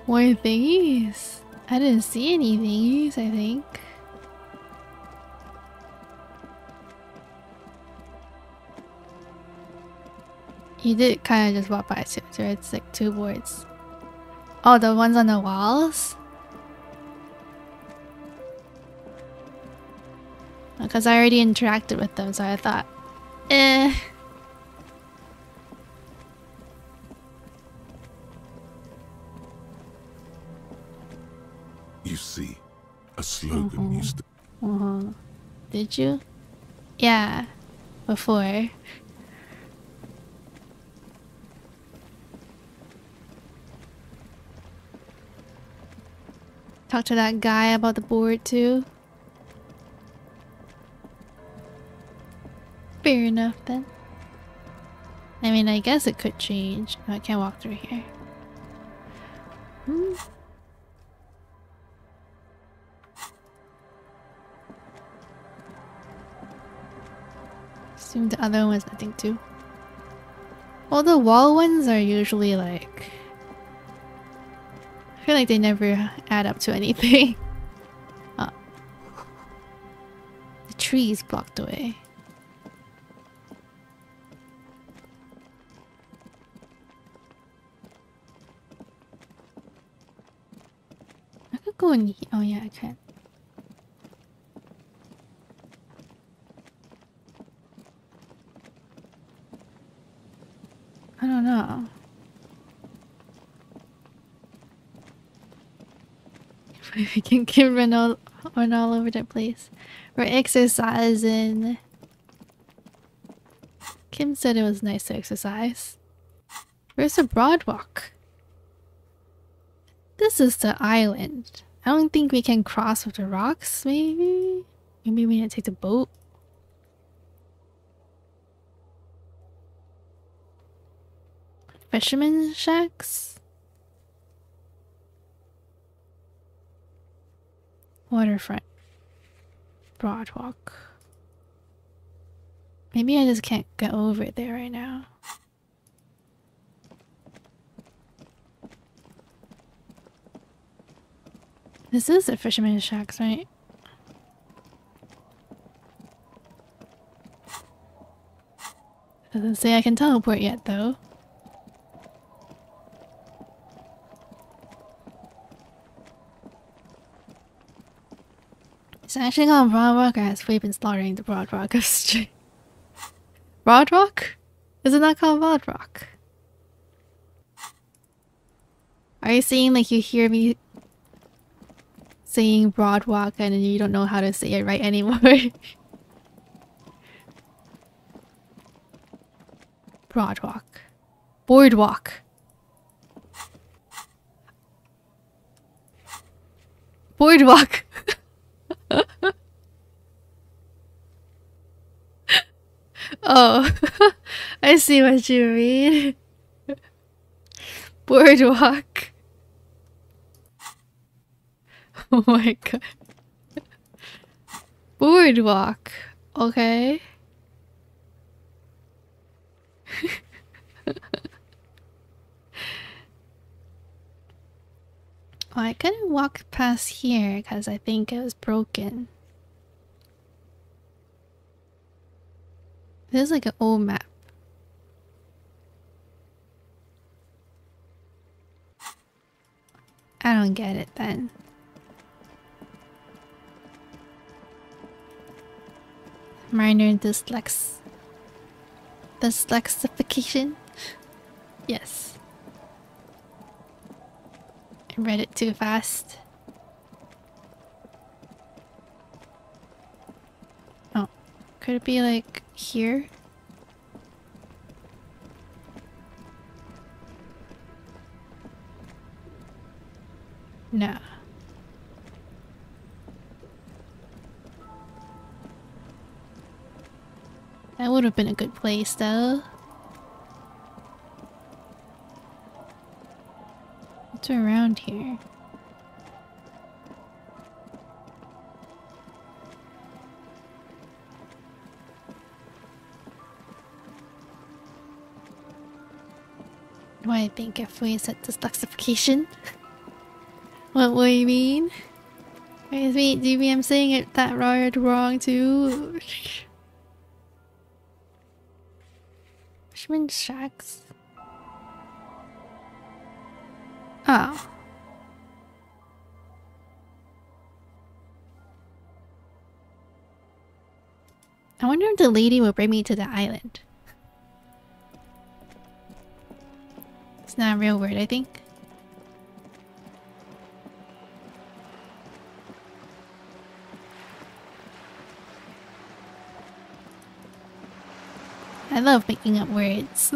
More thingies? I didn't see any thingies, I think. You did kind of just walk by too, so it's like 2 boards. Oh, the ones on the walls? Because I already interacted with them, so I thought, eh. You see, a slogan used to... Did you? Yeah, before. Talk to that guy about the board too. Fair enough then. I mean, I guess it could change. Oh, I can't walk through here. Assume the other one was nothing too. Well, the wall ones are usually like... I feel like they never add up to anything. Oh. The tree's blocked away. I could go in here. Oh yeah, I can. I don't know. We can run all over the place. We're exercising. Kim said it was nice to exercise. Where's the Broadwalk? This is the island. I don't think we can cross with the rocks, maybe? Maybe we need to take the boat. Fisherman shacks? Waterfront. Broadwalk. Maybe I just can't get over there right now. This is the Fisherman shacks, right? Doesn't say I can teleport yet, though. Is it actually called Broadwalk, or has we been slaughtering the Broadwalk of street? Broad Rock? Is it not called Broad Rock? Are you saying like you hear me saying Broad Walk and you don't know how to say it right anymore? Broad Walk. Boardwalk. Boardwalk. Oh, I see what you mean. Boardwalk. Oh my god. Boardwalk. Okay. Oh, I couldn't walk past here because I think it was broken. This is like an old map. I don't get it then. Minor dyslexification? Yes. I read it too fast. Oh, could it be like here? No. That would have been a good place though. What's around here? What do I think if we said dyslexification? What do you mean? Wait, do you mean I'm saying it that wrong too? Fisherman shacks. Oh. I wonder if the lady will bring me to the island. It's not a real word, I think. I love making up words.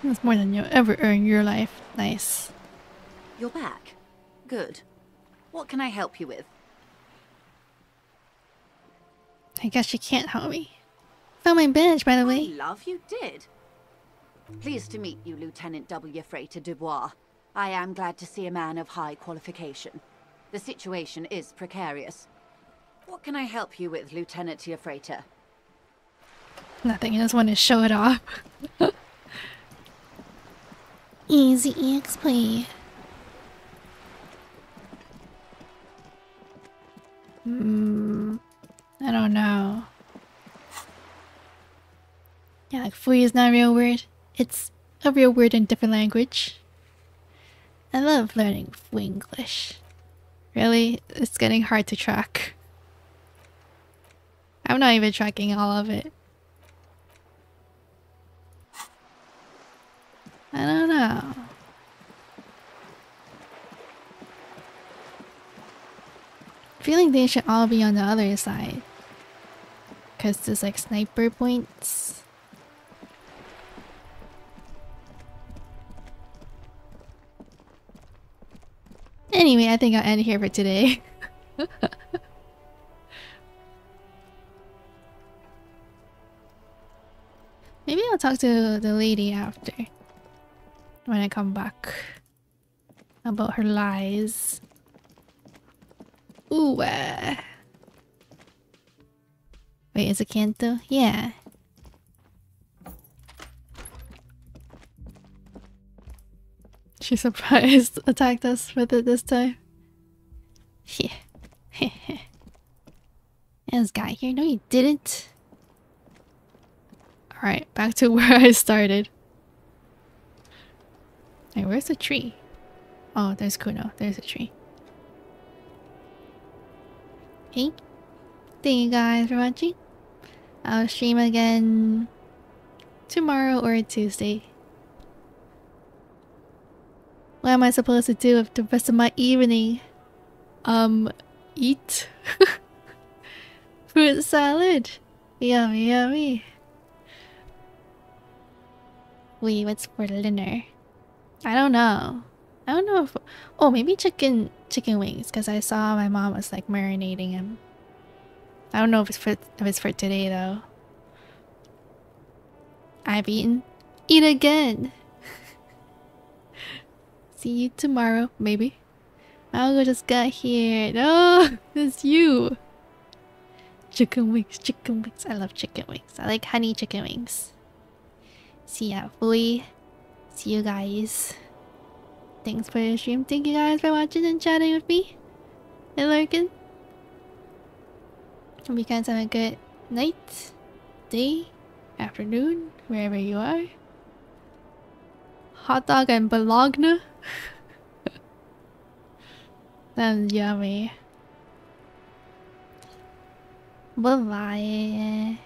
That's more than you'll ever earn in your life. Nice. You're back. Good. What can I help you with? I guess you can't help me. Found my badge, by the way. Love, you did. Pleased to meet you, Lieutenant W. Frater Dubois. I am glad to see a man of high qualification. The situation is precarious. What can I help you with, Lieutenant Frater? Nothing, I just want to show it off. Easy EXP. I don't know. Yeah, like fui is not a real word. It's a real word in different language. I love learning fui English. Really, it's getting hard to track. I'm not even tracking all of it. I don't know. I feel like they should all be on the other side. Because there's like sniper points. Anyway, I think I'll end here for today. Maybe I'll talk to the lady after. When I come back. About her lies. Ooh. Wait, is it Kanto? Yeah. She surprised attacked us with it this time. Yeah. This guy here. No, you didn't. Alright, back to where I started. Hey, where's the tree? Oh, there's Kuno. There's a tree. Okay. Thank you guys for watching. I'll stream again tomorrow or Tuesday. What am I supposed to do with the rest of my evening? Eat fruit salad. Yummy, yummy. Wait, what's for dinner? I don't know. I don't know if... Oh, maybe chicken wings, because I saw my mom was like marinating them. I don't know if it's for today though. I've eaten. Eat again. See you tomorrow, maybe. Malgo just got here. No, it's you. Chicken wings, chicken wings. I love chicken wings. I like honey chicken wings. See ya, boy. See you guys. Thanks for the stream. Thank you guys for watching and chatting with me and lurking. Hope you guys have a good night, day, afternoon, wherever you are. Hot dog and bologna. That's yummy. Bye bye.